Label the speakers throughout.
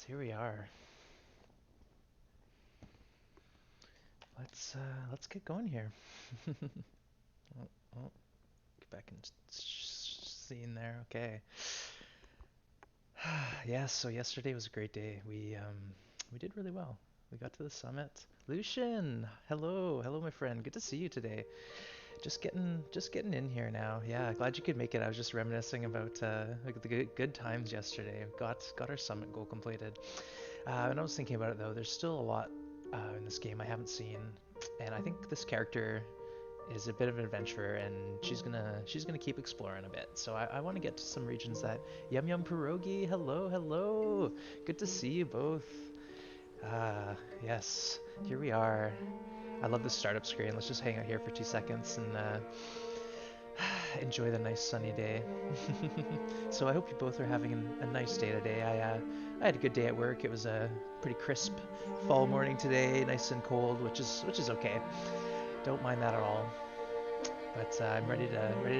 Speaker 1: Here we are. Let's get going here. Oh, oh, get back in scene there. Okay. Yes, so yesterday was a great day. We did really well. We got to the summit. Lucian, hello, my friend. Good to see you today. Just getting in here now. Yeah, glad you could make it. I was just reminiscing about like the good times yesterday. Got our summit goal completed. And I was thinking about it though. There's still a lot in this game I haven't seen, and I think this character is a bit of an adventurer, and she's gonna keep exploring a bit. So I want to get to some regions that Yum Yum Pierogi. Hello. Good to see you both. Ah, yes. Here we are. I love the startup screen. Let's just hang out here for 2 seconds and enjoy the nice sunny day. So I hope you both are having a nice day today. I had a good day at work. It was a pretty crisp fall morning today, nice and cold, which is okay. Don't mind that at all. But I'm ready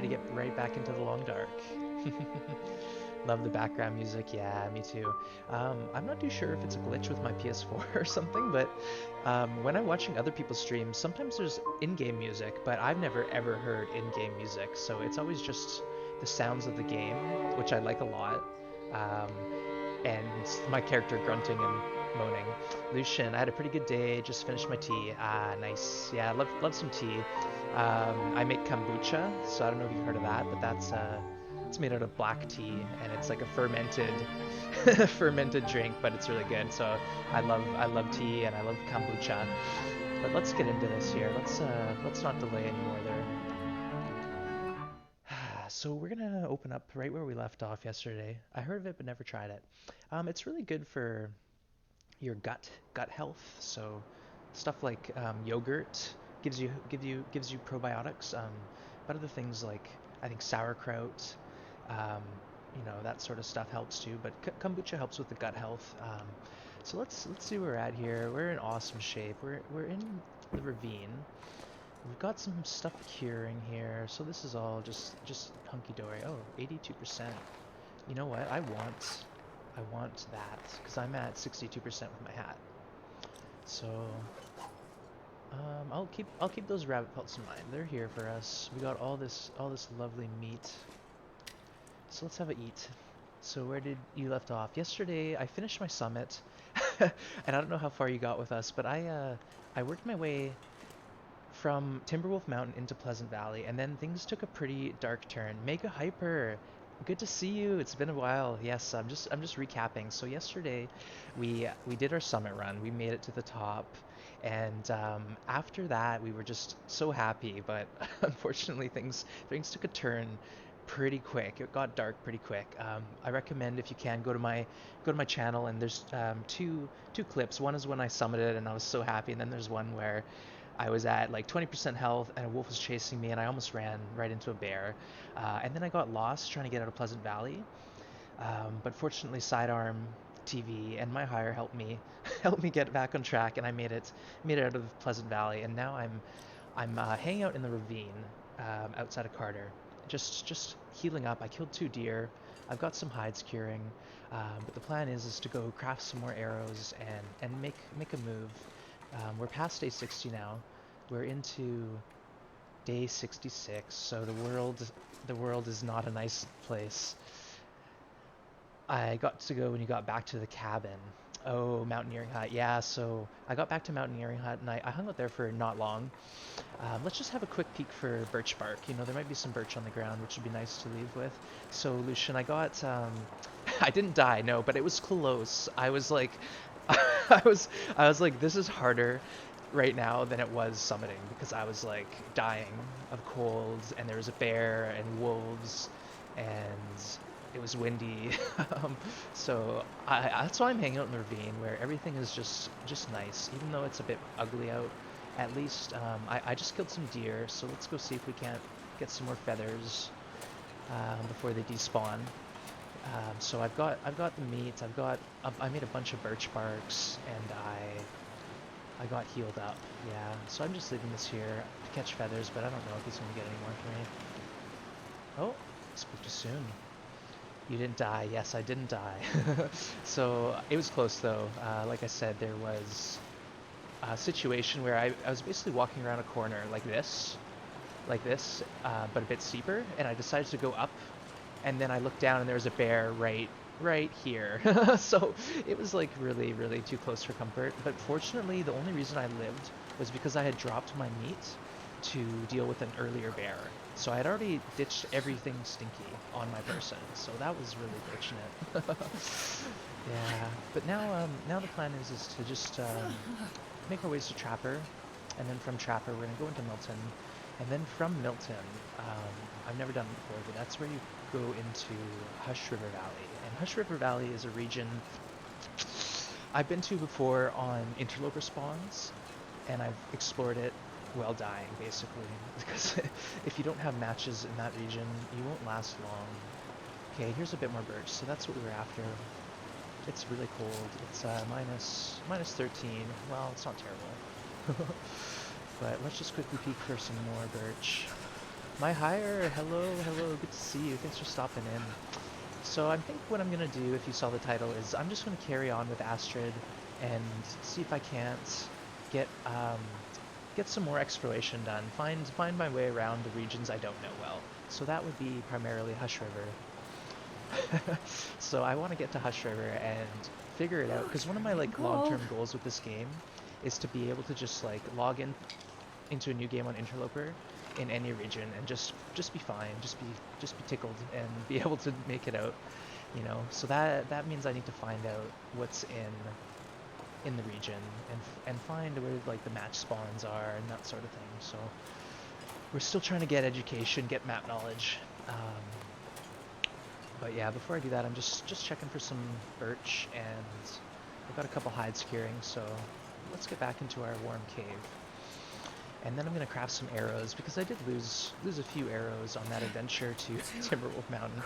Speaker 1: to get right back into the long dark. Love the background music. Yeah, me too. I'm not too sure if it's a glitch with my PS4 or something, but when I'm watching other people's streams, sometimes there's in-game music, but I've never ever heard in-game music, so it's always just the sounds of the game, which I like a lot, um, and my character grunting and moaning. Lucian, I had a pretty good day. Just finished my tea. Ah, nice. Yeah, love some tea. I make kombucha, so I don't know if you've heard of that, but that's it's made out of black tea, and it's like a fermented fermented drink, but it's really good. So I love tea and I love kombucha. But let's get into this here. Let's not delay anymore there. So we're gonna open up right where we left off yesterday. I heard of it but never tried it. It's really good for your gut health. So stuff like yogurt gives you probiotics. But other things like I think sauerkraut, um, that sort of stuff helps too. But kombucha helps with the gut health. So let's see where we're at here. We're in awesome shape. We're in the ravine. We've got some stuff curing here. So this is all just hunky dory. Oh, 82%. You know what? I want that because I'm at 62% with my hat. So I'll keep those rabbit pelts in mind. They're here for us. We got all this lovely meat. So let's have a eat. So where did you left off? Yesterday I finished my summit, and I don't know how far you got with us, but I worked my way from Timberwolf Mountain into Pleasant Valley, and then things took a pretty dark turn. Mega Hyper, good to see you. It's been a while. Yes, I'm just recapping. So yesterday, we did our summit run. We made it to the top, and after that, we were just so happy. But unfortunately, things took a turn pretty quick. It got dark pretty quick. I recommend if you can go to my channel, and there's two clips. One is when I summited and I was so happy, and then there's one where I was at like 20% health and a wolf was chasing me and I almost ran right into a bear. And then I got lost trying to get out of Pleasant Valley. But fortunately Sidearm TV and my hire helped me helped me get back on track, and I made it out of Pleasant Valley, and now I'm hanging out in the ravine outside of Carter, just healing up. I killed 2 deer. I've got some hides curing, but the plan is to go craft some more arrows and make a move. We're past day 60 now. We're into day 66, so the world is not a nice place. I got to go when you got back to the cabin. Oh, Mountaineering Hut. Yeah, so I got back to Mountaineering Hut and I hung out there for not long. Let's just have a quick peek for birch bark. There might be some birch on the ground, which would be nice to leave with. So, Lucian, I got, I didn't die, no, but it was close. I was like, I was like, this is harder right now than it was summiting because I was like dying of colds and there was a bear and wolves and it was windy. um, so that's why I'm hanging out in the ravine where everything is just nice, even though it's a bit ugly out. At least I just killed some deer, so let's go see if we can't get some more feathers before they despawn. So I've got the meat. I made a bunch of birch barks and I got healed up. Yeah. So I'm just leaving this here to catch feathers, but I don't know if he's gonna get any more for me. Oh, spoke too soon. You didn't die. Yes, I didn't die. So it was close though. Like I said, there was a situation where I was basically walking around a corner like this, but a bit steeper, and I decided to go up, and then I looked down and there was a bear right here. So it was like really, really too close for comfort. But fortunately, the only reason I lived was because I had dropped my meat to deal with an earlier bear. So I had already ditched everything stinky on my person, so that was really fortunate. Yeah, but now the plan is to just make our ways to Trapper, and then from Trapper we're gonna go into Milton, and then from Milton, I've never done it before, but that's where you go into Hush River Valley. And Hush River Valley is a region I've been to before on interloper spawns, and I've explored it while dying, basically. Because if you don't have matches in that region, you won't last long. Okay, here's a bit more birch, so that's what we were after. It's really cold. It's minus 13. Well, it's not terrible. But let's just quickly peek for some more birch. My hire, hello, good to see you. Thanks for stopping in. So I think what I'm gonna do, if you saw the title, is I'm just gonna carry on with Astrid and see if I can't get some more exploration done. Find my way around the regions I don't know well. So that would be primarily Hush River. So I want to get to Hush River and figure it out, because one of my like long-term goals with this game is to be able to just like log in into a new game on Interloper in any region and just be fine, just be tickled and be able to make it out, you know. So that means I need to find out what's in the region and find where like the match spawns are and that sort of thing. So we're still trying to get education, get map knowledge. But yeah, before I do that, I'm just checking for some birch, and I've got a couple hides curing, so let's get back into our warm cave. And then I'm gonna craft some arrows, because I did lose a few arrows on that adventure to Timberwolf Mountain.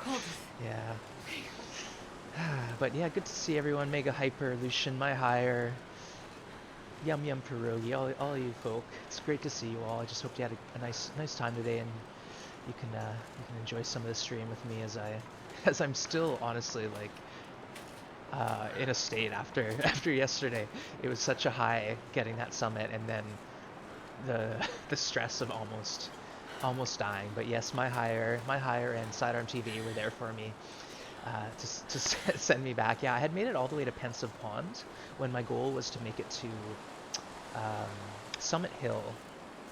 Speaker 1: Yeah. But yeah, good to see everyone. Mega Hyper, Lucian, My Hire, Yum Yum Pierogi, all you folk. It's great to see you all. I just hope you had a nice time today, and you can enjoy some of the stream with me as I'm still honestly like in a state after yesterday. It was such a high getting that summit, and then the stress of almost dying. But yes, my hire and Sidearm TV were there for me to send me back. Yeah, I had made it all the way to Pensive Pond when my goal was to make it to Summit Hill,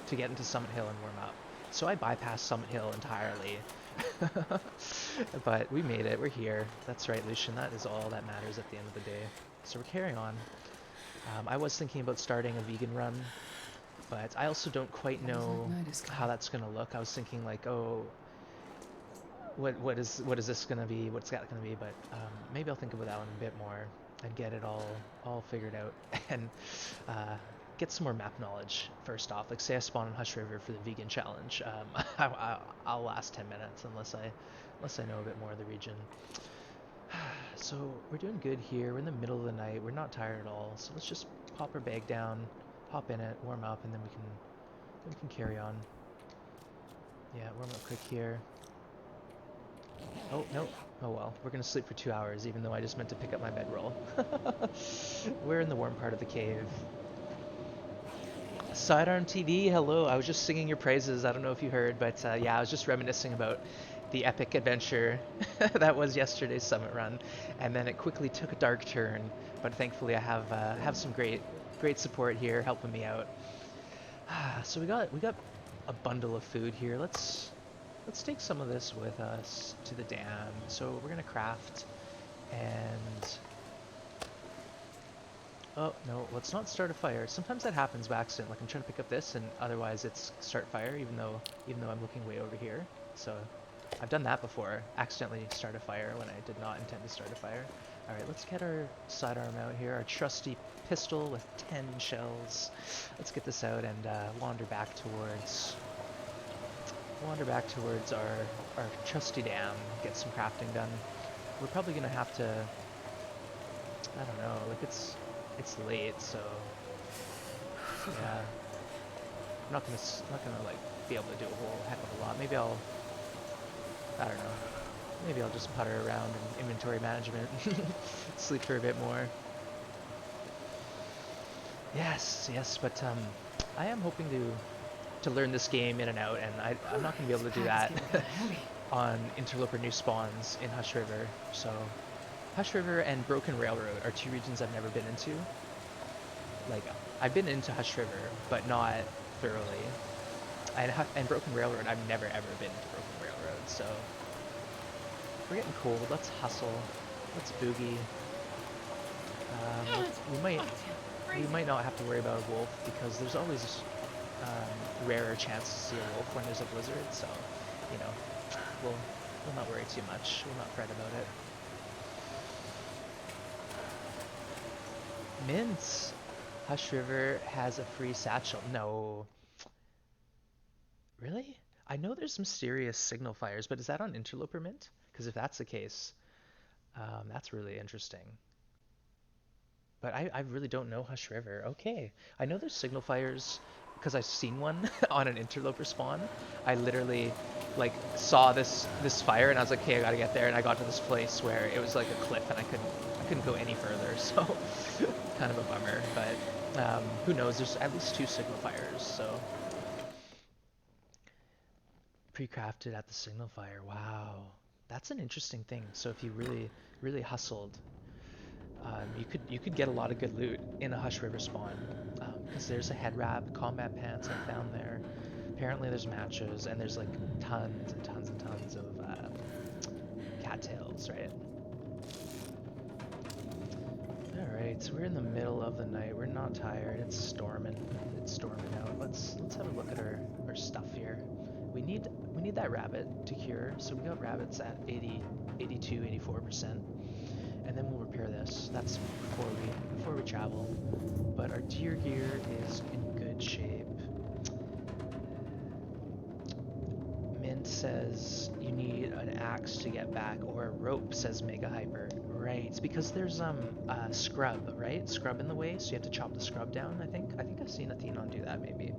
Speaker 1: to get into Summit Hill and warm up. So I bypassed Summit Hill entirely. But we made it, we're here. That's right, Lucian, that is all that matters at the end of the day. So we're carrying on. I was thinking about starting a vegan run, but I also don't quite know how that's gonna look. I was thinking like, oh, what is this gonna be? What's that gonna be? But maybe I'll think about that one a bit more and get it all figured out and get some more map knowledge first off. Like say I spawn in Hush River for the vegan challenge, I'll last 10 minutes unless I know a bit more of the region. So we're doing good here. We're in the middle of the night. We're not tired at all. So let's just pop our bag down, hop in it, warm up, and then we can carry on. Yeah, warm up quick here. Oh, no. Oh well, we're gonna sleep for 2 hours, even though I just meant to pick up my bedroll. We're in the warm part of the cave. Sidearm TV, hello. I was just singing your praises. I don't know if you heard, but yeah, I was just reminiscing about the epic adventure that was yesterday's summit run, and then it quickly took a dark turn. But thankfully, I have some great support here helping me out. So we got a bundle of food here. Let's take some of this with us to the dam. So we're gonna craft and. Oh, no, let's not start a fire. Sometimes that happens by accident. Like I'm trying to pick up this and otherwise it's start fire, even though I'm looking way over here. So I've done that before. Accidentally start a fire when I did not intend to start a fire. All right, let's get our sidearm out here. Our trusty pistol with 10 shells. Let's get this out and wander back towards our trusty dam. Get some crafting done. We're probably gonna have to, I don't know, like it's late, so yeah, I'm not gonna like be able to do a whole heck of a lot. Maybe I don't know, Maybe I'll just putter around in inventory management, sleep for a bit more. Yes, yes, but I am hoping to learn this game in and out, and I'm not going to be
Speaker 2: This
Speaker 1: able to do
Speaker 2: pack is
Speaker 1: that
Speaker 2: getting kind of heavy.
Speaker 1: on Interloper new spawns in Hush River. So Hush River and Broken Railroad are two regions I've never been into. Like, I've been into Hush River, but not thoroughly. And Broken Railroad, I've never ever been to Broken Railroad. So we're getting cold. Let's hustle. Let's boogie.
Speaker 2: Oh, it's
Speaker 1: We might we
Speaker 2: freezing.
Speaker 1: might not have to worry about a wolf because there's always rarer chance to see a wolf when there's a blizzard. So, you know, we'll we'll not worry too much. We'll not fret about it. Mints. Hush River has a free satchel. No, really? I know there's some serious signal fires, but is that on Interloper Mint? Because if that's the case, that's really interesting. But I really don't know Hush River. Okay. I know there's signal fires because I've seen one on an interloper spawn. I literally like saw this fire and I was like, okay, I gotta get there. And I got to this place where it was like a cliff and I couldn't go any further. So kind of a bummer. But who knows? There's at least two signal fires. So pre-crafted at the signal fire. Wow. That's an interesting thing. So if you really hustled, you could get a lot of good loot in a Hush River spawn, because there's a head wrap, combat pants I found there. Apparently there's matches, and there's like tons and tons and tons of cattails, right? All right, so we're in the middle of the night. We're not tired. It's storming. It's storming out. Let's have a look at our stuff here. We need that rabbit to cure. So we got rabbits at 80, 82, 84%. And then we'll repair this. That's before we travel. But our deer gear is in good shape. Mint says you need an axe to get back, or a rope, says Mega Hyper. Right, it's because there's scrub, right? Scrub in the way, so you have to chop the scrub down, I think. I think I've seen Athenon do that, maybe.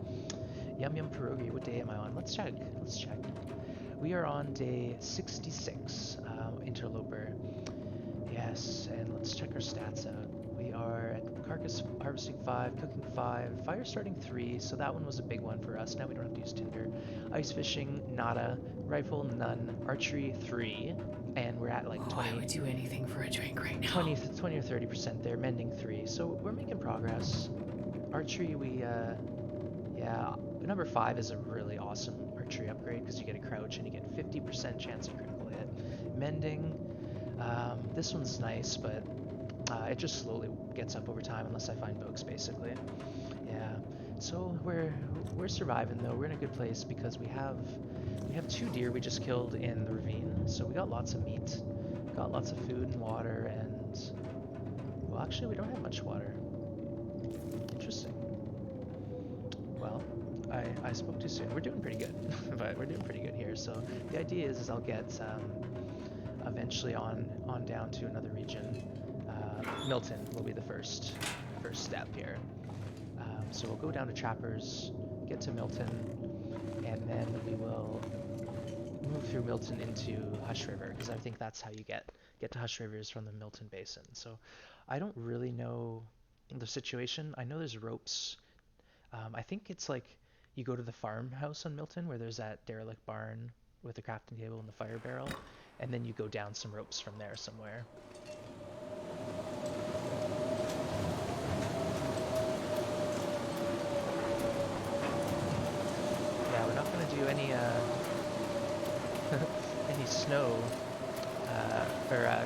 Speaker 1: Yum Yum Pierogi, what day am I on? Let's check. Let's check. We are on day 66, Interloper. Yes, and let's check our stats out. We are at carcass harvesting 5, cooking 5, fire starting 3, so that one was a big one for us. Now we don't have to use tinder. Ice fishing, nada. Rifle, none. Archery, 3. And we're at like
Speaker 2: Oh, I would do anything for a drink right now.
Speaker 1: 20 or 30% there, mending 3. So we're making progress. Archery, yeah, number 5 is a really awesome archery upgrade because you get a crouch and you get 50% chance of critical hit. Mending, this one's nice, but it just slowly gets up over time unless I find bugs, basically. Yeah. So we're surviving though. We're in a good place because we have 2 deer we just killed in the ravine, so we got lots of meat, got lots of food and water, and well, actually we don't have much water. Interesting. Well, I spoke too soon. We're doing pretty good, but we're doing pretty good here. So the idea is I'll get eventually on down to another region. Milton will be the first step here. So we'll go down to Trappers, get to Milton, and then we will move through Milton into Hush River because I think that's how you get to Hush Rivers from the Milton Basin. So I don't really know the situation. I know there's ropes. I think it's like you go to the farmhouse on Milton where there's that derelict barn with the crafting table and the fire barrel, and then you go down some ropes from there somewhere. Yeah, we're not gonna do any any snow or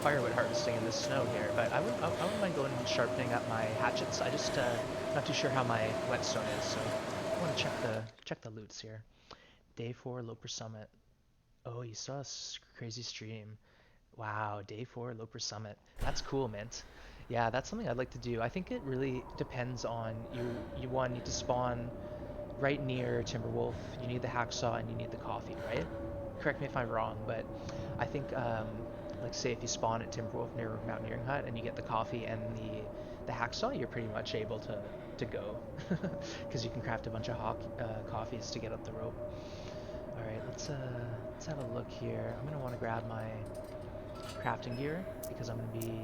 Speaker 1: firewood harvesting in the snow here, but I wouldn't mind going and sharpening up my hatchets. I just not too sure how my whetstone is, so I want to check the loots here. Day 4 Loper Summit. Oh, you saw a crazy stream. Wow, day 4 Loper Summit. That's cool, Mint. Yeah, that's something I'd like to do. I think it really depends on you one need to spawn right near Timberwolf. You need the hacksaw and you need the coffee, right? Correct me if I'm wrong, but I think like say if you spawn at Timberwolf near Mountaineering Hut and you get the coffee and the hacksaw, you're pretty much able to go because you can craft a bunch of coffees to get up the rope. All right, let's have a look here. I'm gonna want to grab my crafting gear because I'm gonna be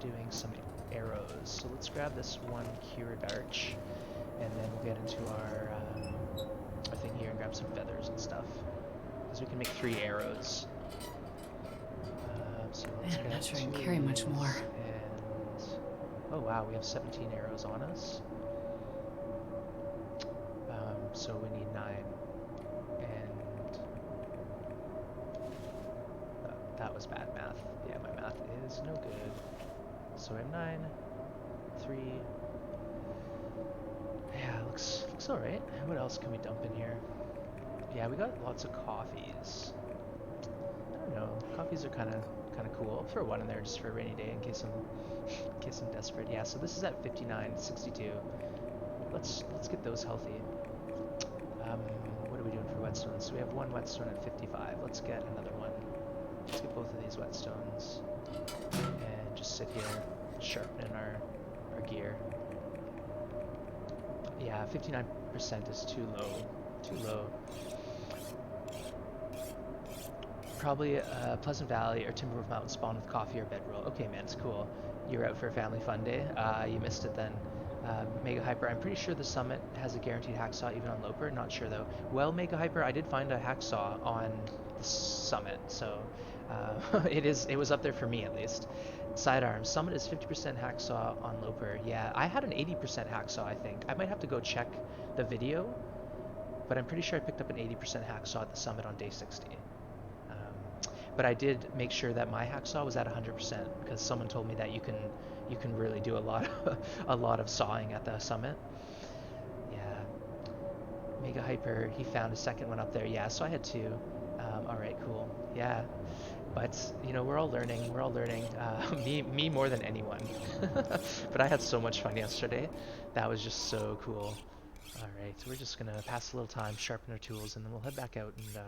Speaker 1: doing some arrows. So let's grab this one cured arch, and then we'll get into our thing here and grab some feathers and stuff because we can make 3 arrows. So let's
Speaker 2: Man, I'm
Speaker 1: get
Speaker 2: not sure I
Speaker 1: 2
Speaker 2: can
Speaker 1: of
Speaker 2: carry much more.
Speaker 1: these, and oh wow, we have 17 arrows on us. So we need 9, and that was bad math. Yeah, my math is no good. So we have 9, 3. Yeah, looks all right. What else can we dump in here? Yeah, we got lots of coffees. I don't know. Coffees are kind of cool. I'll throw one in there just for a rainy day in case I'm desperate. Yeah, so this is at 59.62. Let's get those healthy. What are we doing for whetstones? So we have one whetstone at 55. Let's get another one. Let's get both of these whetstones and just sit here sharpening our gear. Yeah, 59% is too low. Too low. Probably Pleasant Valley or Timberwolf Mountain spawn with coffee or bedroll. Okay, man, it's cool. You're out for a family fun day. You missed it then. Mega Hyper, I'm pretty sure the summit has a guaranteed hacksaw even on Loper. Not sure though. Well, Mega Hyper, I did find a hacksaw on the summit, so it was up there for me at least. Sidearm, summit is 50% hacksaw on Loper. Yeah, I had an 80% hacksaw, I think. I might have to go check the video, but I'm pretty sure I picked up an 80% hacksaw at the summit on day 60. But I did make sure that my hacksaw was at 100% because someone told me that you can really do a lot a lot of sawing at the summit. Yeah, Mega Hyper, he found a second one up there. Yeah, so I had 2. All right, cool. Yeah, but you know we're all learning. We're all learning. Me more than anyone. But I had so much fun yesterday. That was just so cool. All right, so we're just gonna pass a little time, sharpen our tools, and then we'll head back out and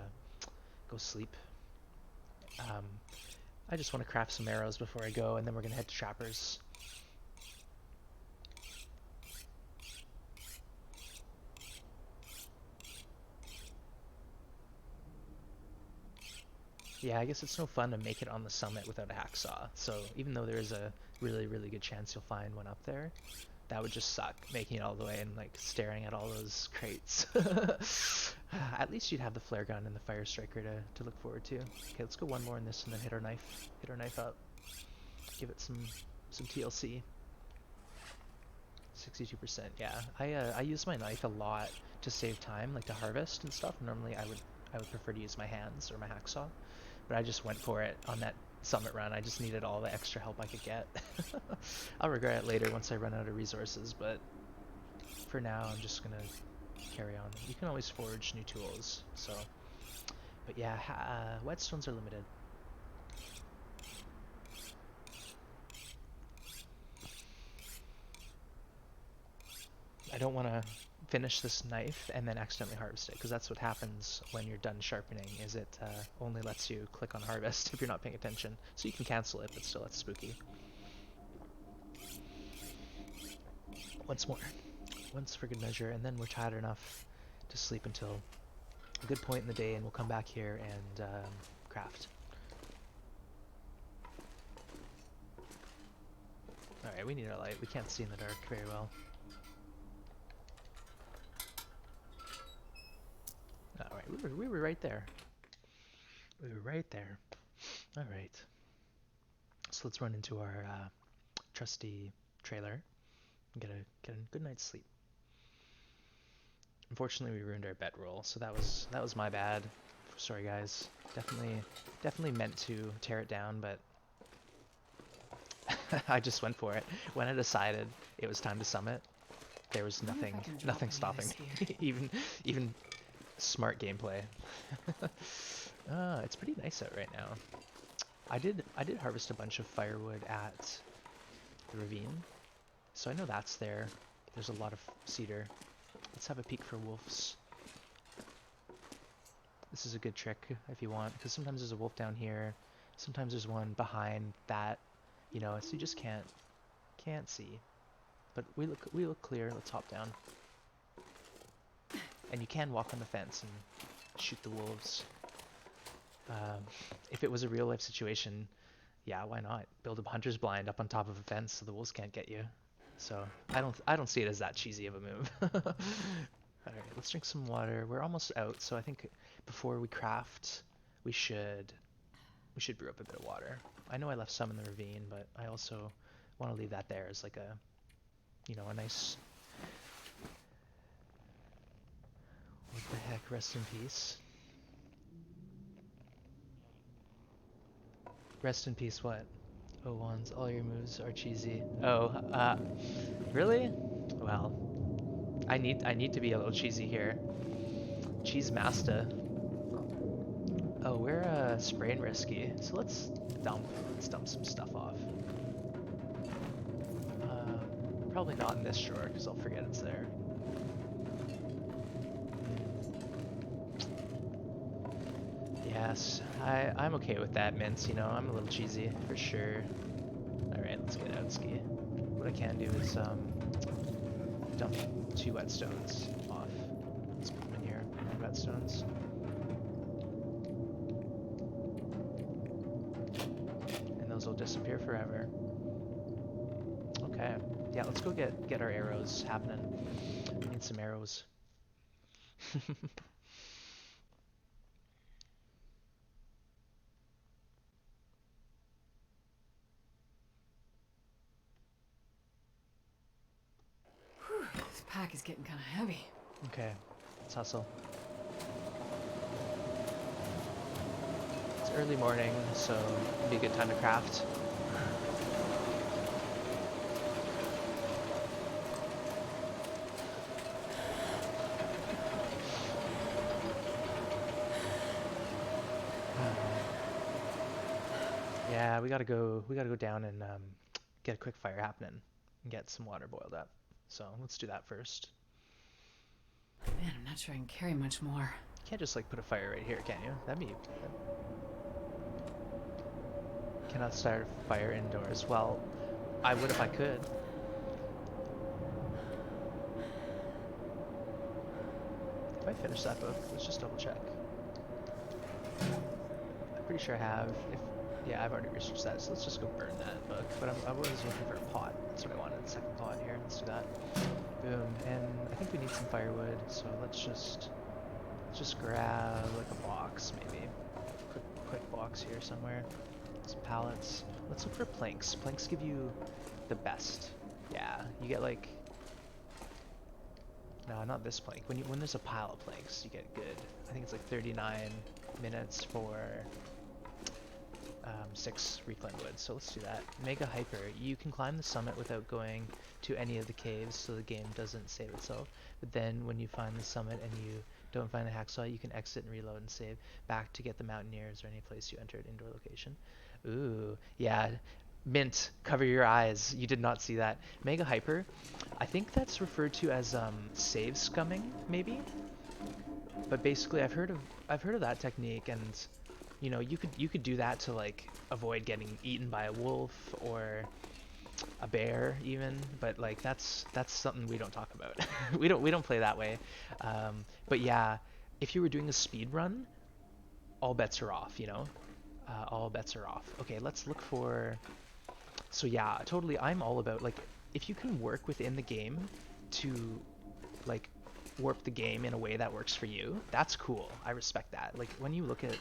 Speaker 1: go sleep. Um, I just want to craft some arrows before I go, and then we're going to head to Trappers. Yeah, I guess it's no fun to make it on the summit without a hacksaw, so even though there is a really, really good chance you'll find one up there, that would just suck, making it all the way and like staring at all those crates. At least you'd have the flare gun and the fire striker to look forward to. Okay, let's go one more in this and then hit our knife up. Give it some TLC. 62%, yeah. I use my knife a lot to save time, like to harvest and stuff. Normally I would prefer to use my hands or my hacksaw, but I just went for it on that summit run. I just needed all the extra help I could get. I'll regret it later once I run out of resources, but for now I'm just gonna carry on. You can always forge new tools, so. But yeah, whetstones are limited. I don't want to finish this knife and then accidentally harvest it, because that's what happens when you're done sharpening, is it only lets you click on harvest if you're not paying attention. So you can cancel it, but still it's spooky. Once more. Once for good measure, and then we're tired enough to sleep until a good point in the day, and we'll come back here and craft. Alright, we need our light. We can't see in the dark very well. Alright, we were right there. We were right there. Alright. So let's run into our trusty trailer and get a good night's sleep. Unfortunately, we ruined our bedroll, so that was my bad. Sorry, guys. Definitely meant to tear it down, but I just went for it. When I decided it was time to summit, there was nothing stopping me. even smart gameplay. It's pretty nice out right now. I did harvest a bunch of firewood at the ravine, so I know that's there. There's a lot of cedar. Let's have a peek for wolves. This is a good trick if you want, because sometimes there's a wolf down here, sometimes there's one behind that, you know, so you just can't see. But we look clear. Let's hop down. And you can walk on the fence and shoot the wolves. Um, if it was a real life situation, yeah, why not? Build a hunter's blind up on top of a fence so the wolves can't get you. So I don't see it as that cheesy of a move. All right, let's drink some water. We're almost out, so I think before we craft, we should brew up a bit of water. I know I left some in the ravine, but I also want to leave that there as like a, a nice. What the heck? Rest in peace. Rest in peace. What? Oh, wands. All your moves are cheesy. Oh, really? Well, I need to be a little cheesy here. Cheese master. Oh, we're spraying risky, so let's dump some stuff off. Probably not in this drawer because I'll forget it's there. Yes, I'm okay with that, Mints. I'm a little cheesy for sure. All right, let's get out ski. What I can do is dump 2 whetstones off. Let's put them in here. Whetstones. And those will disappear forever. Okay. Yeah, let's go get our arrows happening. We need some arrows.
Speaker 2: Whew, this pack is getting kind of heavy.
Speaker 1: Okay, let's hustle. It's early morning, so it'll be a good time to craft. Yeah, we gotta go down and get a quick fire happening and get some water boiled up. So let's do that first.
Speaker 2: Man, I'm not sure I can carry much more.
Speaker 1: You can't just like put a fire right here, can you? Cannot start a fire indoors. Well, I would if I could. If I finish that book, let's just double check. I'm pretty sure I have. Yeah, I've already researched that, so let's just go burn that book. But I was looking for a pot. That's what I wanted. Second pot here. Let's do that. Boom. And I think we need some firewood, so let's just grab like a box, maybe. Quick box here somewhere. Some pallets. Let's look for planks. Planks give you the best. Yeah, you get like. No, not this plank. When there's a pile of planks, you get good. I think it's like 39 minutes for 6 reclaimed wood, so let's do that. Mega Hyper. You can climb the summit without going to any of the caves, so the game doesn't save itself. But then when you find the summit and you don't find the hacksaw, you can exit and reload and save back to get the mountaineers or any place you entered indoor location. Ooh, yeah. Mint, cover your eyes. You did not see that. Mega Hyper. I think that's referred to as save scumming, maybe. But basically, I've heard of that technique, and you could do that to like avoid getting eaten by a wolf or a bear even, but like that's something we don't talk about. we don't play that way. But yeah, if you were doing a speed run, all bets are off, all bets are off. Okay, let's look for. So yeah, totally. I'm all about like if you can work within the game to like warp the game in a way that works for you, that's cool. I respect that. Like when you look at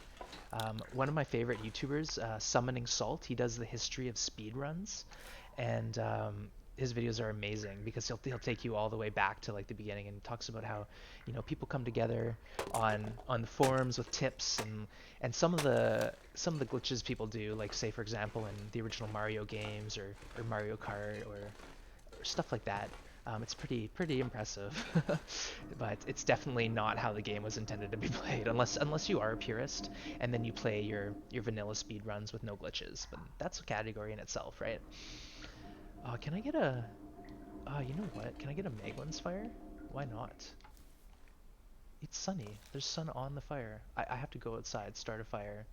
Speaker 1: one of my favorite YouTubers, Summoning Salt, he does the history of speedruns, and his videos are amazing because he'll take you all the way back to like the beginning and talks about how people come together on the forums with tips and some of the glitches people do, like say for example in the original Mario games or Mario Kart or stuff like that. It's pretty impressive, but it's definitely not how the game was intended to be played, unless you are a purist and then you play your vanilla speed runs with no glitches. But that's a category in itself, right? Can I get a? You know what? Can I get a Meglin's fire? Why not? It's sunny. There's sun on the fire. I have to go outside, start a fire,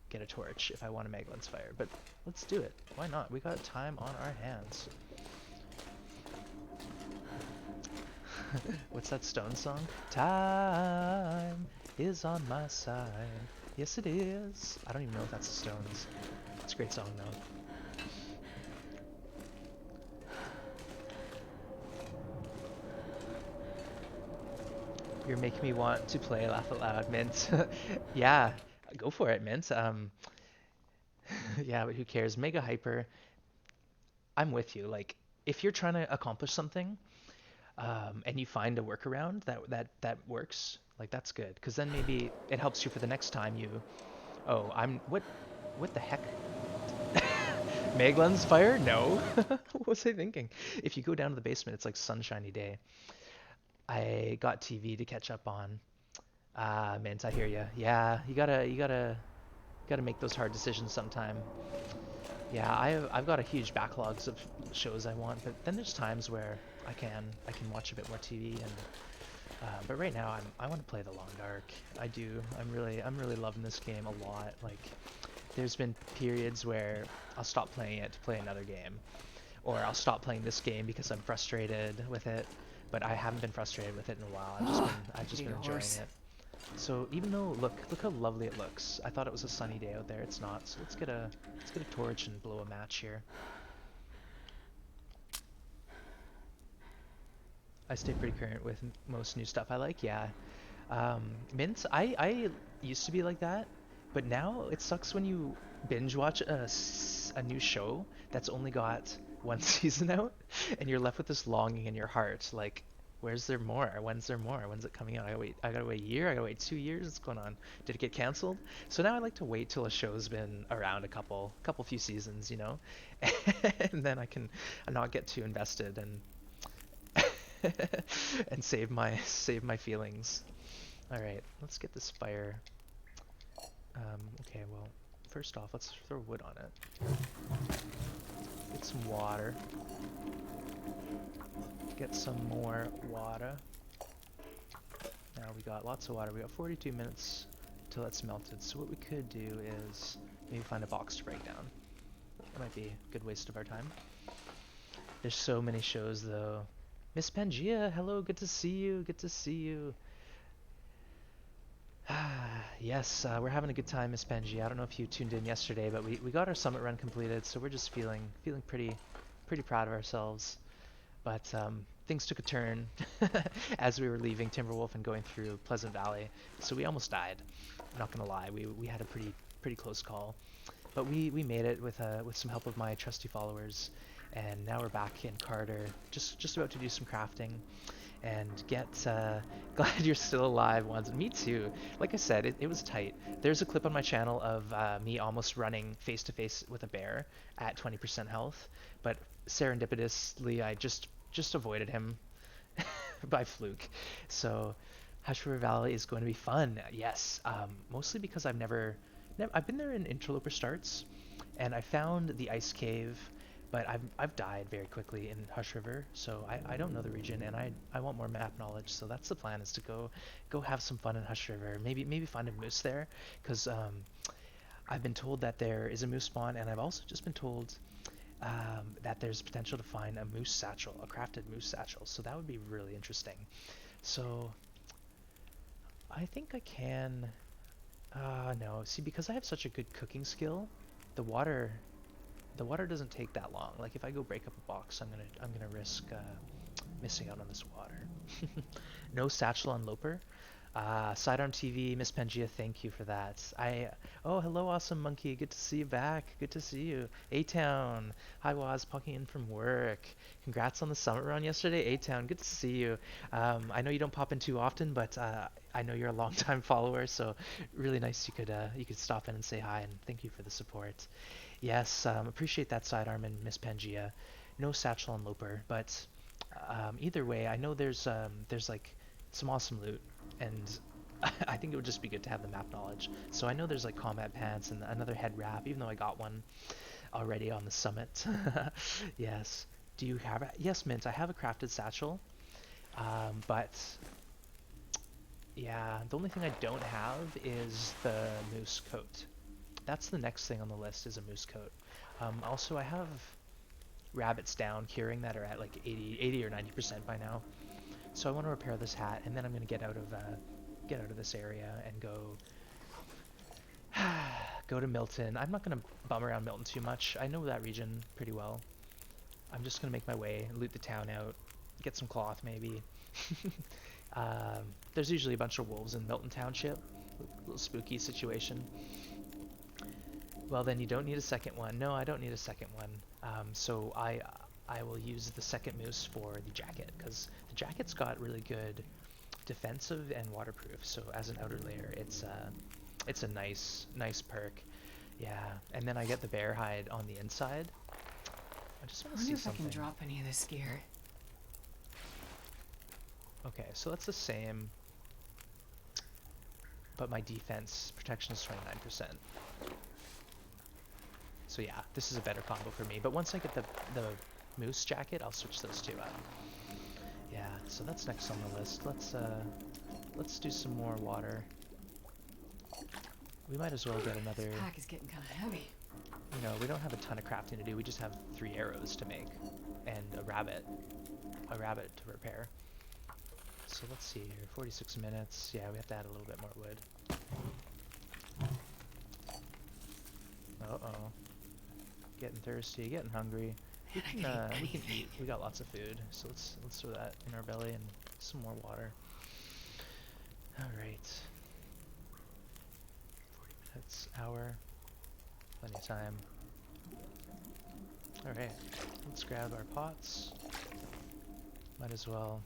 Speaker 1: get a torch if I want a Meglin's fire. But let's do it. Why not? We got time on our hands. What's that Stone song? Time is on my side. Yes, it is. I don't even know if that's the Stones. It's a great song, though. You're making me want to play Laugh Out Loud, Mint. Yeah, go for it, Mint. Yeah, but who cares? Mega Hyper, I'm with you. Like, if you're trying to accomplish something, and you find a workaround that works, like that's good. Because then maybe it helps you for the next time you. Oh, what the heck? Meglun's fire? No. What was I thinking? If you go down to the basement, it's like sunshiny day. I got TV to catch up on. Ah, Mint, I hear you. Yeah, you gotta make those hard decisions sometime. Yeah, I've got a huge backlogs of shows I want, but then there's times where I can watch a bit more TV and but right now I want to play the Long Dark. I do. I'm really loving this game a lot. Like there's been periods where I'll stop playing it to play another game, or I'll stop playing this game because I'm frustrated with it. But I haven't been frustrated with it in a while. I've just been
Speaker 2: Your
Speaker 1: enjoying
Speaker 2: horse.
Speaker 1: it. So even though look how lovely it looks. I thought it was a sunny day out there. It's not. So let's get a torch and blow a match here. I stay pretty current with most new stuff I like. Yeah. Mint, I used to be like that, but now it sucks when you binge watch a new show that's only got one season out, and you're left with this longing in your heart, like, where's there more? When's there more? When's it coming out? I gotta wait a year, I gotta wait 2 years, what's going on? Did it get canceled? So now I like to wait till a show's been around a couple few seasons, and then I can not get too invested and and save my feelings. All right, let's get this fire. Okay, well, first off, let's throw wood on it. Get some water. Get some more water. Now we got lots of water. We got 42 minutes till it's melted. So what we could do is maybe find a box to break down. That might be a good waste of our time. There's so many shows though. Miss Pangea, hello, good to see you. Good to see you. Yes, we're having a good time, Miss Benji. I don't know if you tuned in yesterday, but we got our summit run completed, so we're just feeling pretty proud of ourselves. But things took a turn as we were leaving Timberwolf and going through Pleasant Valley, so we almost died. I'm not gonna lie, we had a pretty close call, but we made it with some help of my trusty followers, and now we're back in Carter, just about to do some crafting and get glad you're still alive ones. Me too. Like I said, it was tight. There's a clip on my channel of me almost running face to face with a bear at 20% health, but serendipitously I just avoided him by fluke. So Hush River Valley is going to be fun. Yes, mostly because I've been there in Interloper starts, and I found the ice cave, but I've died very quickly in Hush River, so I don't know the region, and I want more map knowledge. So that's the plan, is to go have some fun in Hush River. Maybe find a moose there, because I've been told that there is a moose spawn, and I've also just been told that there's potential to find a moose satchel, a crafted moose satchel. So that would be really interesting. So I think I can. No, see, because I have such a good cooking skill, the water the water doesn't take that long. Like if I go break up a box, I'm gonna risk missing out on this water. No satchel on Loper. Sidearm TV, Miss Pangea, thank you for that. Oh, hello, awesome monkey. Good to see you back. Good to see you. A-Town. Hi, Waz, popping in from work. Congrats on the summit run yesterday, A-Town. Good to see you. I know you don't pop in too often, but I know you're a long-time follower, so really nice you could stop in and say hi, and thank you for the support. Yes, appreciate that sidearm and Miss Pangea. No satchel on Loper, but either way, I know there's like some awesome loot, and I think it would just be good to have the map knowledge. So I know there's like combat pants and another head wrap, even though I got one already on the summit. Yes. Do you have it? Yes, Mint, I have a crafted satchel, but yeah, the only thing I don't have is the moose coat. That's the next thing on the list, is a moose coat. Also, I have rabbits down curing that are at like 80 or 90% by now. So I want to repair this hat, and then I'm going to get out of this area and go go to Milton. I'm not gonna bum around Milton too much. I know that region pretty well. I'm just gonna make my way, loot the town out, get some cloth maybe. There's usually a bunch of wolves in Milton Township. Little spooky situation. Well, then you don't need a second one. No, I don't need a second one. So I will use the second moose for the jacket, because the jacket's got really good defensive and waterproof. So as an outer layer, it's a nice perk. Yeah, and then I get the bear hide on the inside. I just want to see
Speaker 2: wonder if
Speaker 1: something.
Speaker 2: I can drop any of this gear.
Speaker 1: Okay, so that's the same, but my defense protection is 29%. So yeah, this is a better combo for me. But once I get the moose jacket, I'll switch those two up. Yeah, so that's next on the list. Let's do some more water. We might as well get another.
Speaker 2: This pack is getting kind of heavy.
Speaker 1: You know, we don't have a ton of crafting to do. We just have 3 arrows to make and a rabbit to repair. So let's see here, 46 minutes. Yeah, we have to add a little bit more wood. Uh-oh. Getting thirsty, getting hungry. We can eat. We got lots of food, so let's throw that in our belly and some more water. All right. 40 minutes, hour, plenty of time. All right, let's grab our pots. Might as well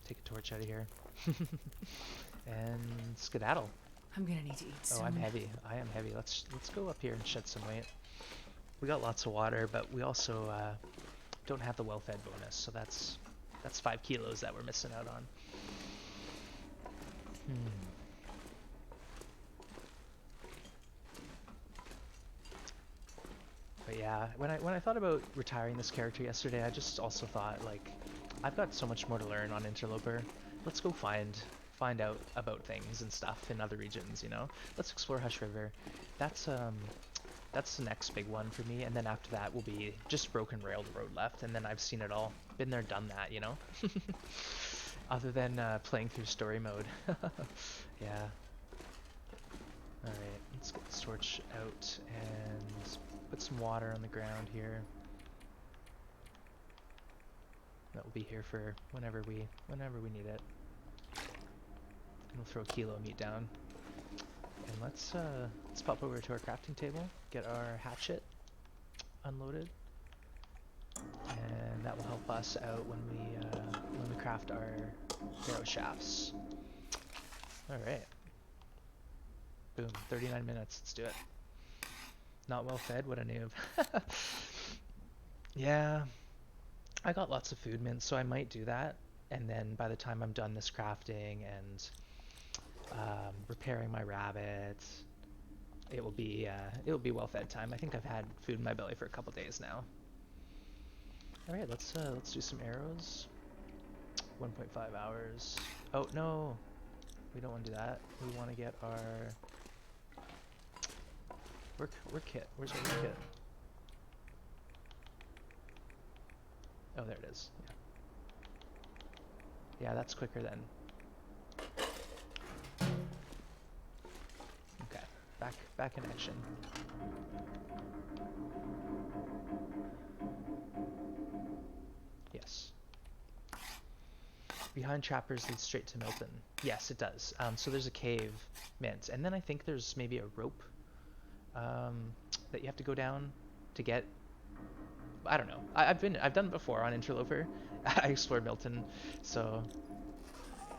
Speaker 1: take a torch out of here and skedaddle.
Speaker 2: I'm gonna need to eat soon.
Speaker 1: Oh, I'm heavy. I am heavy. Let's go up here and shed some weight. We got lots of water, but we also don't have the well-fed bonus, so that's 5 kilos that we're missing out on. But yeah, when I thought about retiring this character yesterday, I just also thought, like, I've got so much more to learn on Interloper. Let's go find out about things and stuff in other regions, you know? Let's explore Hush River. That's the next big one for me, and then after that will be just Broken Railed Road left, and then I've seen it all. Been there, done that, you know? Other than playing through story mode. Yeah. Alright, let's get this torch out and put some water on the ground here. That will be here for whenever we need it. And we'll throw a kilo of meat down. And let's pop over to our crafting table, get our hatchet unloaded, and that will help us out when we craft our arrow shafts. All right. Boom. 39 minutes. Let's do it. Not well fed. What a noob. Yeah. I got lots of food mints, so I might do that. And then by the time I'm done this crafting and repairing my rabbits, it will be well fed time. I think I've had food in my belly for a couple days now. All right, let's do some arrows. 1.5 hours. Oh no, we don't want to do that. We want to get our work kit. Where's our work kit? Oh, there it is. Yeah, that's quicker then. Okay, back in action. Yes. Behind Trappers leads straight to Milton. Yes, it does. So there's a cave mint, and then I think there's maybe a rope that you have to go down to get. I don't know. I've done it before on Interloper. I explored Milton, so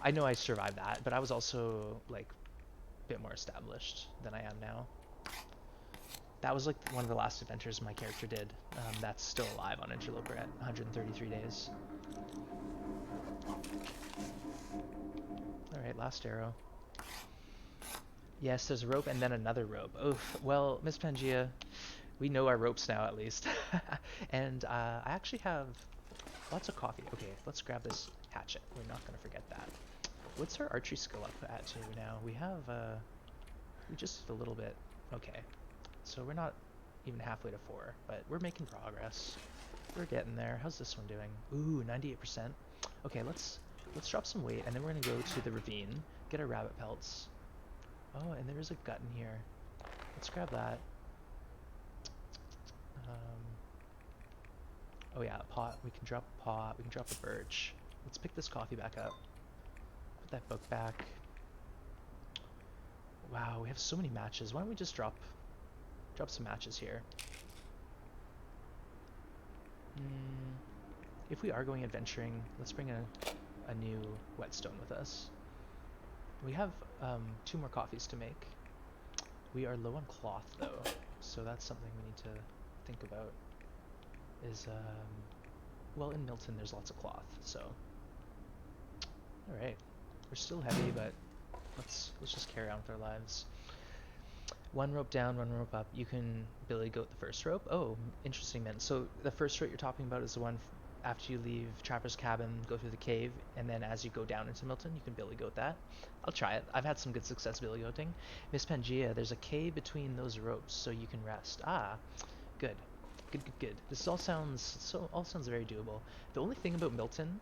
Speaker 1: I know I survived that, but I was also like a bit more established than I am now. That was like one of the last adventures my character did. That's still alive on Interloper at 133 days. All right, last arrow. Yes, there's a rope and then another rope. Oof. Well, Miss Pangea, we know our ropes now at least. And I actually have lots of coffee. Okay, let's grab this hatchet. We're not gonna forget that. What's our archery skill up at to now? We have we just a little bit. Okay, so we're not even halfway to 4, but we're making progress. We're getting there. How's this one doing? Ooh, 98%. Okay, let's drop some weight, and then we're gonna go to the ravine, get our rabbit pelts. Oh, and there is a gut in here. Let's grab that. Um, oh yeah, a pot. We can drop a pot. We can drop a birch. Let's pick this coffee back up. Put that book back. Wow, we have so many matches. Why don't we just drop some matches here? If we are going adventuring, let's bring a new whetstone with us. We have 2 more coffees to make. We are low on cloth though, so that's something we need to think about. Well, in Milton there's lots of cloth, so. All right, we're still heavy, but let's just carry on with our lives. 1 rope down, 1 rope up. You can billy goat the first rope. Oh, interesting, man. So the first rope you're talking about is the one after you leave Trapper's Cabin, go through the cave, and then as you go down into Milton, you can billy goat that. I'll try it. I've had some good success billy goating. Miss Pangea, there's a cave between those ropes, so you can rest. Ah, good. Good. This all sounds very doable. The only thing about Milton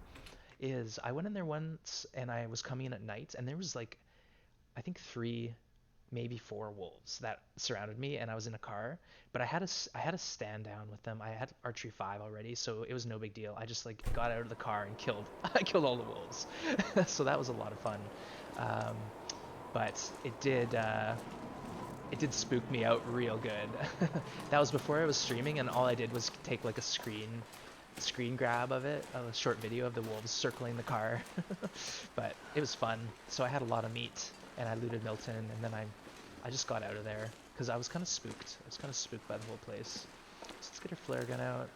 Speaker 1: is I went in there once and I was coming in at night, and there was like I think 3, maybe 4 wolves that surrounded me, and I was in a car. But I had a stand down with them. I had archery 5 already, so it was no big deal. I just like got out of the car and killed I killed all the wolves. So that was a lot of fun. Um, but it did spook me out real good. That was before I was streaming, and all I did was take like a screen grab of it, a short video of the wolves circling the car. But it was fun. So I had a lot of meat, and I looted Milton, and then I just got out of there because I was kind of spooked. I was kind of spooked by the whole place. So let's get our flare gun out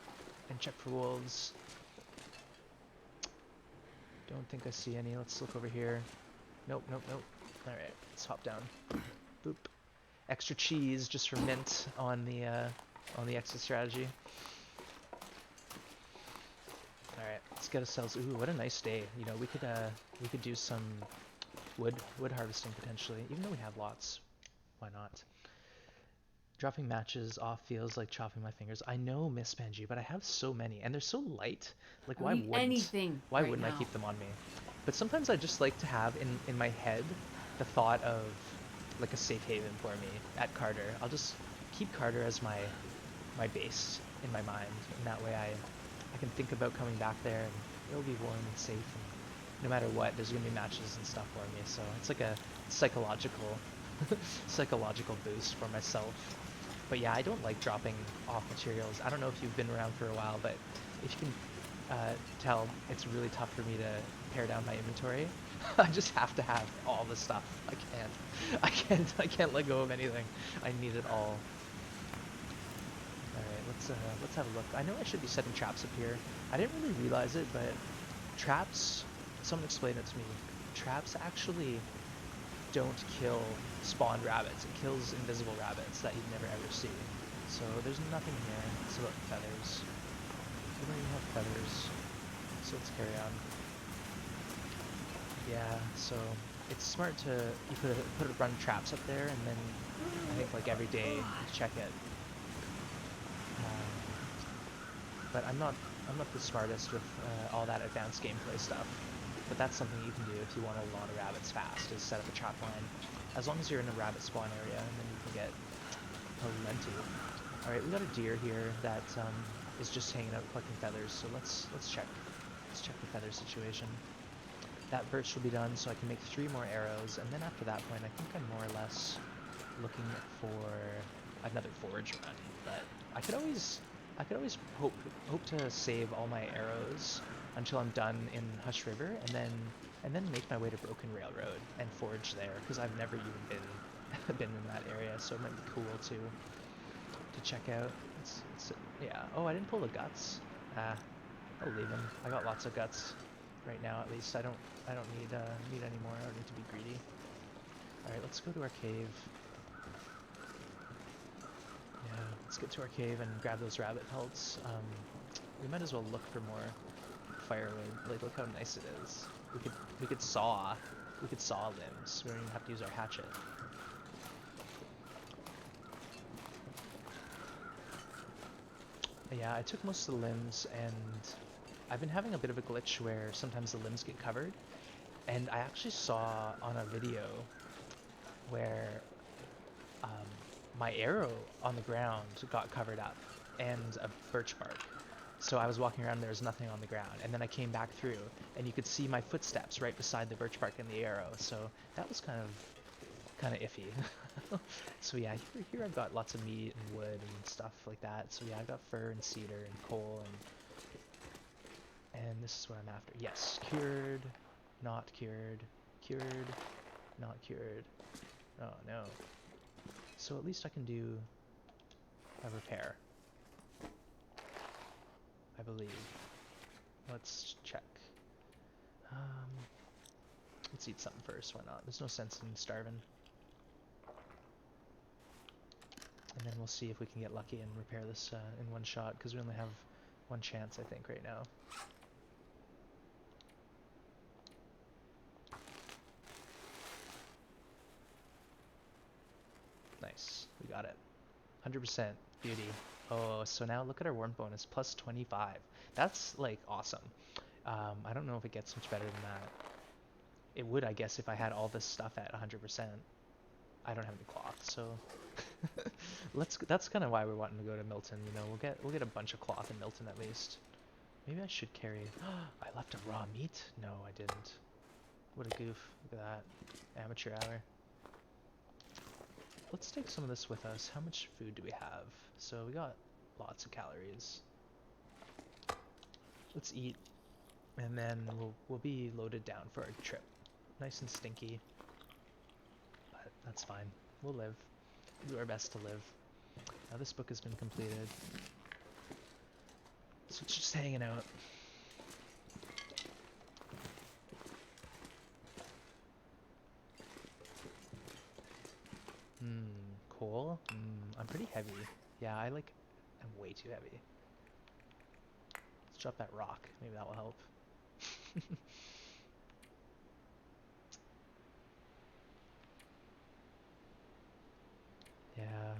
Speaker 1: and check for wolves. Don't think I see any. Let's look over here. Nope. All right, let's hop down. Boop. Extra cheese just for mint on the exit strategy. All right, let's get ourselves. Ooh, what a nice day. You know, we could do some wood harvesting potentially, even though we have lots. Why not? Dropping matches off feels like chopping my fingers. I know, Miss Benji, but I have so many, and they're so light. Like,
Speaker 2: I don't need anything
Speaker 1: why
Speaker 2: right
Speaker 1: wouldn't I
Speaker 2: now.
Speaker 1: keep them on me? But sometimes I just like to have in my head the thought of like a safe haven for me at Carter. I'll just keep Carter as my base in my mind, and that way I can think about coming back there, and it'll be warm and safe, and no matter what, there's gonna be matches and stuff for me. So it's like a psychological psychological boost for myself. But yeah, I don't like dropping off materials. I don't know if you've been around for a while, but if you can tell, it's really tough for me to pare down my inventory. I just have to have all the stuff. I can't let go of anything. I need it all. All right, let's have a look. I know I should be setting traps up here. I didn't really realize it, but traps. Someone explained it to me. Traps actually don't kill spawned rabbits. It kills invisible rabbits that you'd never ever see. So there's nothing here. It's about feathers. We don't even have feathers. So let's carry on. Yeah, so it's smart to run traps up there, and then I think like every day you check it. But I'm not the smartest with all that advanced gameplay stuff. But that's something you can do if you want a lot of rabbits fast, is set up a trap line. As long as you're in a rabbit spawn area, and then you can get plenty. Alright, we got a deer here that is just hanging out collecting feathers, so let's check the feather situation. That birch will be done, so I can make 3 more arrows, and then after that point I think I'm more or less looking for another forage run. But I could always hope to save all my arrows until I'm done in Hush River, and then make my way to Broken Railroad and forage there, because I've never even been in that area, so it might be cool to check out. Yeah. Oh, I didn't pull the guts. I'll leave them. I got lots of guts right now, at least. I don't need any more. I don't need to be greedy. All right, let's go to our cave. Yeah, let's get to our cave and grab those rabbit pelts. We might as well look for more firewood. Like, look how nice it is. We could saw limbs. We don't even have to use our hatchet. Yeah, I took most of the limbs, and I've been having a bit of a glitch where sometimes the limbs get covered, and I actually saw on a video where my arrow on the ground got covered up and a birch bark. So I was walking around, there was nothing on the ground, and then I came back through, and you could see my footsteps right beside the birch bark and the arrow. So that was kind of iffy. So yeah, here I've got lots of meat and wood and stuff like that. So yeah, I've got fir and cedar and coal and this is what I'm after. Yes, cured, not cured, cured, not cured. Oh no. So at least I can do a repair, I believe. Let's check. Let's eat something first, why not? There's no sense in starving. And then we'll see if we can get lucky and repair this in one shot, because we only have one chance, I think, right now. Nice, we got it. 100% beauty. Oh, so now look at our warmth bonus, plus 25. That's, like, awesome. I don't know if it gets much better than that. It would, I guess, if I had all this stuff at 100%. I don't have any cloth, so that's kind of why we're wanting to go to Milton. You know, we'll get a bunch of cloth in Milton at least. Maybe I should carry. I left a raw meat. No, I didn't. What a goof! Look at that, amateur hour. Let's take some of this with us. How much food do we have? So we got lots of calories. Let's eat, and then we'll be loaded down for our trip. Nice and stinky, but that's fine. We'll live. We'll do our best to live. Now this book has been completed, so it's just hanging out. Coal? I'm pretty heavy. Yeah, I'm way too heavy. Let's drop that rock. Maybe that will help. Yeah.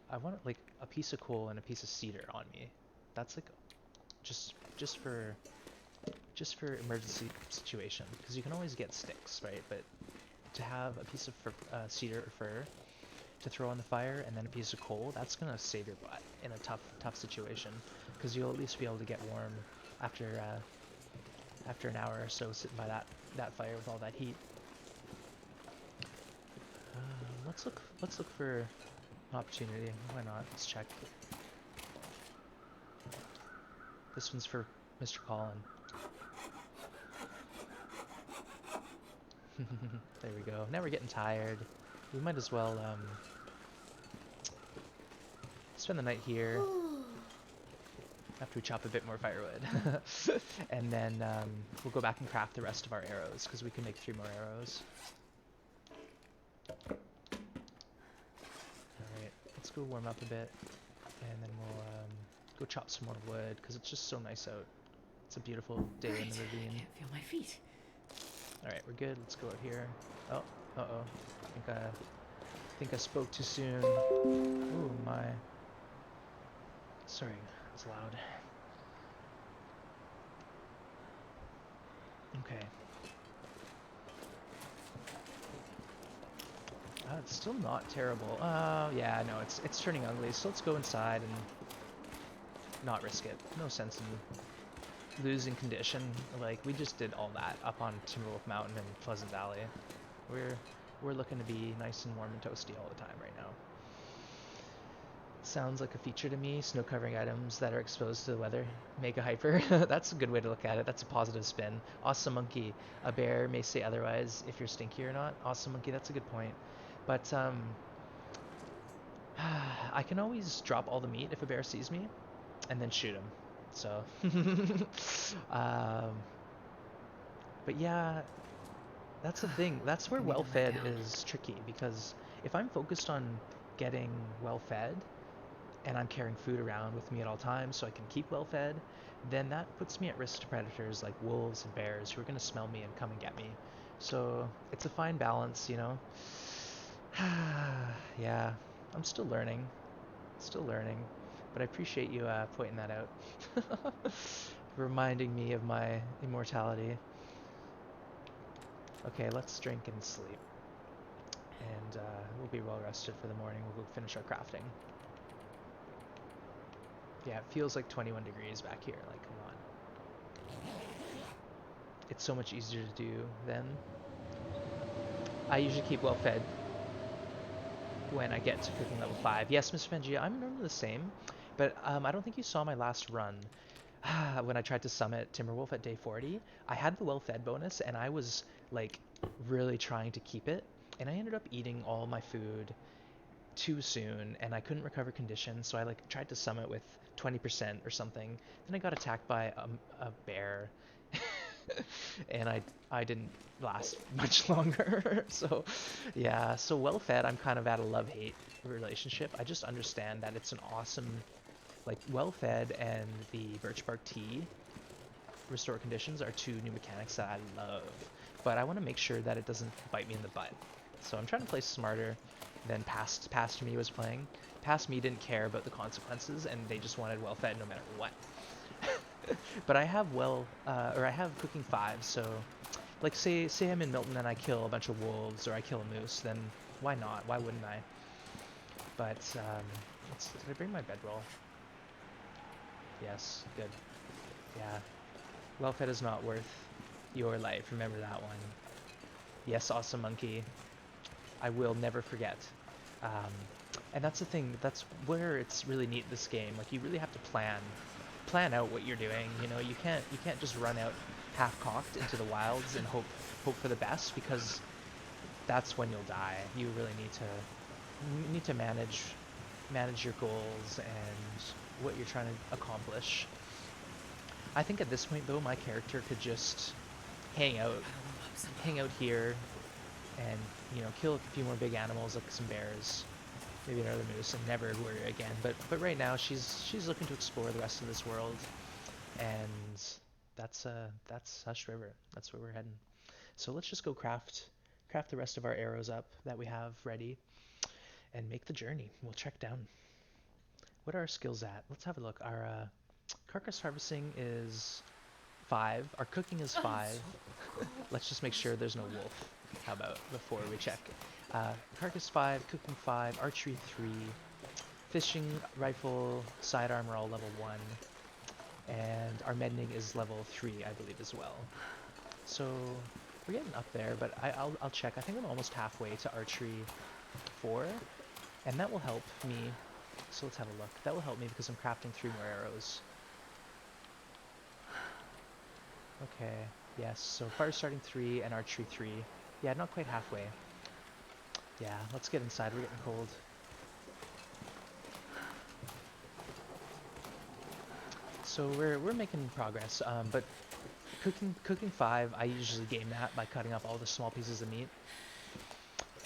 Speaker 1: I want like a piece of coal and a piece of cedar on me. That's like just for emergency situation, because you can always get sticks, right? But to have a piece of cedar or fir to throw on the fire and then a piece of coal, that's gonna save your butt in a tough situation, because you'll at least be able to get warm after after an hour or so sitting by that fire with all that heat. Let's look for an opportunity. Why not? Let's check. This one's for Mr. Colin. There we go. Now we're getting tired. We might as well spend the night here after we chop a bit more firewood. And then we'll go back and craft the rest of our arrows, because we can make 3 more arrows. Alright, let's go warm up a bit, and then we'll go chop some more wood, because it's just so nice out. It's a beautiful day in the ravine.
Speaker 2: I can't feel my feet.
Speaker 1: Alright, we're good. Let's go out here. Oh, uh-oh. I think I spoke too soon. Ooh, my... Sorry, it's loud. Okay. It's still not terrible. Yeah, no, it's turning ugly. So let's go inside and not risk it. No sense in losing condition. Like, we just did all that up on Timberwolf Mountain and Pleasant Valley. We're looking to be nice and warm and toasty all the time right now. Sounds like a feature to me. Snow covering items that are exposed to the weather. Mega hyper. That's a good way to look at it. That's a positive spin. Awesome monkey. A bear may say otherwise if you're stinky or not. Awesome monkey. That's a good point. But I can always drop all the meat if a bear sees me, and then shoot him. So, but yeah, that's the thing. That's where well-fed is tricky, because if I'm focused on getting well-fed, and I'm carrying food around with me at all times so I can keep well fed, then that puts me at risk to predators like wolves and bears who are going to smell me and come and get me. So it's a fine balance, you know. Yeah, I'm still learning, but I appreciate you pointing that out. Reminding me of my immortality. Okay, let's drink and sleep, and we'll be well rested for the morning. We'll go finish our crafting. Yeah, it feels like 21 degrees back here. Like, come on. It's so much easier to do then. I usually keep well fed when I get to cooking level 5. Yes, Mr. Pangea, I'm normally the same, but I don't think you saw my last run. When I tried to summit Timberwolf at day 40, I had the well-fed bonus, and I was, like, really trying to keep it, and I ended up eating all my food too soon, and I couldn't recover condition, so I, like, tried to summit with 20% or something. Then I got attacked by a bear, and I didn't last much longer. So yeah, so well fed, I'm kind of at a love-hate relationship. I just understand that it's an awesome, like, well fed and the birch bark tea restore conditions are two new mechanics that I love, but I want to make sure that it doesn't bite me in the butt. So I'm trying to play smarter than past me was playing. Past me didn't care about the consequences, and they just wanted well fed no matter what. But I have or I have cooking 5, so like say I'm in Milton and I kill a bunch of wolves or I kill a moose, then why not? Why wouldn't I? But did I bring my bedroll? Yes, good. Yeah, well fed is not worth your life. Remember that one. Yes, awesome monkey. I will never forget. Um, and that's the thing. That's where it's really neat. This game, like, you really have to plan out what you're doing. You know, you can't just run out half-cocked into the wilds and hope for the best, because that's when you'll die. You really need to manage your goals and what you're trying to accomplish. I think at this point though, my character could just hang out here and, you know, kill a few more big animals like some bears, maybe another moose, and never worry again. But right now she's looking to explore the rest of this world, and that's Hush River. That's where we're heading. So let's just go craft the rest of our arrows up that we have ready, and make the journey. We'll check down. What are our skills at? Let's have a look. Our carcass harvesting is 5. Our cooking is 5. Let's just make sure there's no wolf. How about before we check? Carcass 5, cooking 5, archery 3, fishing rifle, sidearm are all level 1, and our mending is level 3, I believe, as well. So we're getting up there, but I'll check. I think I'm almost halfway to archery 4, and that will help me. So let's have a look. That will help me because I'm crafting 3 more arrows. Okay, yes, so fire starting 3 and archery 3. Yeah, not quite halfway. Yeah, let's get inside, we're getting cold. So we're making progress, but cooking 5, I usually game that by cutting up all the small pieces of meat.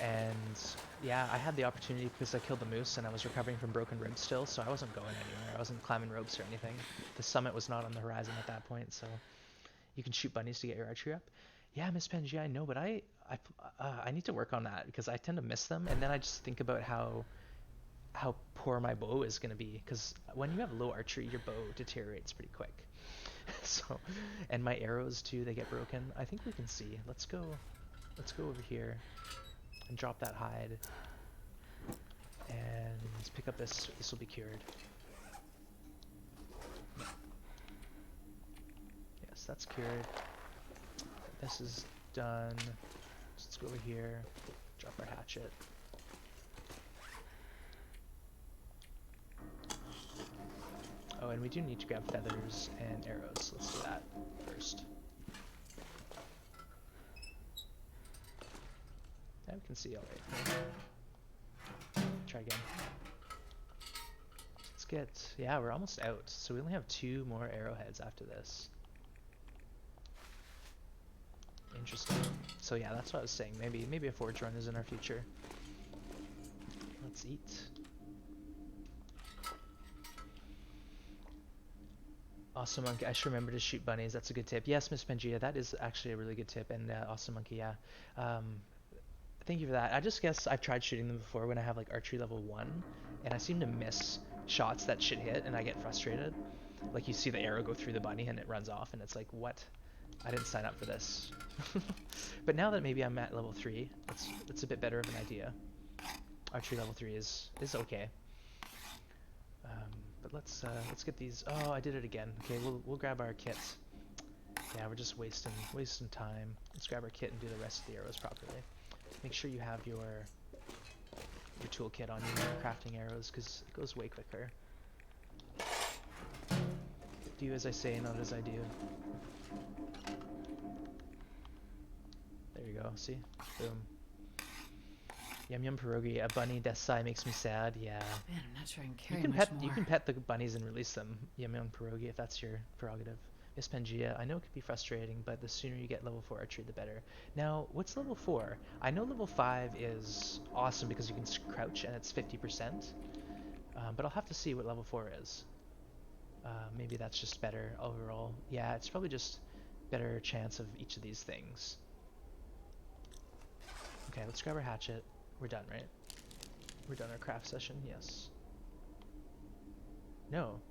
Speaker 1: And yeah, I had the opportunity because I killed the moose and I was recovering from broken ribs still, so I wasn't going anywhere. I wasn't climbing ropes or anything. The summit was not on the horizon at that point, so you can shoot bunnies to get your archery up. Yeah, Miss Pangea, I know, but I need to work on that because I tend to miss them, and then I just think about how poor my bow is going to be, because when you have low archery, your bow deteriorates pretty quick. So, and my arrows too, they get broken. I think we can see. Let's go over here and drop that hide, and let's pick up this. This will be cured. Yes, that's cured. This is done. So let's go over here, drop our hatchet. Oh, and we do need to grab feathers and arrows. Let's do that first. Yeah, we can see all right. Try again. Let's get, yeah, we're almost out. So we only have 2 more arrowheads after this. Interesting. So yeah, that's what I was saying. Maybe a forge run is in our future. Let's eat. Awesome Monkey, I should remember to shoot bunnies. That's a good tip. Yes, Miss Pangea, that is actually a really good tip. And Awesome Monkey, yeah. Thank you for that. I just guess I've tried shooting them before when I have like archery level 1, and I seem to miss shots that should hit, and I get frustrated. Like, you see the arrow go through the bunny and it runs off, and it's like, what? I didn't sign up for this. But now that maybe I'm at level 3, it's a bit better of an idea. Archery level 3 is okay. But let's get these. Oh, I did it again. Okay, we'll grab our kits. Yeah, we're just wasting time. Let's grab our kit and do the rest of the arrows properly. Make sure you have your toolkit on you when you're crafting arrows, because it goes way quicker. Do as I say, not as I do. There you go, see? Boom. Yum yum pierogi, a bunny desai makes me sad, yeah.
Speaker 2: Man, I'm not sure I can carry much more.
Speaker 1: You can pet the bunnies and release them, yum yum pierogi, if that's your prerogative. Miss Pangea, I know it could be frustrating, but the sooner you get level 4 archery, the better. Now, what's level 4? I know level 5 is awesome because you can crouch and it's 50%, but I'll have to see what level 4 is. Maybe that's just better overall. Yeah, it's probably just better chance of each of these things. Okay, let's grab our hatchet. We're done, right? We're done our craft session, yes. No.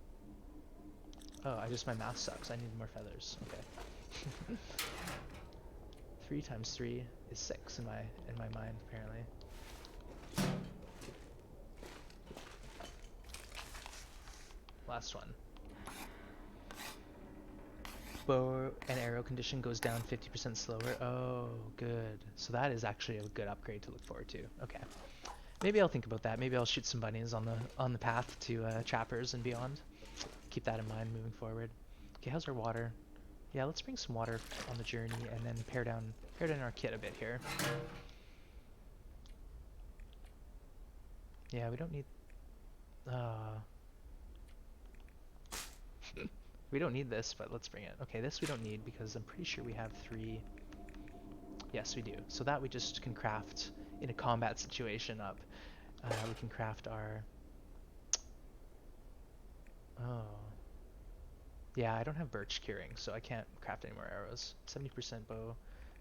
Speaker 1: Oh, my math sucks. I need more feathers. Okay. 3 times 3 is 6 in my mind, apparently. Last one. Bow and arrow condition goes down 50% slower. Oh, good. So that is actually a good upgrade to look forward to. Okay. Maybe I'll think about that. Maybe I'll shoot some bunnies on the path to trappers and beyond. Keep that in mind moving forward. Okay, how's our water? Yeah, let's bring some water on the journey and then pare down our kit a bit here. Yeah, we don't need we don't need this, but let's bring it. Okay, this we don't need because I'm pretty sure we have 3. Yes, we do. So that we just can craft in a combat situation up. We can craft our... Oh. Yeah, I don't have birch curing, so I can't craft any more arrows. 70% bow.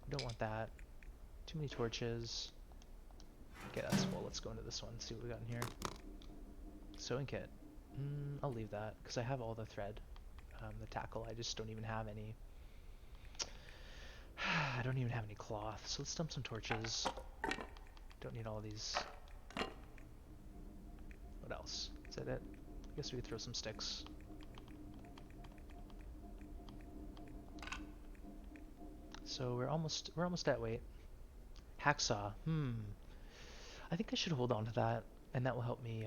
Speaker 1: We don't want that. Too many torches. Okay, that's full. Let's go into this one, see what we got in here. Sewing kit. I'll leave that, because I have all the thread. The tackle, I just don't even have any. I don't even have any cloth, so let's dump some torches. Don't need all these. What else? Is that it? I guess we could throw some sticks. So we're almost at weight. Hacksaw. I think I should hold on to that, and that will help me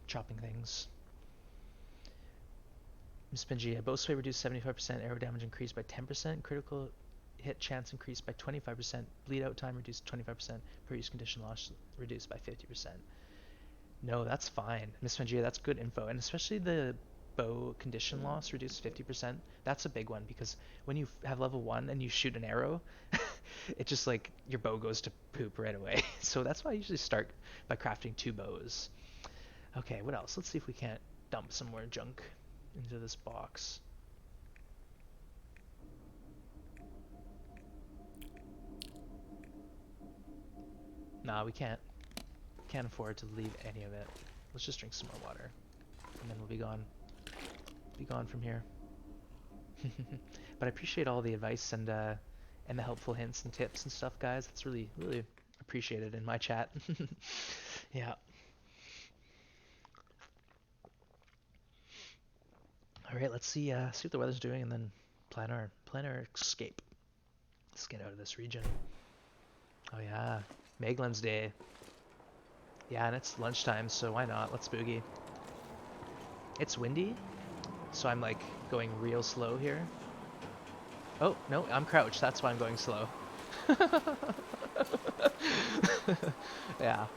Speaker 1: chopping things. Miss Pangea, bow sway reduced 75%, arrow damage increased by 10%, critical hit chance increased by 25%, bleed out time reduced 25%, per use condition loss reduced by 50%. No, that's fine. Miss Pangea, that's good info, and especially the bow condition loss reduced 50%. That's a big one because when you have level 1 and you shoot an arrow, it just like your bow goes to poop right away. So that's why I usually start by crafting 2 bows. Okay, what else? Let's see if we can't dump some more junk into this box. Nah, we can't afford to leave any of it. Let's just drink some more water, and then we'll be gone. Be gone from here. But I appreciate all the advice and the helpful hints and tips and stuff, guys. That's really appreciated in my chat. Yeah. All right, let's see what the weather's doing, and then plan our escape. Let's get out of this region. Oh yeah, Meglin's Day. Yeah, and it's lunchtime, so why not? Let's boogie. It's windy, so I'm like going real slow here. Oh, no, I'm crouched. That's why I'm going slow. Yeah.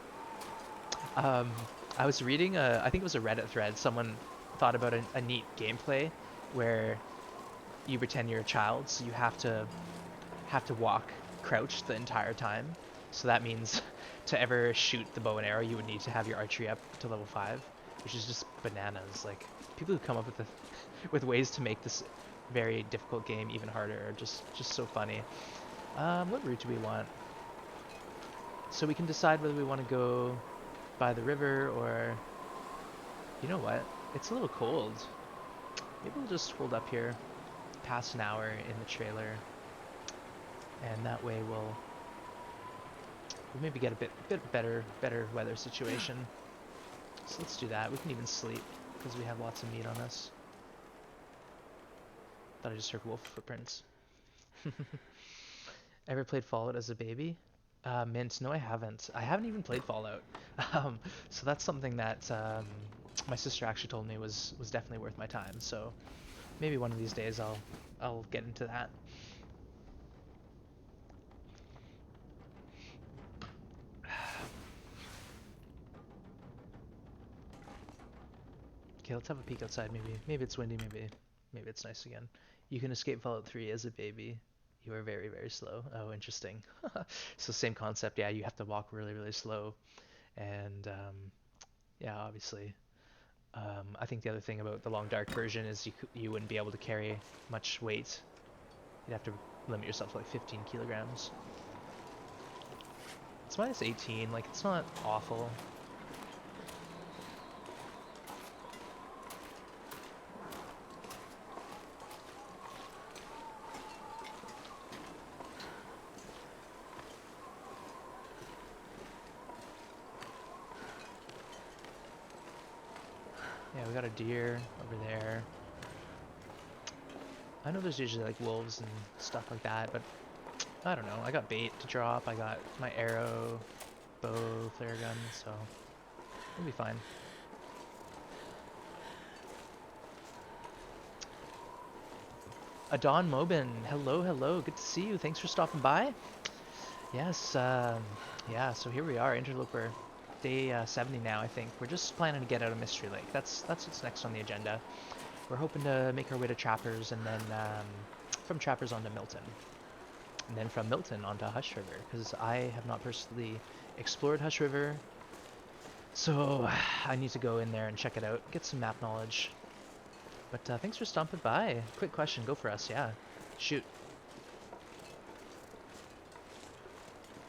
Speaker 1: I was reading, I think it was a Reddit thread. Someone thought about a neat gameplay where you pretend you're a child, so you have to walk crouched the entire time. So that means to ever shoot the bow and arrow, you would need to have your archery up to level 5, which is just bananas. Like, people who come up with ways to make this very difficult game even harder are just so funny. What route do we want? So we can decide whether we want to go by the river or... You know what? It's a little cold. Maybe we'll just hold up here, pass an hour in the trailer, and that way we'll We'll maybe get a bit better weather situation. So let's do that. We can even sleep because we have lots of meat on us. Thought I just heard wolf footprints. Ever played Fallout as a baby? Mint, no, I haven't. I haven't even played Fallout. So that's something that my sister actually told me was definitely worth my time. So maybe one of these days I'll get into that. Okay, let's have a peek outside. Maybe it's windy. Maybe it's nice again. You can escape Fallout 3 as a baby. You are very slow. Oh, interesting. So same concept. Yeah, you have to walk really slow, and yeah, obviously. I think the other thing about the long dark version is you wouldn't be able to carry much weight. You'd have to limit yourself to like 15 kilograms. It's minus 18. Like it's not awful. Yeah, we got a deer over there. I know there's usually like wolves and stuff like that, but I don't know. I got bait to drop. I got my arrow, bow, flare gun, so we'll be fine. Adon Mobin, hello. Good to see you. Thanks for stopping by. Yes, yeah. So here we are, Interloper, day 70 now. I think we're just planning to get out of Mystery Lake. That's what's next on the agenda. We're hoping to make our way to Trappers, and then from Trappers onto Milton, and then from Milton onto Hush River, because I have not personally explored Hush River, so I need to go in there and check it out, get some map knowledge. But thanks for stopping by. Quick question, go for us, yeah. Shoot.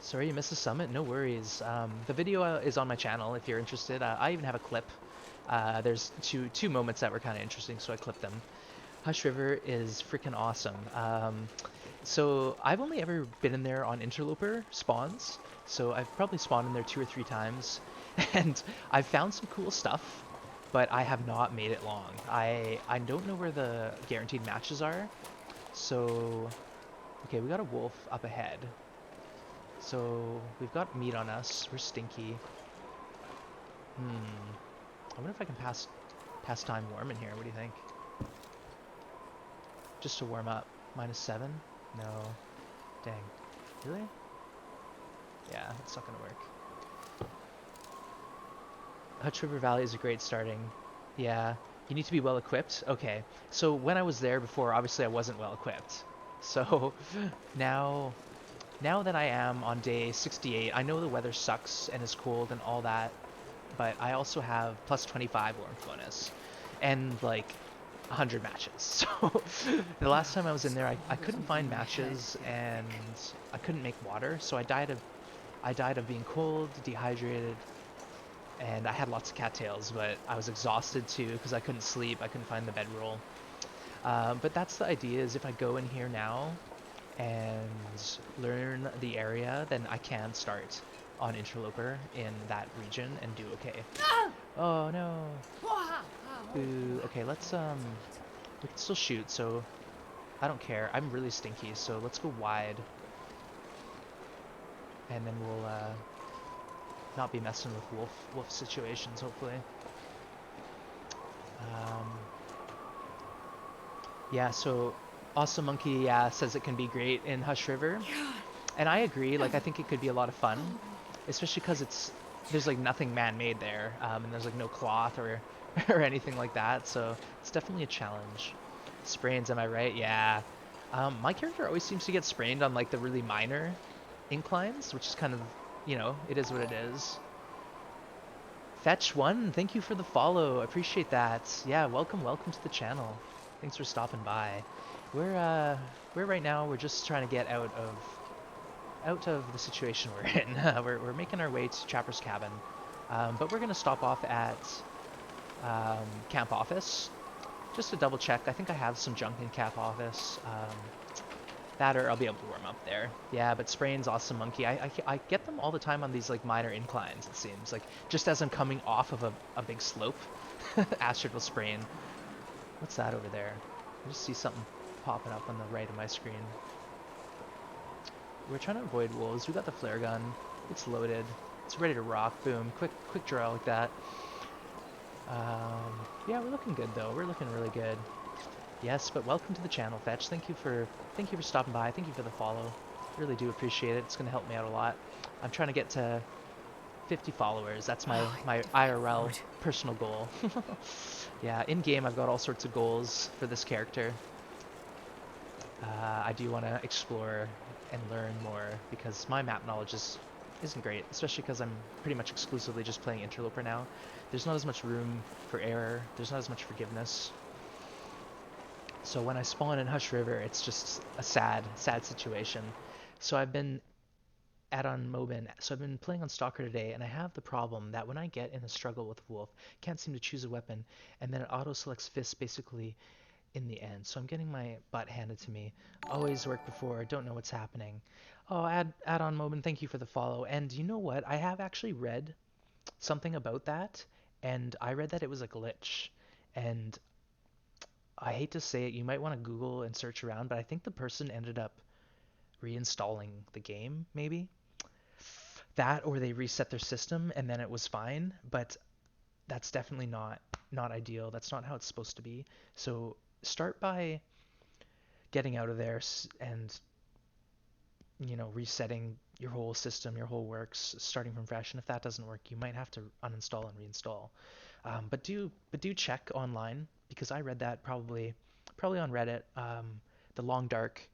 Speaker 1: Sorry you missed the summit, no worries. The video is on my channel if you're interested. I even have a clip. There's two moments that were kind of interesting, so I clipped them. Hush River is freaking awesome. So I've only ever been in there on Interloper spawns, so I've probably spawned in there 2 or 3 times, and I've found some cool stuff, but I have not made it long. I don't know where the guaranteed matches are, so okay, we got a wolf up ahead. So we've got meat on us. We're stinky. I wonder if I can pass time warm in here. What do you think? Just to warm up. -7? No. Dang. Really? Yeah, it's not gonna work. Hutch River Valley is a great starting. Yeah. You need to be well equipped? Okay. So when I was there before, obviously I wasn't well equipped. So now that I am on day 68, I know the weather sucks and is cold and all that, but I also have plus 25 warmth bonus and like 100 matches. So the last time I was in there, I couldn't find matches and I couldn't make water, so I died of being cold, dehydrated, and I had lots of cattails, but I was exhausted too because I couldn't sleep, I couldn't find the bedroll. But that's the idea, is if I go in here now and learn the area, then I can start on Interloper in that region and do okay. Oh no. Ooh, okay, let's we can still shoot, so I don't care. I'm really stinky, so let's go wide. And then we'll not be messing with wolf situations, hopefully. Yeah, so Awesome Monkey says it can be great in Hush River. And I agree, like I think it could be a lot of fun, especially because there's like nothing man-made there, and there's like no cloth or or anything like that, so it's definitely a challenge. Sprains, am I right? Yeah. My character always seems to get sprained on like the really minor inclines, which is kind of, you know, it is what it is. Fetch1, thank you for the follow. Appreciate that. Yeah, welcome to the channel. Thanks for stopping by. We're right now, we're just trying to get out of the situation we're in. We're making our way to Trapper's Cabin, but we're gonna stop off at Camp Office just to double check. I think I have some junk in Camp Office, That or I'll be able to warm up there. Yeah, but spraying's awesome monkey. I get them all the time on these like minor inclines, it seems. Like just as I'm coming off of a big slope, Astrid will spraying. What's that over there? I just see something popping up on the right of my screen. We're trying to avoid wolves. We got the flare gun. It's loaded. It's ready to rock. Boom. Quick draw like that. Yeah, we're looking good though. We're looking really good. Yes, but welcome to the channel, Fetch. Thank you for stopping by. Thank you for the follow. Really do appreciate it. It's gonna help me out a lot. I'm trying to get to 50 followers. That's my
Speaker 2: Oh,
Speaker 1: my
Speaker 2: I
Speaker 1: IRL
Speaker 2: road.
Speaker 1: personal goal. Yeah, in game I've got all sorts of goals for this character. I do want to explore and learn more because my map knowledge isn't great, especially because I'm pretty much exclusively just playing Interloper now. There's not as much room for error. There's not as much forgiveness. So when I spawn in Hush River, it's just a sad situation. So I've been on Mobin, so I've been playing on Stalker today, and I have the problem that when I get in a struggle with a wolf, can't seem to choose a weapon, and then it auto selects fist basically in the end. So I'm getting my butt handed to me. Always worked before, don't know what's happening. Oh, add on Mobin, thank you for the follow. And you know what? I have actually read something about that, and I read that it was a glitch. And I hate to say it, you might want to Google and search around, but I think the person ended up reinstalling the game, maybe. That or they reset their system and then it was fine, but that's definitely not ideal. That's not how it's supposed to be. So start by getting out of there and resetting your whole system, your whole works, starting from fresh. And if that doesn't work, you might have to uninstall and reinstall. But do check online because I read that probably on Reddit. The Long Dark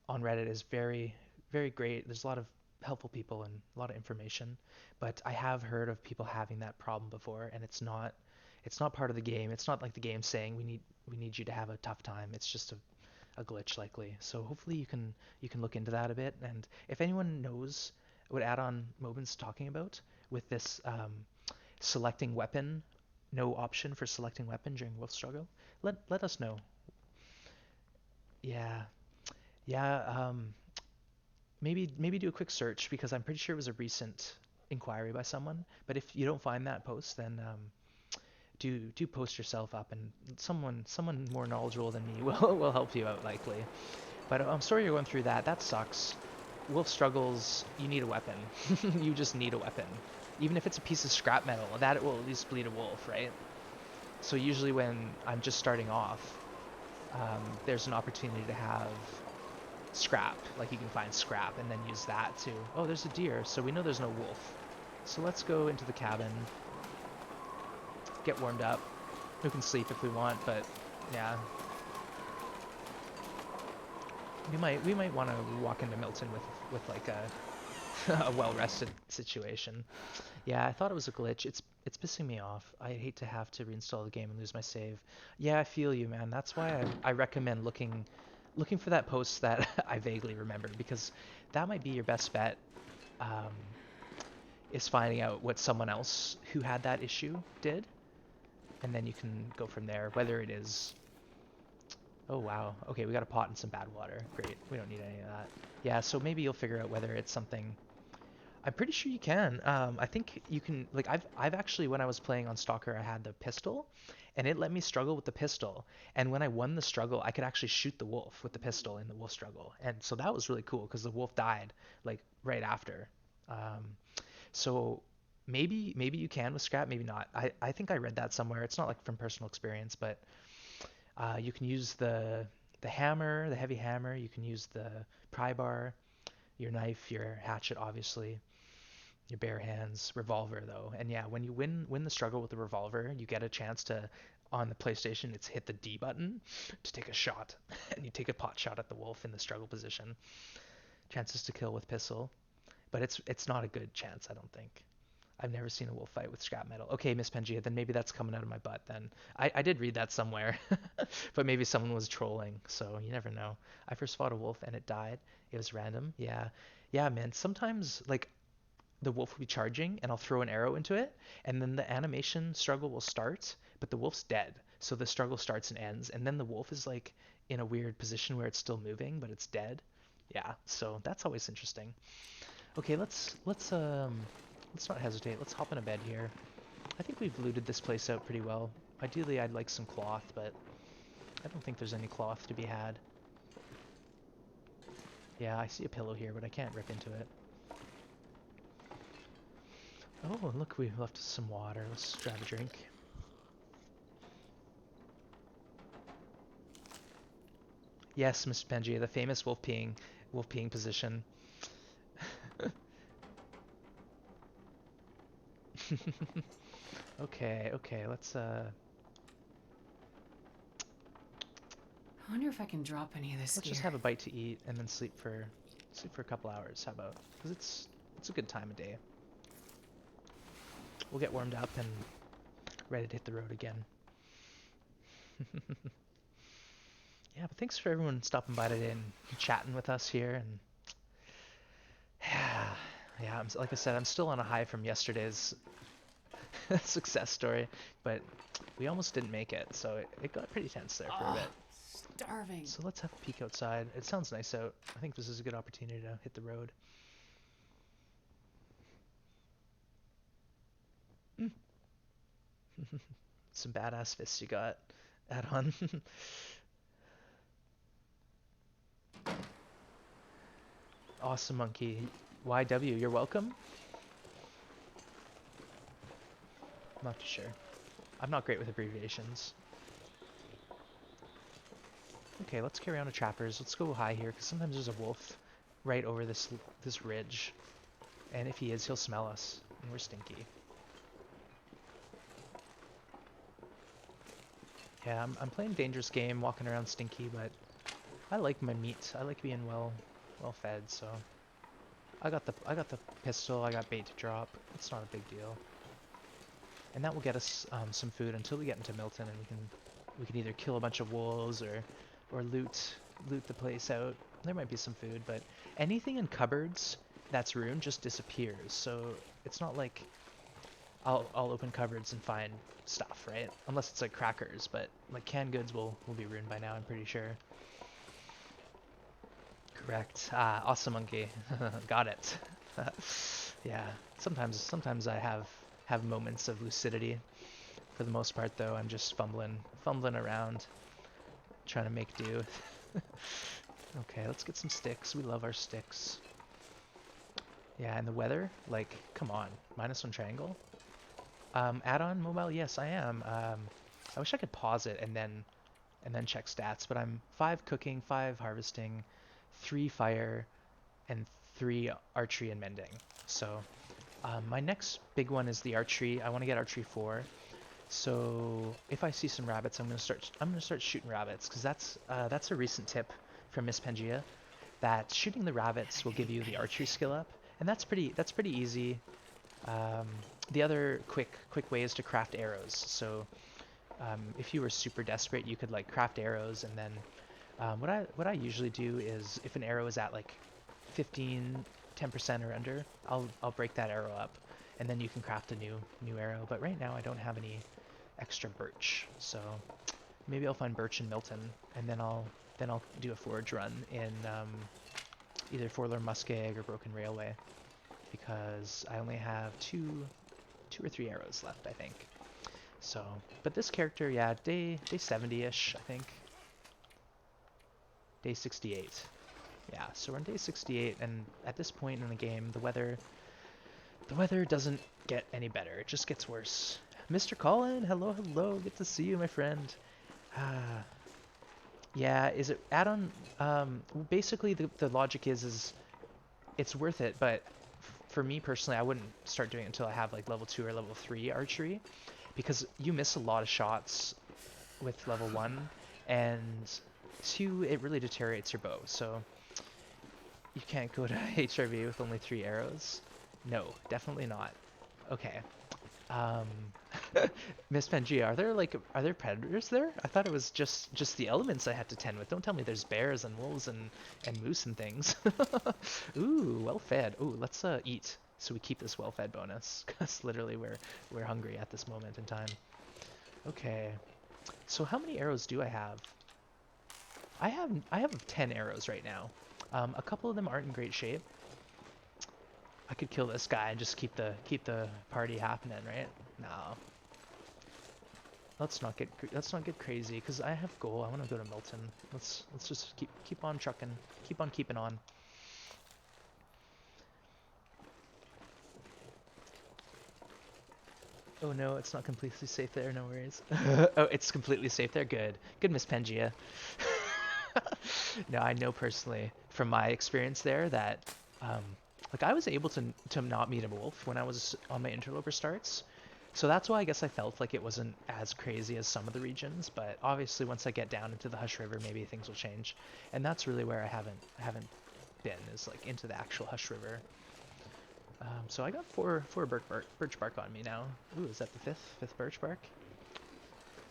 Speaker 1: on Reddit is very great. There's a lot of helpful people and a lot of information. But I have heard of people having that problem before, and it's not part of the game. It's not like the game saying we need you to have a tough time. It's just a glitch likely. So hopefully you can look into that a bit. And if anyone knows what add-on Mobin's talking about with this selecting weapon, no option for selecting weapon during wolf struggle, let us know. Yeah, yeah. Maybe do a quick search because I'm pretty sure it was a recent inquiry by someone. But if you don't find that post, then do post yourself up, and someone more knowledgeable than me will help you out likely. But I'm sorry you're going through that. That sucks. Wolf struggles. You need a weapon. You just need a weapon, even if it's a piece of scrap metal. That will at least bleed a wolf, right? So usually when I'm just starting off, there's an opportunity to have scrap. Like you can find scrap and then use that to. Oh, there's a deer, so we know there's no wolf. So let's go into the cabin, get warmed up. We can sleep if we want, but yeah, we might want to walk into Milton with like a well rested situation. Yeah, I thought it was a glitch. It's pissing me off. I hate to have to reinstall the game and lose my save. Yeah, I feel you, man. That's why I recommend looking for that post that I vaguely remember because that might be your best bet. Um, is finding out what someone else who had that issue did, and then you can go from there. Whether it is, oh wow, okay, we got a pot and some bad water. Great, we don't need any of that. Yeah, so maybe you'll figure out whether it's something. I'm pretty sure you can. I think you can. Like I've actually when I was playing on Stalker, I had the pistol, and it let me struggle with the pistol. And when I won the struggle, I could actually shoot the wolf with the pistol in the wolf struggle, and so that was really cool because the wolf died like right after. Um, so maybe you can with scrap, maybe not. I think I read that somewhere. It's not like from personal experience, but you can use the hammer, the heavy hammer. You can use the pry bar, your knife, your hatchet, obviously your bare hands, revolver though. And yeah, when you win the struggle with the revolver, you get a chance to on the PlayStation, it's hit the D button to take a shot, and you take a pot shot at the wolf in the struggle position. Chances to kill with pistol, but it's not a good chance, I don't think. I've never seen a wolf fight with scrap metal. Okay, Miss Pangea, then maybe that's coming out of my butt then. I did read that somewhere, but maybe someone was trolling, so you never know. I first fought a wolf and it died. It was random. Yeah. Yeah, man. Sometimes, like, the wolf will be charging and I'll throw an arrow into it and then the animation struggle will start, but the wolf's dead. So the struggle starts and ends and then the wolf is like in a weird position where it's still moving, but it's dead. Yeah, so that's always interesting. Okay, let's not hesitate. Let's hop in a bed here. I think we've looted this place out pretty well. Ideally, I'd like some cloth, but I don't think there's any cloth to be had. Yeah, I see a pillow here, but I can't rip into it. Oh, look, we've left some water. Let's grab a drink. Yes, Mr. Pangea, the famous wolf peeing position. Okay,
Speaker 2: I wonder if I can drop any of this
Speaker 1: let's
Speaker 2: gear.
Speaker 1: just have a bite to eat and then sleep for a couple hours. How about? Because it's a good time of day. We'll get warmed up and ready to hit the road again. Yeah, but thanks for everyone stopping by today and chatting with us here. And yeah, like I said, I'm still on a high from yesterday's success story, but we almost didn't make it, so it got pretty tense there for a bit.
Speaker 2: Starving.
Speaker 1: So let's have a peek outside. It sounds nice out. I think this is a good opportunity to hit the road. Mm. Some badass fists you got. Add on. Awesome monkey. YW, you're welcome? I'm not too sure. I'm not great with abbreviations. Okay, let's carry on to trappers. Let's go high here, because sometimes there's a wolf right over this ridge. And if he is, he'll smell us. And we're stinky. Yeah, I'm playing dangerous game, walking around stinky, but I like my meat. I like being well fed, so I got the pistol, I got bait to drop. It's not a big deal. And that will get us some food until we get into Milton, and we can either kill a bunch of wolves or loot the place out. There might be some food, but anything in cupboards that's ruined just disappears. So it's not like I'll open cupboards and find stuff, right? Unless it's like crackers, but like canned goods will be ruined by now, I'm pretty sure. Correct. Ah, awesome monkey. Got it. Yeah. Sometimes I have moments of lucidity. For the most part, though, I'm just fumbling around, trying to make do. Okay, let's get some sticks. We love our sticks. Yeah, and the weather, like, come on, -1 triangle. Add-on mobile, yes, I am. I wish I could pause it and then check stats, but I'm 5 cooking, 5 harvesting, 3 fire, and 3 archery and mending. So my next big one is the archery. I want to get archery 4. So if I see some rabbits, I'm gonna start shooting rabbits, because that's a recent tip from Miss Pangea, that shooting the rabbits will give you the archery skill up, and that's pretty easy. The other quick way is to craft arrows. So if you were super desperate, you could like craft arrows, and then what I usually do is if an arrow is at like 10% or under, I'll break that arrow up, and then you can craft a new arrow. But right now I don't have any extra birch, so maybe I'll find birch in Milton, and then I'll do a forage run in either Forlorn Muskeg or Broken Railway, because I only have two or three arrows left, I think. So, but this character, yeah, day 70-ish, I think. Day 68. Yeah, so we're on day 68, and at this point in the game, the weather doesn't get any better. It just gets worse. Mr. Colin, hello, good to see you, my friend. Yeah, is it add-on? Basically, the logic is it's worth it, but for me personally, I wouldn't start doing it until I have like level 2 or level 3 archery, because you miss a lot of shots with level 1, and 2, it really deteriorates your bow. So you can't go to HRV with only 3 arrows. No, definitely not. Okay. Miss Pangea, are there predators there? I thought it was just the elements I had to tend with. Don't tell me there's bears and wolves and moose and things. Ooh, well fed. Ooh, let's eat so we keep this well fed bonus, because literally we're hungry at this moment in time. Okay. So how many arrows do I have? I have 10 arrows right now. A couple of them aren't in great shape. I could kill this guy and just keep the party happening, right? No. Let's not get crazy because I have goal. I want to go to Milton. Let's just keep on trucking. Keep on keeping on. Oh no, it's not completely safe there. No worries. Oh, it's completely safe there. Good. Good, Miss Pangaea. No, I know personally from my experience there that um, like I was able to not meet a wolf when I was on my interloper starts. So that's why I guess I felt like it wasn't as crazy as some of the regions, but obviously once I get down into the Hush River, maybe things will change. And that's really where I haven't been, is like into the actual Hush River. So I got four birch bark on me now. Ooh, is that the fifth birch bark?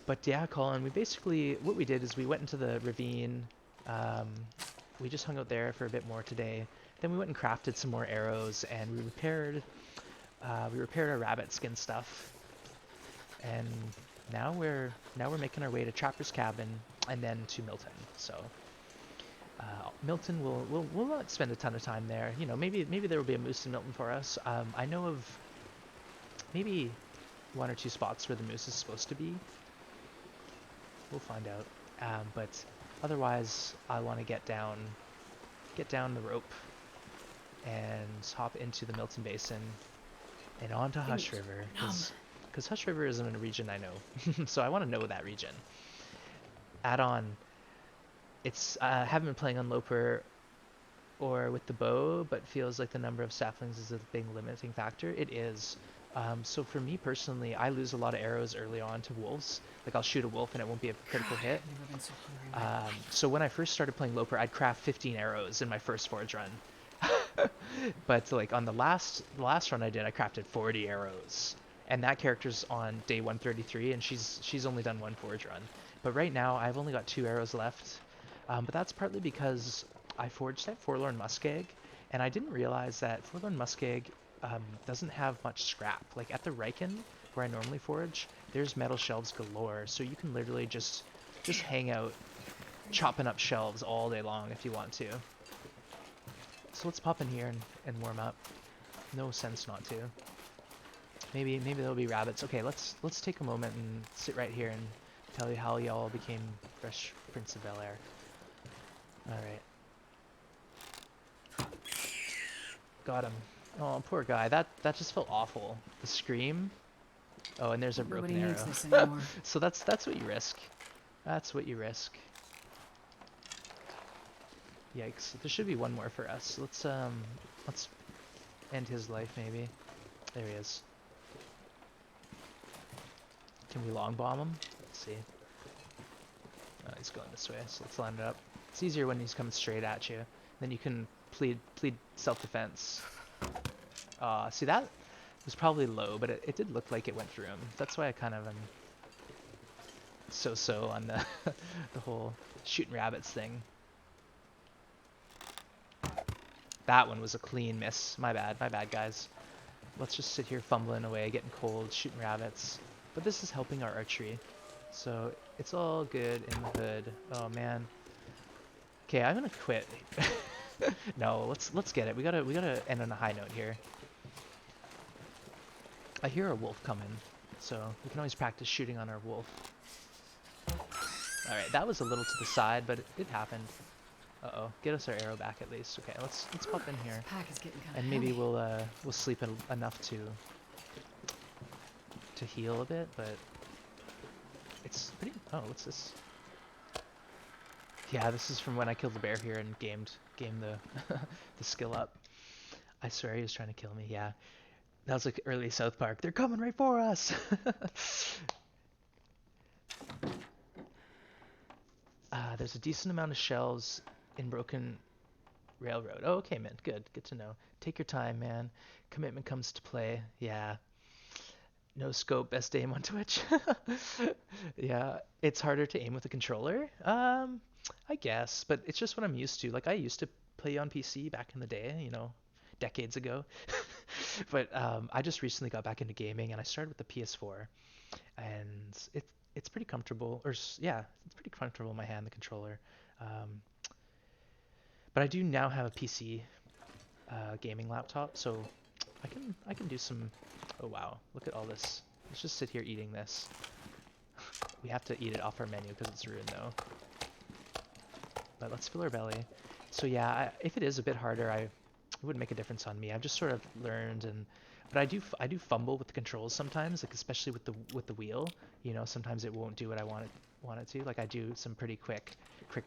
Speaker 1: But yeah, Colin, we basically, what we did is we went into the ravine. Um, we just hung out there for a bit more today. Then we went and crafted some more arrows, and we repaired our rabbit skin stuff. And now we're making our way to Trapper's Cabin and then to Milton. So Milton we'll not spend a ton of time there. You know, maybe there will be a moose in Milton for us. I know of maybe one or two spots where the moose is supposed to be. We'll find out. But otherwise, I want to get down the rope and hop into the Milton Basin and onto Hush River,
Speaker 2: Numb.
Speaker 1: because Hush River isn't a region I know, so I want to know that region. Add on, it's haven't been playing on Loper or with the bow, but feels like the number of saplings is a big limiting factor. It is. So for me personally, I lose a lot of arrows early on to wolves. Like I'll shoot a wolf and it won't be a critical
Speaker 2: God,
Speaker 1: hit.
Speaker 2: I've never been so hungry in my life.
Speaker 1: So when I first started playing Loper, I'd craft 15 arrows in my first forge run. But like on the last run I did, I crafted 40 arrows, and that character's on day 133, and she's only done one forge run. But right now I've only got 2 arrows left, but that's partly because I forged that Forlorn Muskeg, and I didn't realize that Forlorn Muskeg doesn't have much scrap. Like at the Riken, where I normally forge, there's metal shelves galore, so you can literally just hang out chopping up shelves all day long if you want to. So let's pop in here and warm up. No sense not to. Maybe there'll be rabbits. Okay, let's take a moment and sit right here and tell you how y'all became Fresh Prince of Bel-Air. Alright. Got him. Oh, poor guy. That just felt awful. The scream. Oh, and there's a
Speaker 2: Nobody
Speaker 1: broken
Speaker 2: needs
Speaker 1: arrow.
Speaker 2: this anymore.
Speaker 1: So that's what you risk. That's what you risk. Yikes. There should be one more for us. Let's end his life maybe. There he is. Can we long bomb him? Let's see. Oh, he's going this way, so let's line it up. It's easier when he's coming straight at you. Then you can plead self-defense. See, that was probably low, but it did look like it went through him. That's why I kind of am so on the the whole shooting rabbits thing. That one was a clean miss. My bad, guys. Let's just sit here fumbling away, getting cold, shooting rabbits. But this is helping our archery, so it's all good in the hood. Oh man. Okay, I'm gonna quit. No, let's get it. We gotta end on a high note here. I hear a wolf coming, so we can always practice shooting on our wolf. All right, that was a little to the side, but it happened. Uh-oh, get us our arrow back at least. Okay, let's pop in here,
Speaker 2: This pack is getting kind of
Speaker 1: and maybe
Speaker 2: heavy.
Speaker 1: we'll sleep enough to heal a bit, but it's pretty. Oh, what's this? Yeah, this is from when I killed the bear here and gamed the the skill up. I swear he was trying to kill me. Yeah, that was like early South Park. They're coming right for us. There's a decent amount of shells in Broken Railroad. Oh, okay, man. Good to know. Take your time, man. Commitment comes to play. Yeah. No scope, best aim on Twitch. Yeah, it's harder to aim with a controller. I guess, but it's just what I'm used to. Like I used to play on PC back in the day, decades ago. But I just recently got back into gaming and I started with the PS4, and it's pretty comfortable. Yeah, it's pretty comfortable in my hand, the controller. Um, but I do now have a PC gaming laptop, so I can do some. Oh wow, look at all this. Let's just sit here eating this. We have to eat it off our menu because it's ruined though. But let's fill our belly. So yeah, if it is a bit harder, it wouldn't make a difference on me. I've just sort of learned, and but I do fumble with the controls sometimes, like especially with the wheel. You know, sometimes it won't do what I want it to. Like I do some pretty quick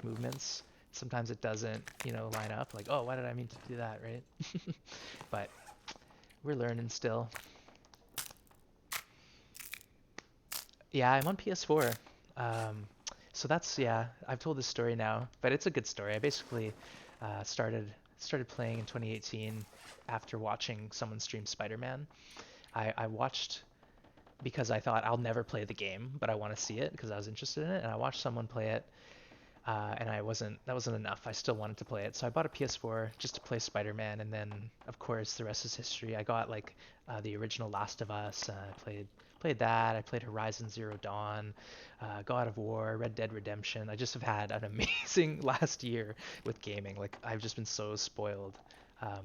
Speaker 1: movements. Sometimes it doesn't, line up. Like, oh, why did I mean to do that, right? But we're learning still. Yeah, I'm on PS4. Um, so that's yeah. I've told this story now, but it's a good story. I basically started playing in 2018 after watching someone stream Spider-Man. I watched because I thought I'll never play the game, but I want to see it because I was interested in it, and I watched someone play it, and that wasn't enough. I still wanted to play it, so I bought a PS4 just to play Spider-Man, and then of course the rest is history. I got like the original Last of Us. I played that. I played Horizon Zero Dawn, God of War, Red Dead Redemption. I just have had an amazing last year with gaming. Like I've just been so spoiled.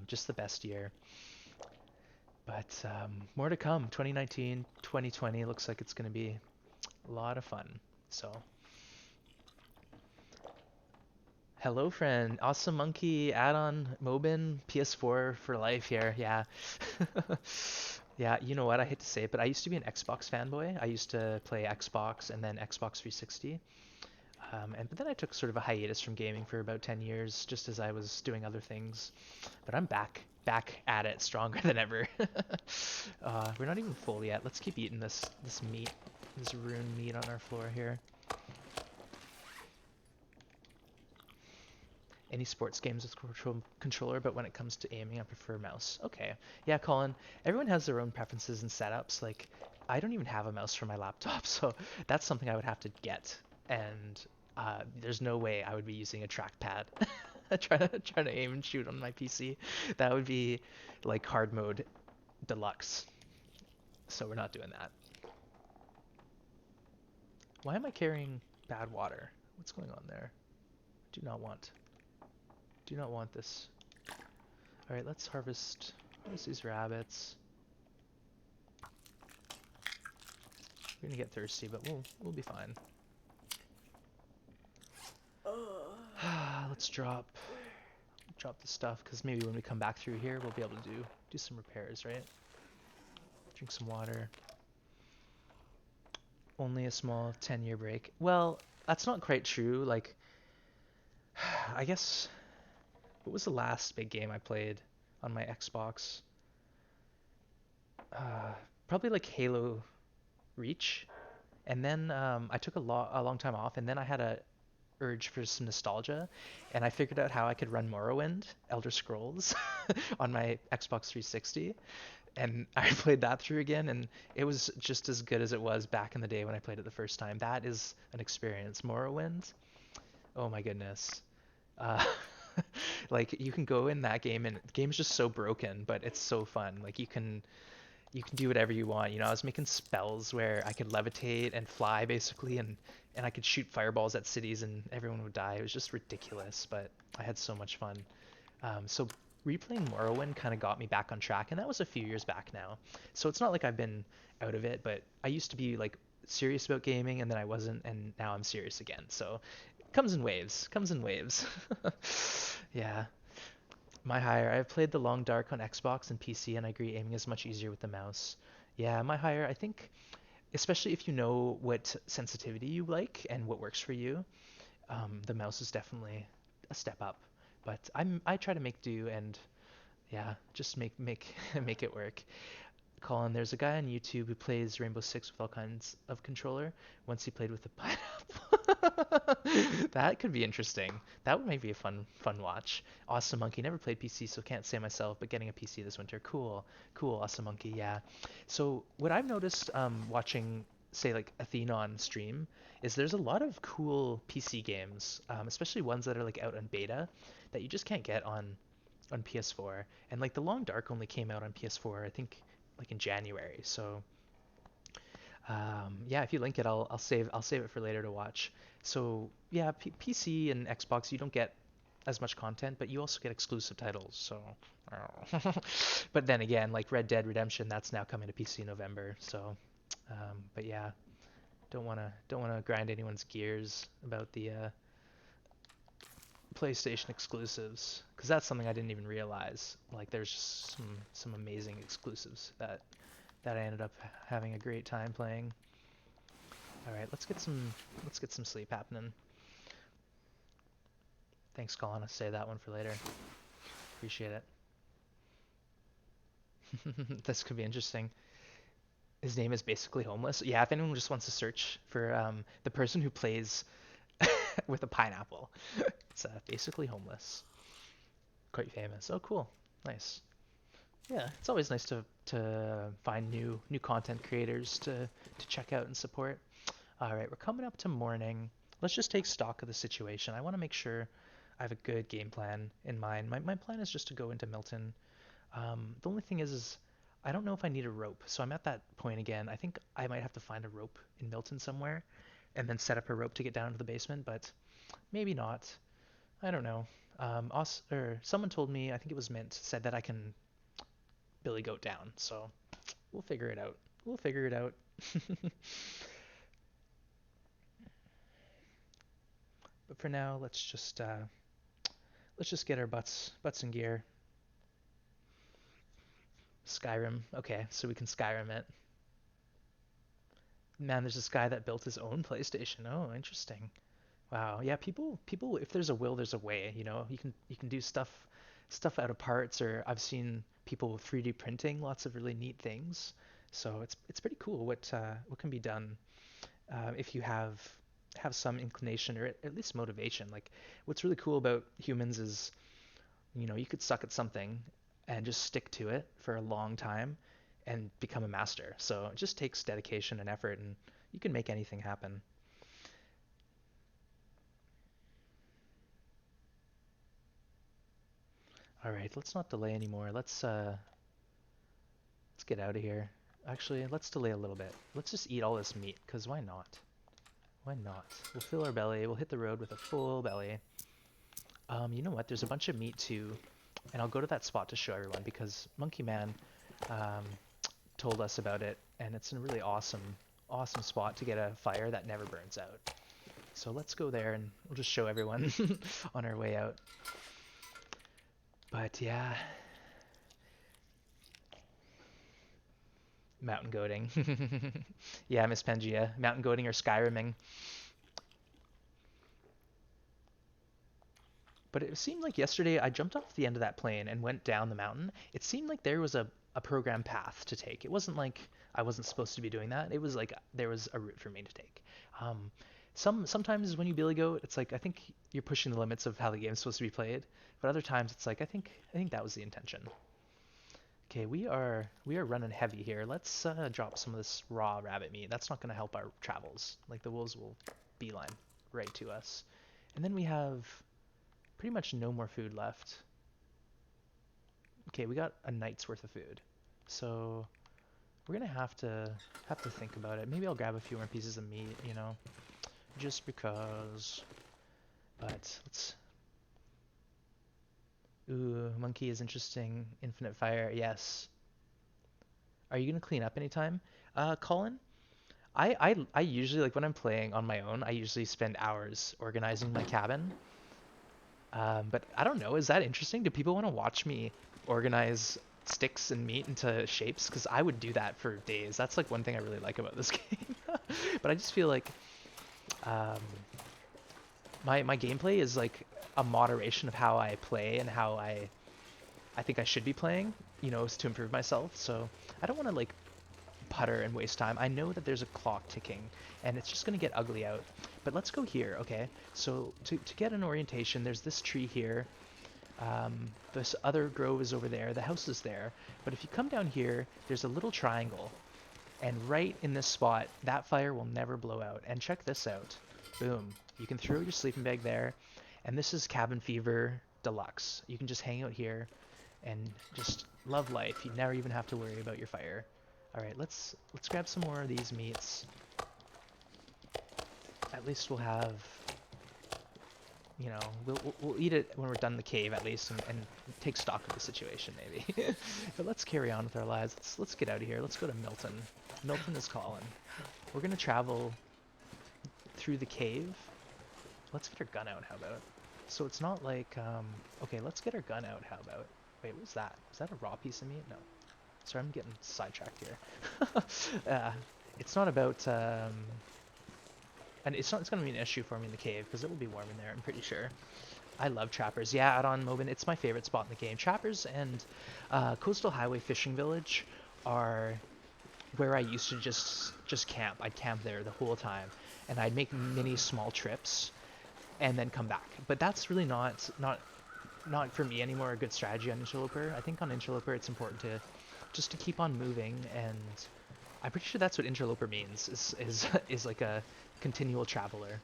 Speaker 1: Just the best year. But more to come. 2019, 2020 looks like it's going to be a lot of fun. So hello, friend. Awesome Monkey, add-on, Mobin, PS4 for life here. Yeah. Yeah, you know what? I hate to say it, but I used to be an Xbox fanboy. I used to play Xbox and then Xbox 360. But then I took sort of a hiatus from gaming for about 10 years, just as I was doing other things. But I'm back at it, stronger than ever. We're not even full yet. Let's keep eating this meat, this ruined meat on our floor here. Any sports games with controller, but when it comes to aiming, I prefer mouse. Okay. Yeah, Colin, everyone has their own preferences and setups. Like, I don't even have a mouse for my laptop, so that's something I would have to get. And there's no way I would be using a trackpad trying to aim and shoot on my PC. That would be like hard mode deluxe. So we're not doing that. Why am I carrying bad water? What's going on there? Do not want. Do not want this. All right, let's harvest these rabbits. We're gonna get thirsty, but we'll be fine. Let's drop the stuff because maybe when we come back through here, we'll be able to do some repairs, right? Drink some water. Only a small 10-year break. Well, that's not quite true. Like, I guess what was the last big game I played on my Xbox? Uh, Probably like Halo Reach. And then I took a long time off, and then I had a urge for some nostalgia, and I figured out how I could run Morrowind, Elder Scrolls, on my Xbox 360, and I played that through again, and it was just as good as it was back in the day when I played it the first time. That is an experience. Morrowind, oh my goodness. Uh, like you can go in that game, and the game's just so broken, but it's so fun. Like you can do whatever you want. I was making spells where I could levitate and fly basically, and I could shoot fireballs at cities and everyone would die. It was just ridiculous, but I had so much fun. So replaying Morrowind kind of got me back on track, and that was a few years back now. So it's not like I've been out of it, but I used to be like serious about gaming, and then I wasn't, and now I'm serious again. So it comes in waves. Comes in waves. Yeah. My higher. I've played The Long Dark on Xbox and PC, and I agree aiming is much easier with the mouse. Yeah, my higher. I think, especially if you know what sensitivity you like and what works for you, the mouse is definitely a step up. But I try to make do and yeah, just make make it work. Colin, there's a guy on YouTube who plays Rainbow Six with all kinds of controller. Once he played with the pineapple. That could be interesting. That would maybe be a fun watch. Awesome Monkey. Never played PC, so can't say myself, but getting a PC this winter. Cool. Cool, Awesome Monkey, yeah. So what I've noticed watching, say, like Athena on stream, is there's a lot of cool PC games, especially ones that are like out on beta that you just can't get on PS4. And like The Long Dark only came out on PS4, I think like in January. So Yeah, if you link it, I'll save it for later to watch. So yeah, PC and Xbox, you don't get as much content, but you also get exclusive titles. So, but then again, like Red Dead Redemption, that's now coming to PC in November. So, but yeah, don't wanna grind anyone's gears about the PlayStation exclusives, because that's something I didn't even realize. Like there's just some amazing exclusives that I ended up having a great time playing. All right, let's get some sleep happening. Thanks, Colin. I'll save that one for later. Appreciate it. This could be interesting. His name is basically homeless. Yeah, if anyone just wants to search for the person who plays with a pineapple, it's basically homeless. Quite famous. Oh, cool. Nice. Yeah, it's always nice to find new content creators to check out and support. All right, we're coming up to morning. Let's just take stock of the situation. I want to make sure I have a good game plan in mind. My plan is just to go into Milton. The only thing is I don't know if I need a rope. So I'm at that point again. I think I might have to find a rope in Milton somewhere and then set up a rope to get down to the basement, but maybe not. I don't know. Or someone told me, I think it was Mint, said that I can Billy Goat down. So we'll figure it out. We'll figure it out. But for now, let's just get our butts in gear. Skyrim. Okay, so we can Skyrim it. Man, there's this guy that built his own PlayStation. Oh, interesting. Wow. Yeah, people if there's a will, there's a way, you know. You can do stuff out of parts, or I've seen people 3D printing lots of really neat things. So it's pretty cool what can be done if you have some inclination or at least motivation. Like what's really cool about humans is, you know, you could suck at something and just stick to it for a long time and become a master. So it just takes dedication and effort, and you can make anything happen. All right, let's not delay anymore. Let's get out of here. Actually, let's delay a little bit. Let's just eat all this meat, because why not? Why not? We'll fill our belly. We'll hit the road with a full belly. You know what? There's a bunch of meat too, and I'll go to that spot to show everyone because Monkey Man um, told us about it, and it's a really awesome spot to get a fire that never burns out. So let's go there, and we'll just show everyone on our way out. But yeah, mountain goating. Yeah, Miss Pangea, mountain goating or Skyriming. But it seemed like yesterday I jumped off the end of that plane and went down the mountain. It seemed like there was a program path to take. It wasn't like I wasn't supposed to be doing that. It was like there was a route for me to take. Um, sometimes when you Billy Goat, it's like I think you're pushing the limits of how the game's supposed to be played. But other times it's like I think that was the intention. Okay, we are running heavy here. Let's drop some of this raw rabbit meat. That's not going to help our travels. Like the wolves will beeline right to us. And then we have pretty much no more food left. Okay, we got a night's worth of food. So we're gonna have to think about it. Maybe I'll grab a few more pieces of meat, you know, just because. But let's. Ooh, monkey is interesting. Infinite fire, yes. Are you gonna clean up anytime? Colin, I usually like when I'm playing on my own, I usually spend hours organizing my cabin. But I don't know, is that interesting? Do people want to watch me organize sticks and meat into shapes? Because I would do that for days. That's like one thing I really like about this game. But I just feel like um, my gameplay is like a moderation of how I play and how I think I should be playing, you know, to improve myself. So I don't want to like putter and waste time. I know that there's a clock ticking and it's just going to get ugly out. But let's go here, okay? So to get an orientation, there's this tree here. This other grove is over there. The house is there. But if you come down here, there's a little triangle. And right in this spot, that fire will never blow out. And check this out. Boom. You can throw your sleeping bag there. And this is Cabin Fever Deluxe. You can just hang out here and just love life. You never even have to worry about your fire. All right, let's grab some more of these meats. At least we'll have, you know, we'll eat it when we're done the cave at least, and take stock of the situation maybe. But let's carry on with our lives. Let's get out of here. Let's go to Milton. Milton is calling. We're gonna travel through the cave. Let's get our gun out. How about? So it's not like okay. Let's get our gun out. How about? Wait, what was that? Is that a raw piece of meat? No. Sorry, I'm getting sidetracked here. It's not about and it's not. It's gonna be an issue for me in the cave because it will be warm in there. I'm pretty sure. I love trappers. Yeah, out on Mobin, it's my favorite spot in the game. Trappers and Coastal Highway Fishing Village are where I used to just camp. I'd camp there the whole time, and I'd make many small trips and then come back. But that's really not for me anymore a good strategy on Interloper. I think on Interloper it's important to just to keep on moving, and I'm pretty sure that's what Interloper means is like a continual traveler.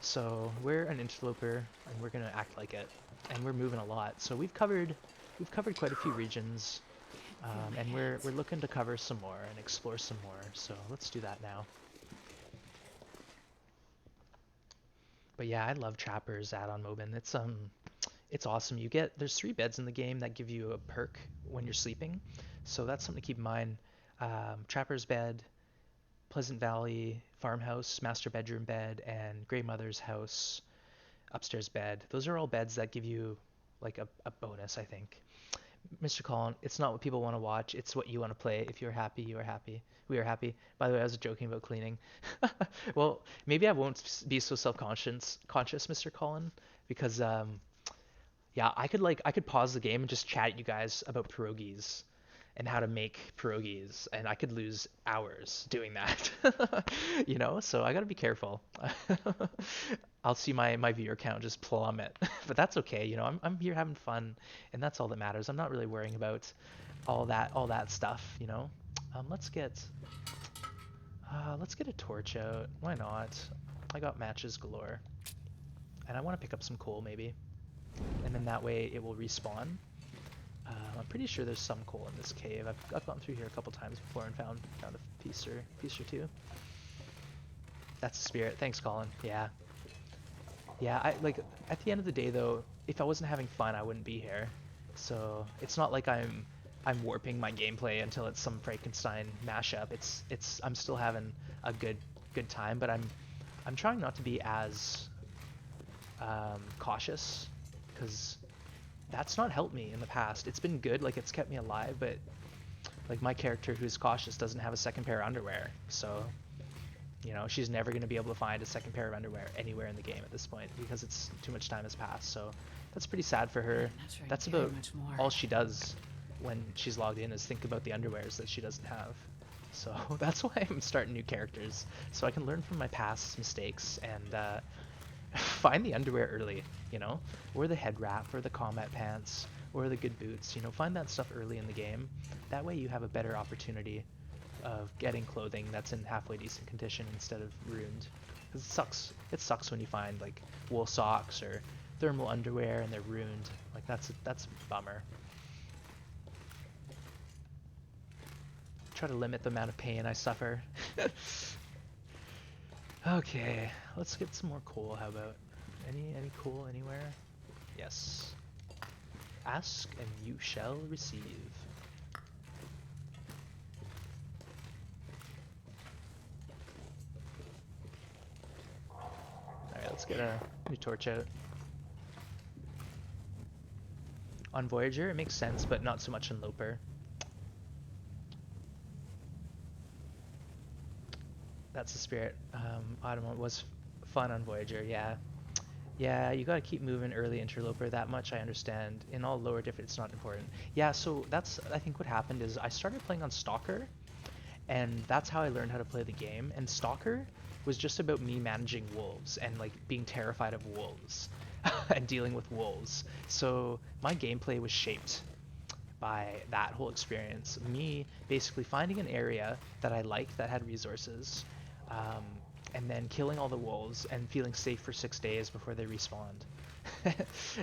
Speaker 1: So we're an interloper, and we're gonna act like it, and we're moving a lot. So we've covered quite a few regions, and we're looking to cover some more and explore some more. So let's do that now. But yeah, I love Trappers add-on Mobin. It's awesome. There's 3 beds in the game that give you a perk when you're sleeping, so that's something to keep in mind. Trapper's bed, Pleasant Valley farmhouse, master bedroom bed, and Grey Mother's house, upstairs bed. Those are all beds that give you like a bonus, I think. Mr. Collin, it's not what people want to watch, it's what you want to play. If you're happy, you are happy. We are happy. By the way, I was joking about cleaning. Well, maybe I won't be so conscious, Mr. Collin, because yeah, I could pause the game and just chat at you guys about pierogies and how to make pierogies, and I could lose hours doing that. So I gotta be careful. I'll see my viewer count just plummet, but that's okay. I'm here having fun, and that's all that matters. I'm not really worrying about all that stuff. Let's get a torch out. Why not? I got matches galore, and I want to pick up some coal maybe, and then that way it will respawn. I'm pretty sure there's some coal in this cave. I've gone through here a couple times before and found a piece or two. That's the spirit. Thanks, Colin. Yeah. Yeah, I like at the end of the day though, if I wasn't having fun, I wouldn't be here. So it's not like I'm warping my gameplay until it's some Frankenstein mashup. I'm still having a good time, but I'm trying not to be as cautious, because that's not helped me in the past. It's been good, like it's kept me alive, but like my character who's cautious doesn't have a second pair of underwear, so she's never going to be able to find a second pair of underwear anywhere in the game at this point because it's too much time has passed. So that's pretty sad for her.
Speaker 2: Sure
Speaker 1: That's about all she does when she's logged in is think about the underwears that she doesn't have. So that's why I'm starting new characters, so I can learn from my past mistakes and find the underwear early, or the head wrap, or the combat pants, or the good boots. Find that stuff early in the game. That way you have a better opportunity of getting clothing that's in halfway decent condition instead of ruined. Because it sucks when you find like wool socks or thermal underwear and they're ruined. Like that's a bummer. Try to limit the amount of pain I suffer. Okay, let's get some more coal. How about any coal anywhere? Yes. Ask and you shall receive. Alright, let's get a new torch out. On Voyager, it makes sense, but not so much on Loper. That's the spirit. Autumn was fun on Voyager, yeah. Yeah, you gotta keep moving early Interloper, that much I understand. In all lower diff, it's not important. Yeah, so that's, I think what happened is I started playing on Stalker, and that's how I learned how to play the game. And Stalker was just about me managing wolves and like being terrified of wolves and dealing with wolves. So my gameplay was shaped by that whole experience. Me basically finding an area that I liked that had resources, and then killing all the wolves and feeling safe for 6 days before they respawned.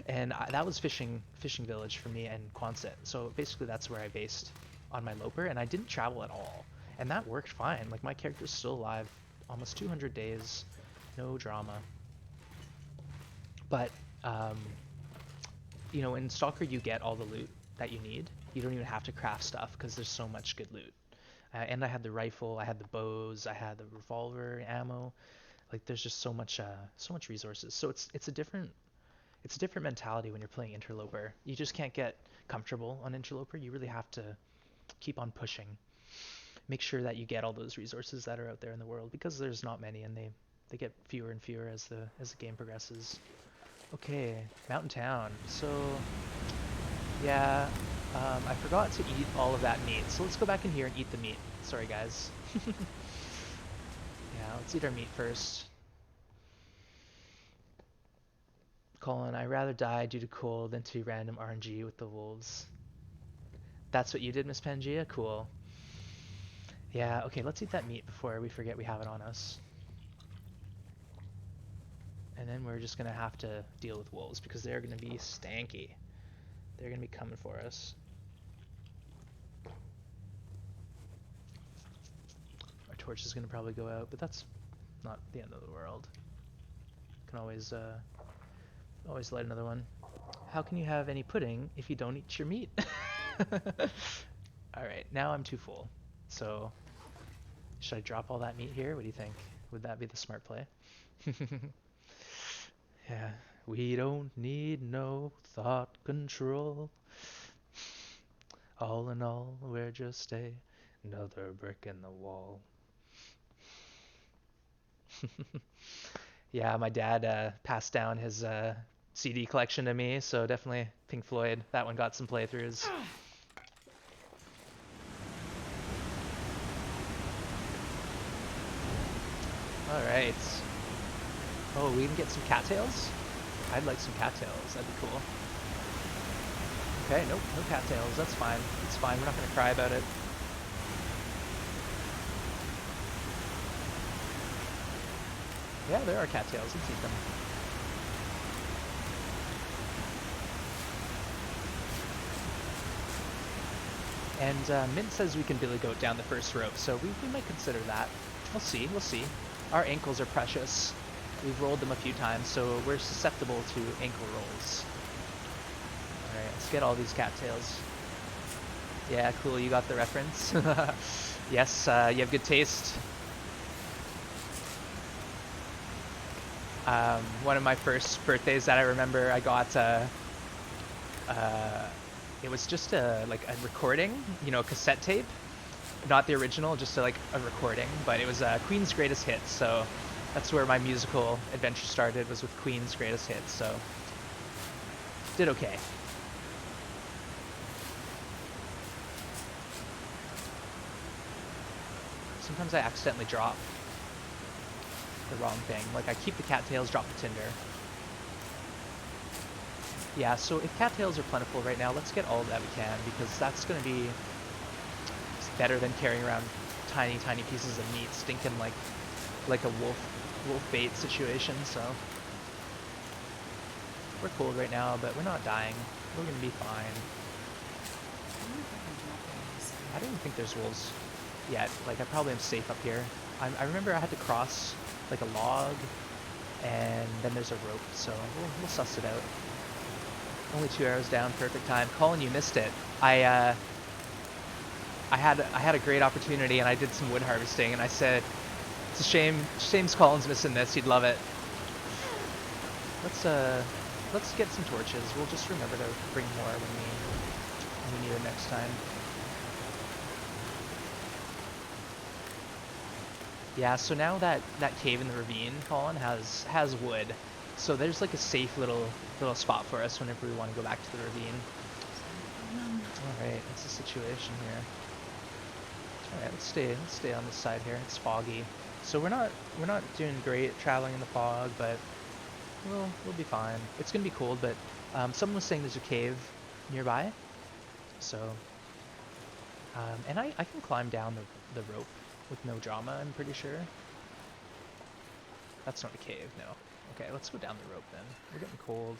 Speaker 1: And that was fishing village for me and Quonset. So basically that's where I based on my Loper, and I didn't travel at all. And that worked fine. Like, my character's still alive almost 200 days. No drama. But, you know, in Stalker, you get all the loot that you need. You don't even have to craft stuff because there's so much good loot. And I had the rifle, I had the bows, I had the revolver ammo. Like, there's just so much resources. So it's a different mentality when you're playing Interloper. You just can't get comfortable on Interloper. You really have to keep on pushing. Make sure that you get all those resources that are out there in the world because there's not many, and they get fewer and fewer as the game progresses. Okay, Mountain Town. So yeah, I forgot to eat all of that meat. So let's go back in here and eat the meat. Sorry guys. Yeah, let's eat our meat first. Colin, I'd rather die due to cold than to be random RNG with the wolves. That's what you did, Miss Pangea? Cool. Yeah, okay, let's eat that meat before we forget we have it on us. And then we're just gonna have to deal with wolves because they're gonna be stanky. They're gonna be coming for us. Our torch is gonna probably go out, but that's not the end of the world. Can always light another one. How can you have any pudding if you don't eat your meat? Alright, now I'm too full. So, should I drop all that meat here? What do you think? Would that be the smart play? Yeah, we don't need no thought control. All in all, we're just another brick in the wall. Yeah, my dad passed down his CD collection to me, so definitely Pink Floyd. That one got some playthroughs. All right. Oh, we can get some cattails? I'd like some cattails. That'd be cool. Okay, nope, no cattails. That's fine. It's fine. We're not going to cry about it. Yeah, there are cattails. Let's eat them. And Mint says we can billy goat down the first rope, so we might consider that. We'll see, we'll see. Our ankles are precious. We've rolled them a few times, so we're susceptible to ankle rolls. Alright, let's get all these cattails. Yeah, cool, you got the reference. Yes, you have good taste. One of my first birthdays that I remember, I got it was just like a recording, you know, a cassette tape, not the original, just a recording. But it was Queen's Greatest Hits, so that's where my musical adventure started, was with Queen's Greatest Hits. So did okay. Sometimes I accidentally drop the wrong thing. Like I keep the cattails, drop the tinder. Yeah, so if cattails are plentiful right now, let's get all that we can, because that's going to be better than carrying around tiny, tiny pieces of meat stinking like a wolf bait situation. So we're cold right now, but we're not dying. We're going to be fine. I don't even think there's wolves yet. Like I probably am safe up here. I remember I had to cross like a log, and then there's a rope, so we'll suss it out. Only 2 arrows down, perfect time. Colin, you missed it. I had a great opportunity, and I did some wood harvesting, and I said, it's a shame Colin's missing this. He'd love it. Let's get some torches. We'll just remember to bring more when we need it next time. Yeah, so now that cave in the ravine, Colin, has wood. So there's like a safe little spot for us whenever we want to go back to the ravine. Alright, what's the situation here? Alright, let's stay on this side here. It's foggy. So we're not doing great traveling in the fog, but we'll be fine. It's gonna be cold, but someone was saying there's a cave nearby. So and I can climb down the rope with no drama, I'm pretty sure. That's not a cave, no. Okay, let's go down the rope then. We're getting cold.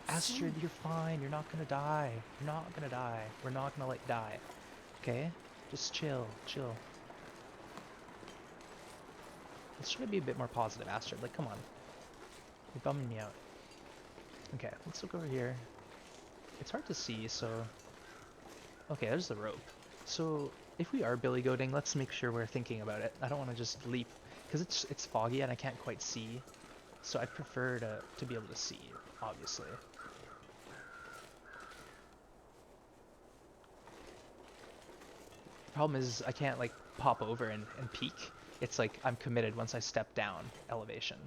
Speaker 1: Astrid, you're fine. You're not gonna die. You're not gonna die. We're not gonna like die. Okay? Just chill, chill. Let's try to be a bit more positive, Astrid. Like, come on. You're bumming me out. Okay, let's look over here. It's hard to see, so... Okay, there's the rope. So, if we are billy goating, let's make sure we're thinking about it. I don't want to just leap, because it's foggy and I can't quite see. So I'd prefer to be able to see, obviously. The problem is I can't, like, pop over and peek. It's like I'm committed once I step down elevation.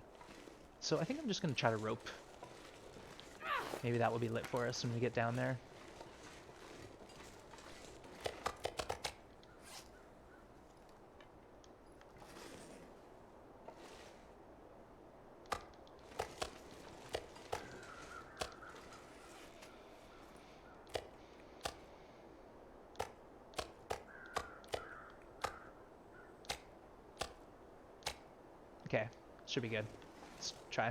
Speaker 1: So I think I'm just going to try to rope. Maybe that will be lit for us when we get down there. Okay, should be good. Let's try.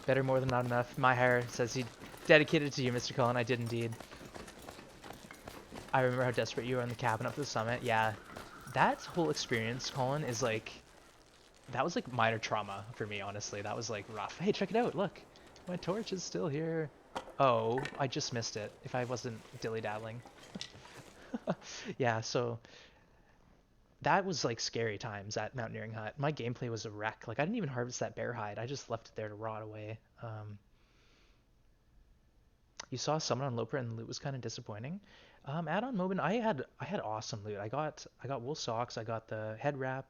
Speaker 1: Better more than not enough. My hire says he dedicated to you, Mr. Cullen. I did indeed. I remember how desperate you were in the cabin up to the summit. Yeah, that whole experience, Colin, is like... That was like minor trauma for me, honestly. That was like rough. Hey, check it out. Look, my torch is still here. Oh, I just missed it if I wasn't dilly-daddling. Yeah, so... That was like scary times at Mountaineering Hut. My gameplay was a wreck. Like I didn't even harvest that bear hide. I just left it there to rot away. You saw someone on Loper and the loot was kind of disappointing. Add-on Mobin, I had awesome loot. I got wool socks. I got the head wrap.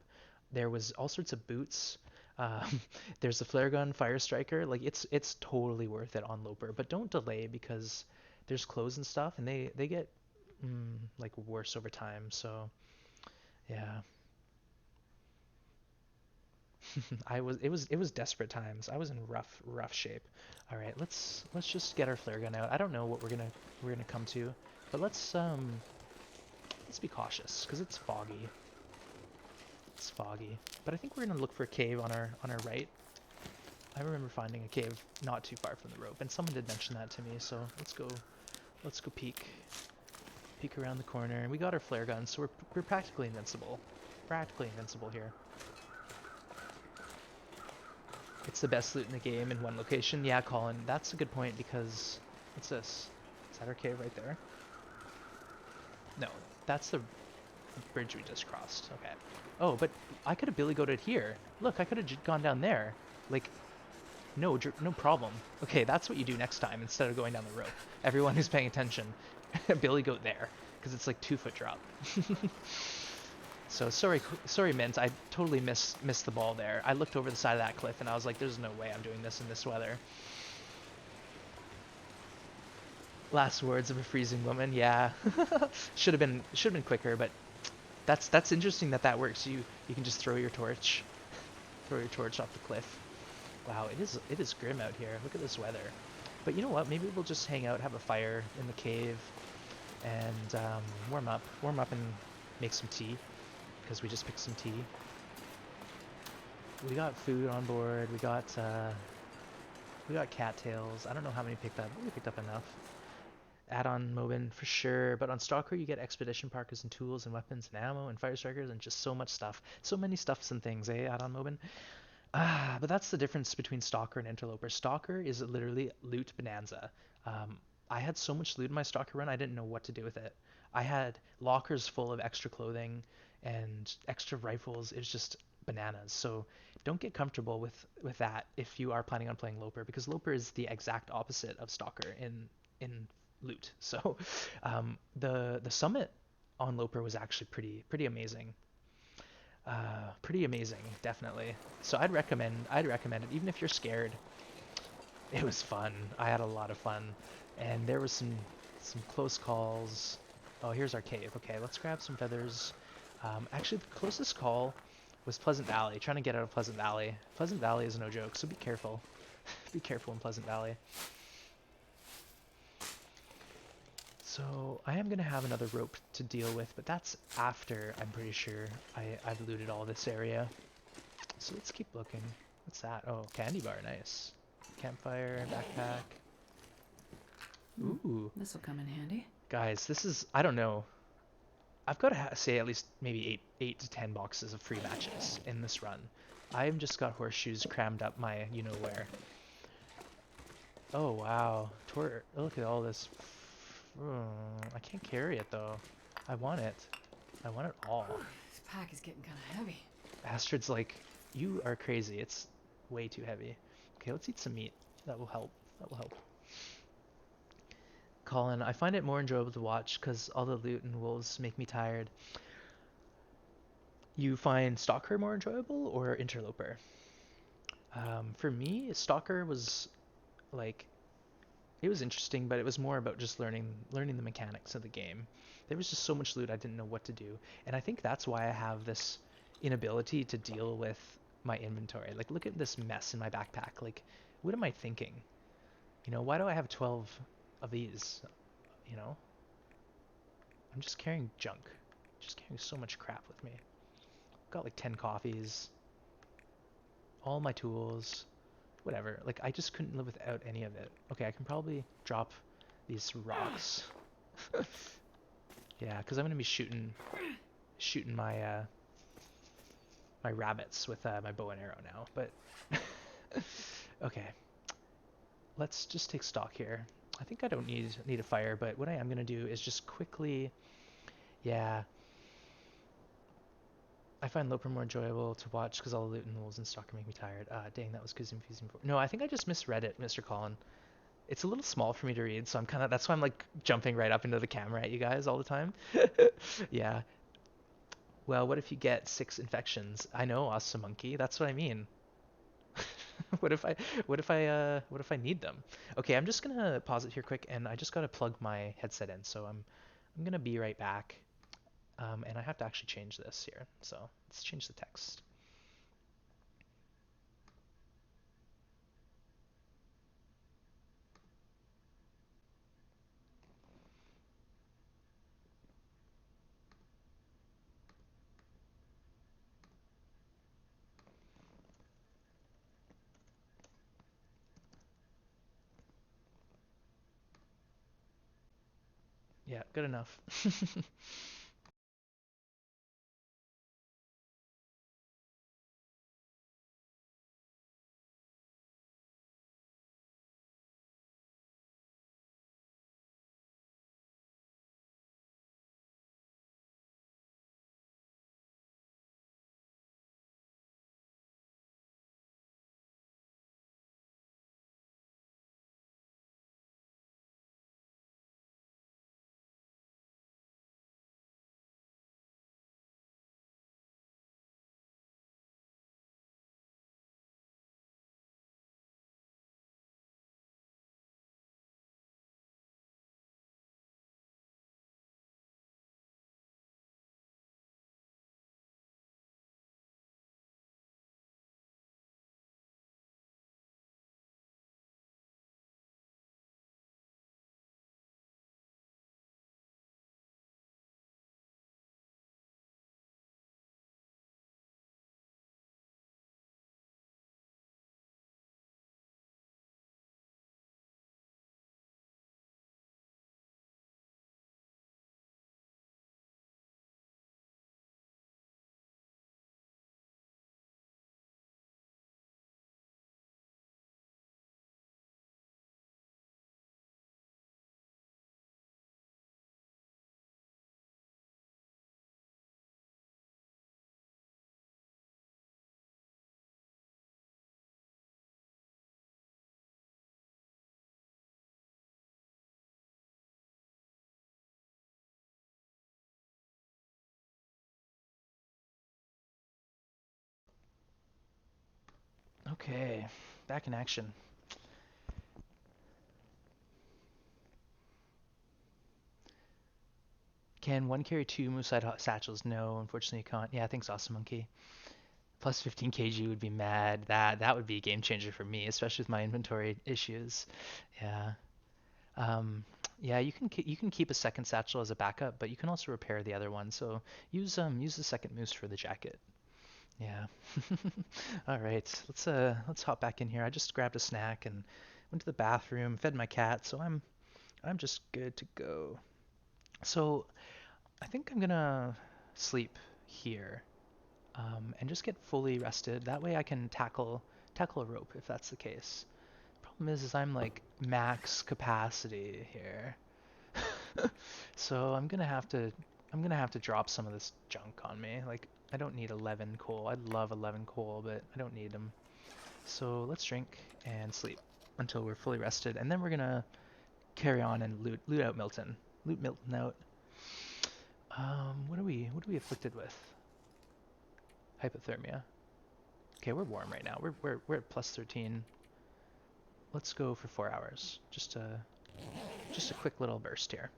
Speaker 1: There was all sorts of boots. Um, there's the flare gun, fire striker. Like it's totally worth it on Loper. But don't delay because there's clothes and stuff, and they get like worse over time. So yeah. It was desperate times. I was in rough shape. All right, let's just get our flare gun out. I don't know what we're gonna come to, but let's be cautious because it's foggy. It's foggy. But I think we're gonna look for a cave on our right. I remember finding a cave not too far from the rope, and someone did mention that to me. So let's go peek around the corner. And we got our flare gun, so we're practically invincible. Practically invincible here. It's the best loot in the game in one location. Yeah, Colin, that's a good point because... What's this? Is that our cave right there? No, that's the bridge we just crossed. Okay. Oh, but I could have billy goated here. Look, I could have gone down there. Like, no problem. Okay, that's what you do next time instead of going down the rope. Everyone who's paying attention, billy goat there because it's like 2-foot drop. So sorry, Mint. I totally missed the ball there. I looked over the side of that cliff and I was like, "There's no way I'm doing this in this weather." Last words of a freezing woman. Yeah, should have been quicker, but that's interesting that works. You can just throw your torch off the cliff. Wow, it is grim out here. Look at this weather. But you know what? Maybe we'll just hang out, have a fire in the cave, and warm up and make some tea. Because we just picked some tea. We got food on board. We got cattails. I don't know how many picked up. We picked up enough. Add-on Mobin for sure. But on Stalker you get expedition parkas and tools and weapons and ammo and fire strikers and just so much stuff. So many stuffs and things, eh? Add-on Mobin. But that's the difference between Stalker and Interloper. Stalker is literally loot bonanza. I had so much loot in my Stalker run I didn't know what to do with it. I had lockers full of extra clothing and extra rifles. It's just bananas. So don't get comfortable with that if you are planning on playing Loper, because Loper is the exact opposite of Stalker in loot. So the summit on Loper was actually pretty amazing. Pretty amazing, definitely. So I'd recommend it even if you're scared. It was fun. I had a lot of fun, and there was some close calls. Oh, here's our cave. Okay, let's grab some feathers. Actually, the closest call was Pleasant Valley, trying to get out of Pleasant Valley. Pleasant Valley is no joke, so be careful. Be careful in Pleasant Valley. So I am going to have another rope to deal with, but that's after I'm pretty sure I've looted all this area. So let's keep looking. What's that? Oh, candy bar, nice. Campfire, backpack.
Speaker 2: Hmm.
Speaker 1: Ooh,
Speaker 2: This'll come in handy.
Speaker 1: guys, this is, I don't know. I've got to say at least maybe eight to 10 boxes of free matches in this run. I've just got horseshoes crammed up my you know where. Oh wow, look at all this. I can't carry it though. I want it. I want it all.
Speaker 2: This pack is getting kind of heavy.
Speaker 1: Astrid's like, you are crazy. It's way too heavy. Okay, let's eat some meat. That will help. That will help. Colin, I find it more enjoyable to watch because all the loot and wolves make me tired. You find Stalker more enjoyable or Interloper? For me, Stalker was like it was interesting, but it was more about just learning the mechanics of the game. There was just so much loot I didn't know what to do, and I think that's why I have this inability to deal with my inventory. Like, look at this mess in my backpack. Like, what am I thinking? You know, why do I have 12 of these? You know, I'm just carrying junk, just carrying so much crap with me. Got like 10 coffees, all my tools, whatever. Like, I just couldn't live without any of it. Okay, I can probably drop these rocks. Yeah, because I'm gonna be shooting my rabbits with my bow and arrow now. But okay, let's just take stock here. I think I don't need a fire, but what I am gonna do is just quickly, yeah. I find Loper more enjoyable to watch because all the loot and the wolves and stalker make me tired. Dang, that was confusing. No, I think I just misread it, Mr. Collin. It's a little small for me to read, so that's why I'm like jumping right up into the camera at you guys all the time. Yeah. Well, what if you get 6 infections? I know, awesome monkey. That's what I mean. What if what if I need them? Okay, I'm just gonna pause it here quick, and I just gotta plug my headset in. So I'm gonna be right back. And I have to actually change this here. So let's change the text. Yeah, good enough. Okay, back in action. Can one carry 2 moose-side satchels? No, unfortunately you can't. Yeah, thanks, awesome monkey. Plus 15 kg would be mad. That would be a game changer for me, especially with my inventory issues. Yeah. Um, yeah, you can keep a second satchel as a backup, but you can also repair the other one. So use the second moose for the jacket. Yeah. All right. Let's hop back in here. I just grabbed a snack and went to the bathroom, fed my cat, so I'm just good to go. So I think I'm gonna sleep here, and just get fully rested. That way I can tackle a rope if that's the case. Problem is I'm like max capacity here. So I'm gonna have to drop some of this junk on me. Like I don't need 11 coal. I'd love 11 coal, but I don't need them. So let's drink and sleep until we're fully rested, and then we're gonna carry on and loot out Milton. Loot Milton out. What are we afflicted with? Hypothermia. Okay, we're warm right now. We're at plus 13. Let's go for 4 hours. Just a quick little burst here.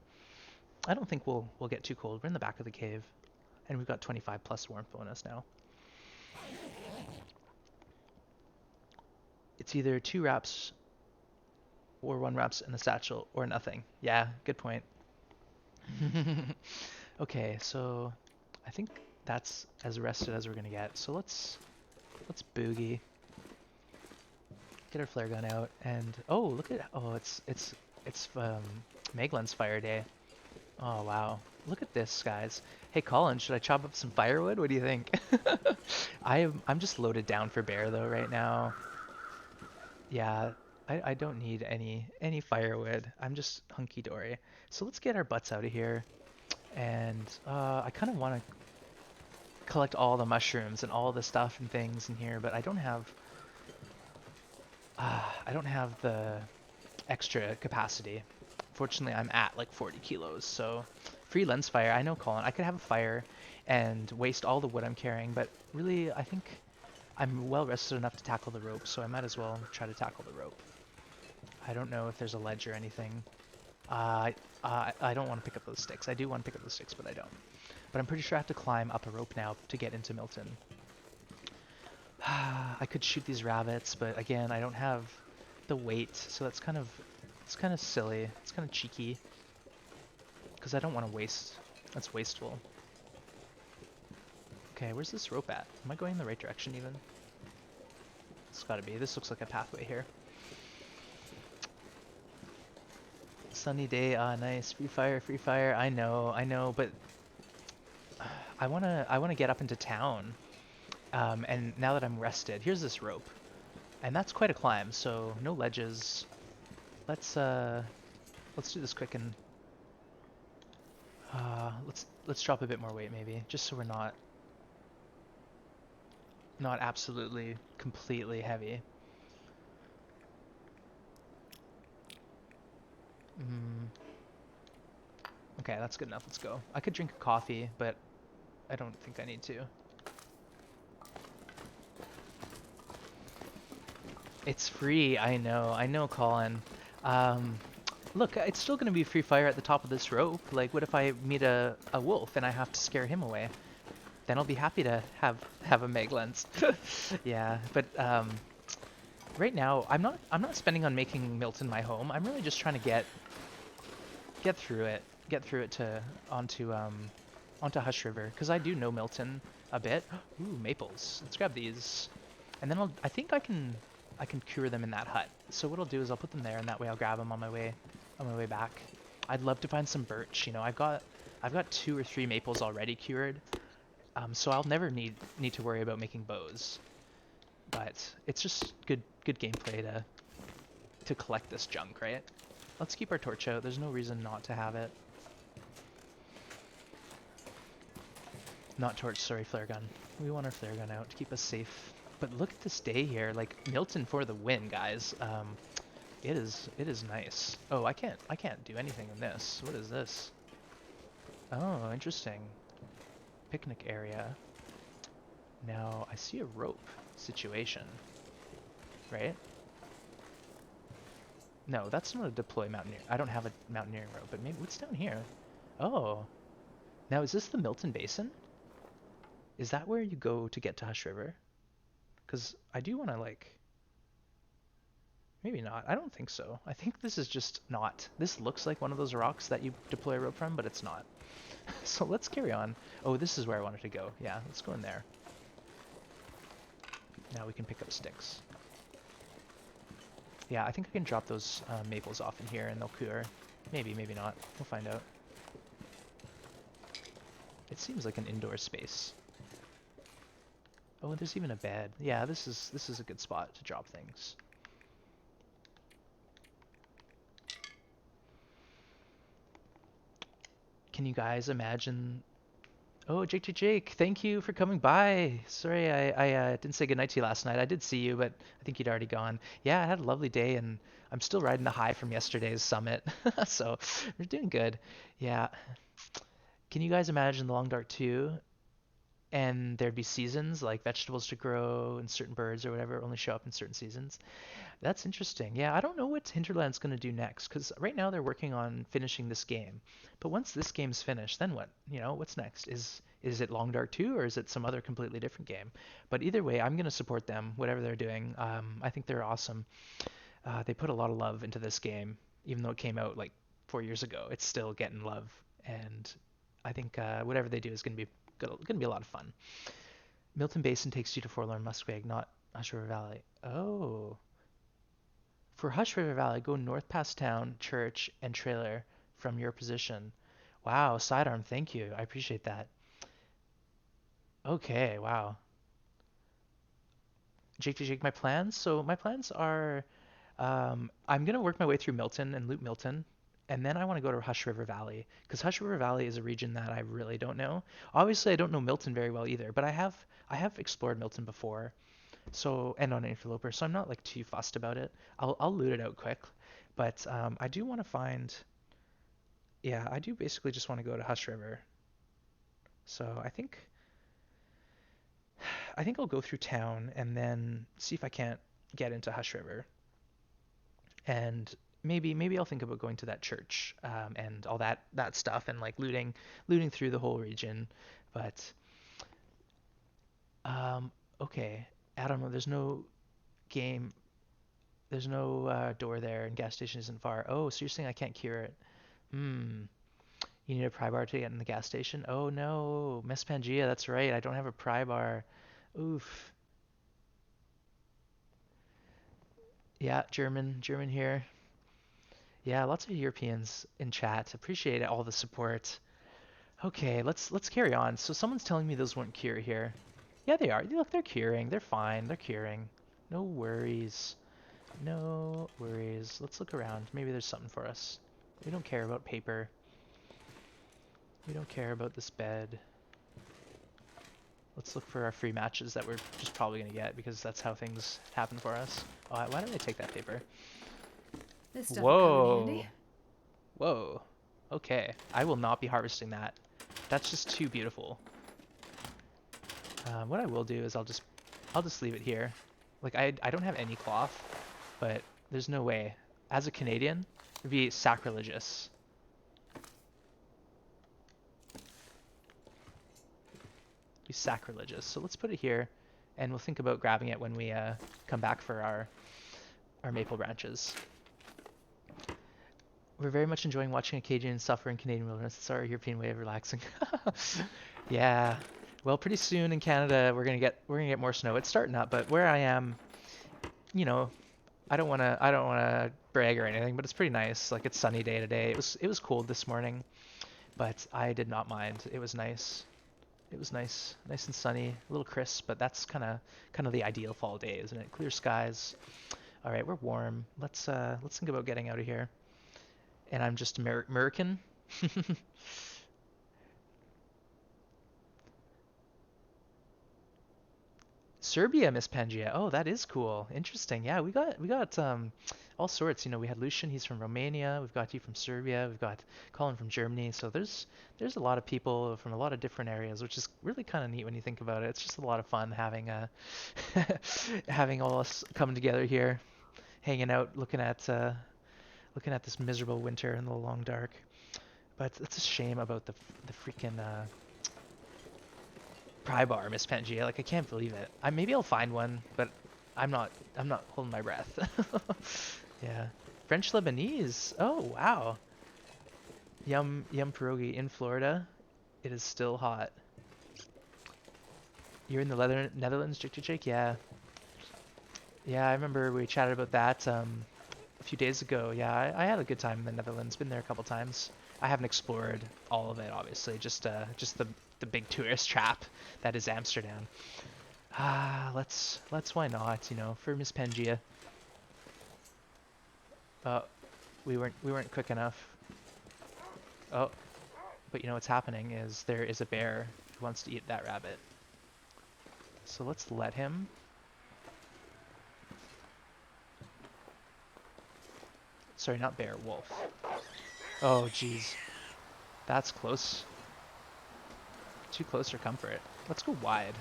Speaker 1: I don't think we'll get too cold. We're in the back of the cave, and we've got 25 plus warmth bonus now. It's either 2 wraps or 1 wraps in the satchel or nothing. Yeah, good point. Okay, so I think that's as rested as we're gonna get. So let's boogie, get our flare gun out, and look at it's Meglin's fire day. Oh wow, look at this, guys. Hey Colin, should I chop up some firewood? What do you think? I'm just loaded down for bear though right now. Yeah, I don't need any firewood. I'm just hunky dory. So let's get our butts out of here, and I kind of want to collect all the mushrooms and all the stuff and things in here, but I don't have the extra capacity. Fortunately, I'm at like 40 kilos, so free lens fire. I know, Colin. I could have a fire and waste all the wood I'm carrying, but really, I think I'm well rested enough to tackle the rope, so I might as well try to tackle the rope. I don't know if there's a ledge or anything. I don't want to pick up those sticks. I do want to pick up the sticks, but I don't. But I'm pretty sure I have to climb up a rope now to get into Milton. I could shoot these rabbits, but again, I don't have the weight, so it's kind of silly. It's kind of cheeky because I don't want to waste. That's wasteful. Okay, where's this rope at? Am I going in the right direction even? It's gotta be. This looks like a pathway here. Sunny day, nice. Free fire, free fire. I know, but I wanna get up into town. And now that I'm rested, here's this rope, and that's quite a climb. So no ledges. Let's let's do this quick and let's drop a bit more weight maybe, just so we're not absolutely completely heavy. Mm, okay, that's good enough. Let's go. I could drink a coffee, but I don't think I need to. It's free. I know, Colin. Um, Look, it's still gonna be free fire at the top of this rope. Like, what if I meet a wolf and I have to scare him away? Then I'll be happy to have a Meg lens. Yeah, but right now I'm not spending on making Milton my home. I'm really just trying to get through it to onto Hush River because I do know Milton a bit. Ooh, maples. Let's grab these, and then I think I can cure them in that hut. So what I'll do is I'll put them there, and that way I'll grab them on my way back. I'd love to find some birch. You know, I've got 2 or 3 maples already cured, so I'll never need to worry about making bows. But it's just good gameplay to collect this junk, right? Let's keep our torch out. There's no reason not to have it. Not torch, sorry, flare gun. We want our flare gun out to keep us safe. But look at this day here, like Milton for the win, guys. It is nice. Oh, I can't do anything in this. What is this? Oh, interesting. Picnic area. Now I see a rope situation, right? No, that's not a deploy mountaineer. I don't have a mountaineering rope, but maybe what's down here? Oh, now is this the Milton Basin? Is that where you go to get to Hush River? Because I do want to like, maybe not. I don't think so. I think this is just not. This looks like one of those rocks that you deploy a rope from, but it's not. So let's carry on. Oh, this is where I wanted to go. Yeah, let's go in there. Now we can pick up sticks. Yeah, I think I can drop those maples off in here and they'll cure. Maybe, maybe not. We'll find out. It seems like an indoor space. Oh, there's even a bed. Yeah, this is a good spot to drop things. Can you guys imagine? Oh, Jake, thank you for coming by. Sorry, I didn't say goodnight to you last night. I did see you, but I think you'd already gone. Yeah, I had a lovely day, and I'm still riding the high from yesterday's summit. So we're doing good. Yeah. Can you guys imagine the Long Dark 2? And there'd be seasons, like vegetables to grow and certain birds or whatever only show up in certain seasons. That's interesting. Yeah, I don't know what Hinterland's going to do next, because right now they're working on finishing this game. But once this game's finished, then what? You know, what's next? Is it Long Dark 2 or is it some other completely different game? But either way, I'm going to support them, whatever they're doing. I think they're awesome. They put a lot of love into this game, even though it came out like 4 years ago. It's still getting love, and I think whatever they do is going to be a lot of fun. Milton Basin takes you to Forlorn Musqueam, not Hush River Valley. Oh. For Hush River Valley, go north past town, church, and trailer from your position. Wow, sidearm, thank you. I appreciate that. Okay, wow. Jake, my plans? So my plans are I'm gonna work my way through Milton and loot Milton, and then I want to go to Hush River Valley because Hush River Valley is a region that I really don't know. Obviously, I don't know Milton very well either, but I have explored Milton before, so and on Interloper, so I'm not like too fussed about it. I'll loot it out quick, but I do want to find. Yeah, I do basically just want to go to Hush River. So I think I'll go through town and then see if I can't get into Hush River. And maybe I'll think about going to that church and all that stuff and like looting through the whole region. But um, okay, Adam, there's no game, there's no door there, and gas station isn't far. Oh, so you're saying I can't cure it? Hmm. You need a pry bar to get in the gas station? Oh no, Miss Pangea, that's right. I don't have a pry bar. Oof. Yeah, German here. Yeah, lots of Europeans in chat. Appreciate all the support. Okay, let's carry on. So someone's telling me those won't cure here. Yeah, they are. Look, they're curing. They're fine. They're curing. No worries. No worries. Let's look around. Maybe there's something for us. We don't care about paper. We don't care about this bed. Let's look for our free matches that we're just probably going to get because that's how things happen for us. Oh, why did I take that paper?
Speaker 2: This stuff will come in
Speaker 1: Whoa.
Speaker 2: handy.
Speaker 1: Whoa. Okay. I will not be harvesting that. That's just too beautiful. What I will do is I'll just leave it here. Like I don't have any cloth, but there's no way. As a Canadian, it'd be sacrilegious. It'd be sacrilegious. So let's put it here, and we'll think about grabbing it when we come back for our maple branches. We're very much enjoying watching a Cajun suffer in Canadian wilderness. It's our European way of relaxing. Yeah. Well, pretty soon in Canada we're gonna get more snow. It's starting up, but where I am, you know, I don't wanna brag or anything, but it's pretty nice. Like it's sunny day today. It was cold this morning, but I did not mind. It was nice. It was nice and sunny, a little crisp, but that's kind of the ideal fall day, isn't it? Clear skies. All right, we're warm. Let's think about getting out of here. And I'm just American. Serbia, Miss Pangea. Oh, that is cool. Interesting. Yeah, we got all sorts. You know, we had Lucian, he's from Romania. We've got you from Serbia. We've got Colin from Germany. So there's a lot of people from a lot of different areas, which is really kind of neat when you think about it. It's just a lot of fun having having all us come together here, hanging out, looking at this miserable winter in the long dark. But it's a shame about the freaking pry bar, Miss Pangea. Like I can't believe it. Maybe I'll find one, but I'm not holding my breath. Yeah. French Lebanese. Oh wow. Yum pierogi in Florida. It is still hot. You're in the Netherlands, Jake? Yeah. Yeah, I remember we chatted about that a few days ago. Yeah, I had a good time in the Netherlands. Been there a couple times. I haven't explored all of it, obviously. Just the big tourist trap that is Amsterdam. Ah, let's why not? You know, for Miss Pangaea. Uh, we weren't quick enough. Oh, but you know what's happening is there is a bear who wants to eat that rabbit. So let's let him. Sorry, not bear, wolf. Oh, jeez. That's close. Too close for comfort. Let's go wide.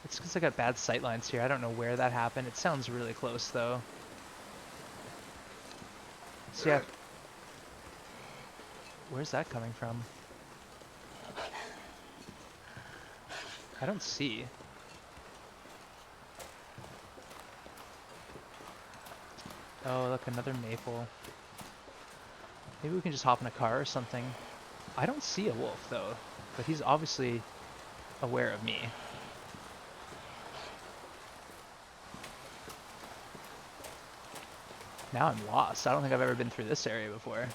Speaker 1: It's because I got bad sight lines here. I don't know where that happened. It sounds really close, though. So yeah, where's that coming from? I don't see. Oh, look, another maple. Maybe we can just hop in a car or something. I don't see a wolf, though. But he's obviously aware of me. Now I'm lost. I don't think I've ever been through this area before.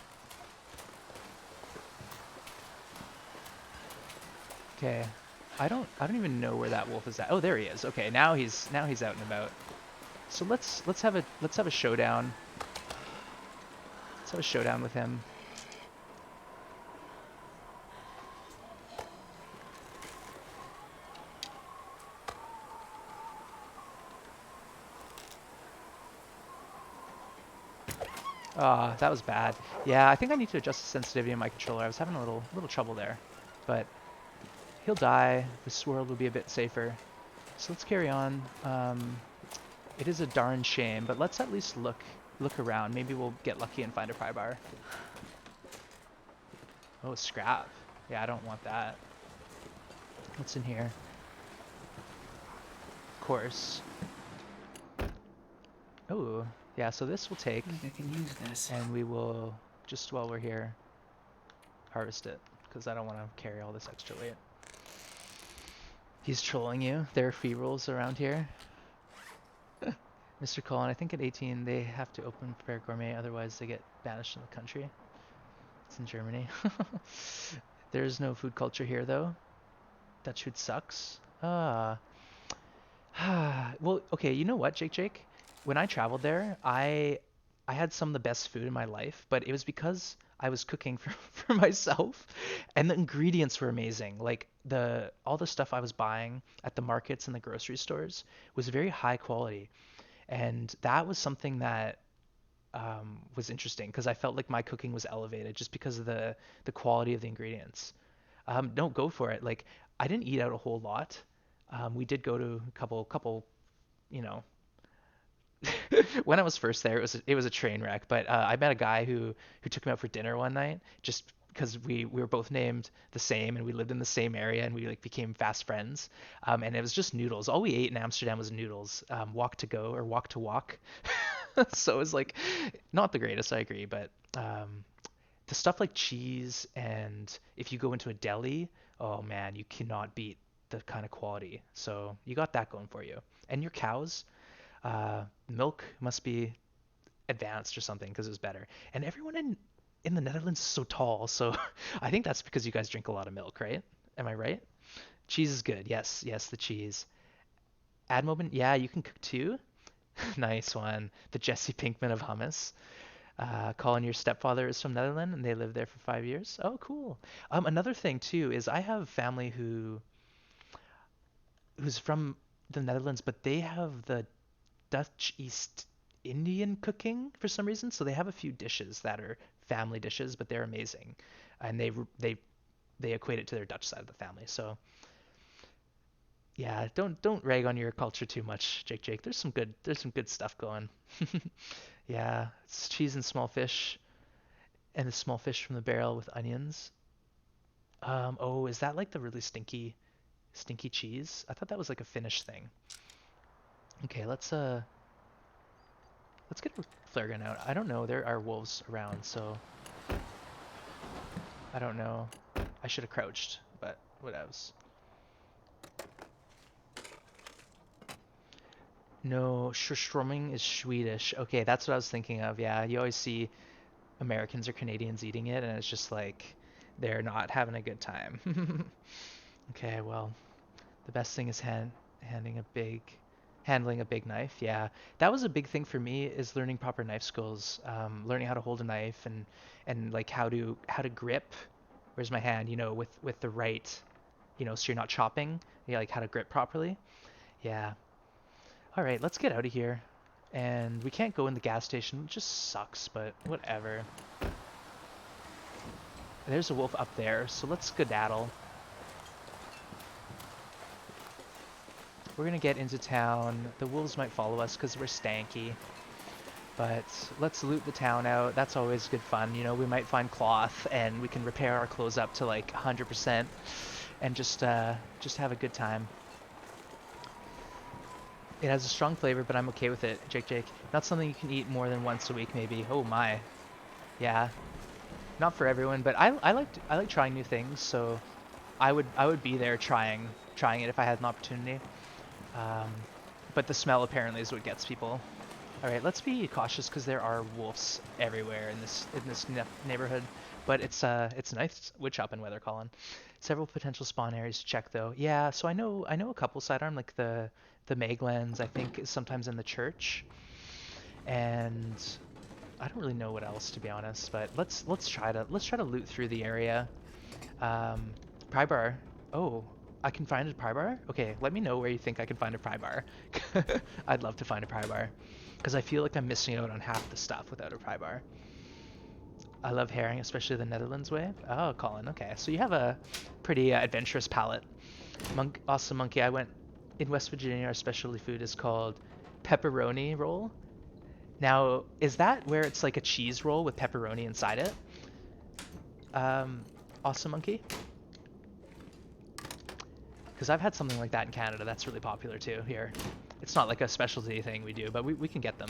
Speaker 1: Okay. I don't even know where that wolf is at. Oh, there he is. Okay, now he's out and about. So let's have a showdown. Let's have a showdown with him. Ah, that was bad. Yeah, I think I need to adjust the sensitivity of my controller. I was having a little trouble there. But he'll die. This world will be a bit safer. So let's carry on. It is a darn shame, but let's at least look around. Maybe we'll get lucky and find a pry bar. Oh, scrap. Yeah, I don't want that. What's in here? Of course. Oh, yeah, so this will take,
Speaker 2: I think I can use this.
Speaker 1: and we will, just while we're here, harvest it, because I don't want to carry all this extra weight. He's trolling you. There are free rolls around here. Mr. Cullen, I think at 18 they have to open Fair Gourmet, otherwise they get banished from the country. It's in Germany. There's no food culture here, though. Dutch food sucks. Ah. Well, okay, you know what, Jake? When I traveled there, I had some of the best food in my life, but it was because I was cooking for myself and the ingredients were amazing. Like the all the stuff I was buying at the markets and the grocery stores was very high quality. And that was something that was interesting because I felt like my cooking was elevated just because of the quality of the ingredients. No, go for it. Like I didn't eat out a whole lot. We did go to a couple, you know, when I was first there, it was a train wreck. But I met a guy who took me out for dinner one night just because we were both named the same and we lived in the same area and we like became fast friends. And it was just noodles. All we ate in Amsterdam was noodles. Walk to go or walk to walk. So it was like not the greatest, I agree, but the stuff like cheese and if you go into a deli, oh man, you cannot beat the kind of quality. So you got that going for you. And your cows, milk must be advanced or something because it was better. And everyone in the Netherlands is so tall, so I think that's because you guys drink a lot of milk, right? Am I right? Cheese is good. Yes, yes, the cheese. Admobin, yeah, you can cook too. Nice one. The Jesse Pinkman of hummus. Colin, your stepfather is from Netherlands and they lived there for 5 years. Oh, cool. Another thing too is I have family who's from the Netherlands, but they have the Dutch East Indian cooking for some reason. So they have a few dishes that are family dishes, but they're amazing, and they equate it to their Dutch side of the family. So yeah, don't rag on your culture too much, Jake. There's some good stuff going. Yeah, it's cheese and small fish, and the small fish from the barrel with onions. Oh, is that like the really stinky cheese? I thought that was like a Finnish thing. Okay, let's get a flare gun out. I don't know. There are wolves around, so I don't know. I should have crouched, but what else? No, Surströmming is Swedish. Okay, that's what I was thinking of. Yeah, you always see Americans or Canadians eating it, and it's just like they're not having a good time. Okay, well, the best thing is handing a big, handling a big knife. Yeah, that was a big thing for me is learning proper knife skills, learning how to hold a knife and like how to grip. Where's my hand? With the right, so you're not chopping. Yeah, like how to grip properly. Yeah. All right, let's get out of here. And we can't go in the gas station, which just sucks, but whatever. There's a wolf up there, so let's skedaddle. We're gonna get into town. The wolves might follow us because we're stanky. But let's loot the town out. That's always good fun. We might find cloth and we can repair our clothes up to like 100% and just have a good time. It has a strong flavor, but I'm okay with it, Jake. Not something you can eat more than once a week, maybe. Oh my. Yeah. Not for everyone, but I like trying new things, so I would be there trying it if I had an opportunity. Um, but the smell apparently is what gets people. All right, let's be cautious because there are wolves everywhere in this neighborhood. But it's a nice wood shop in Weather Colin. Several potential spawn areas to check though. Yeah, so I know a couple sidearm like the Maglands I think is sometimes in the church, and I don't really know what else to be honest. But let's try to loot through the area. Um, Pry bar. Oh, I can find a pry bar? Okay, let me know where you think I can find a pry bar. I'd love to find a pry bar. Because I feel like I'm missing out on half the stuff without a pry bar. I love herring, especially the Netherlands way. Oh, Colin, okay. So you have a pretty adventurous palate. Awesome monkey. I went in West Virginia. Our specialty food is called pepperoni roll. Now, is that where it's like a cheese roll with pepperoni inside it? Um, awesome monkey. Because I've had something like that in Canada. That's really popular too here. It's not like a specialty thing we do, but we can get them.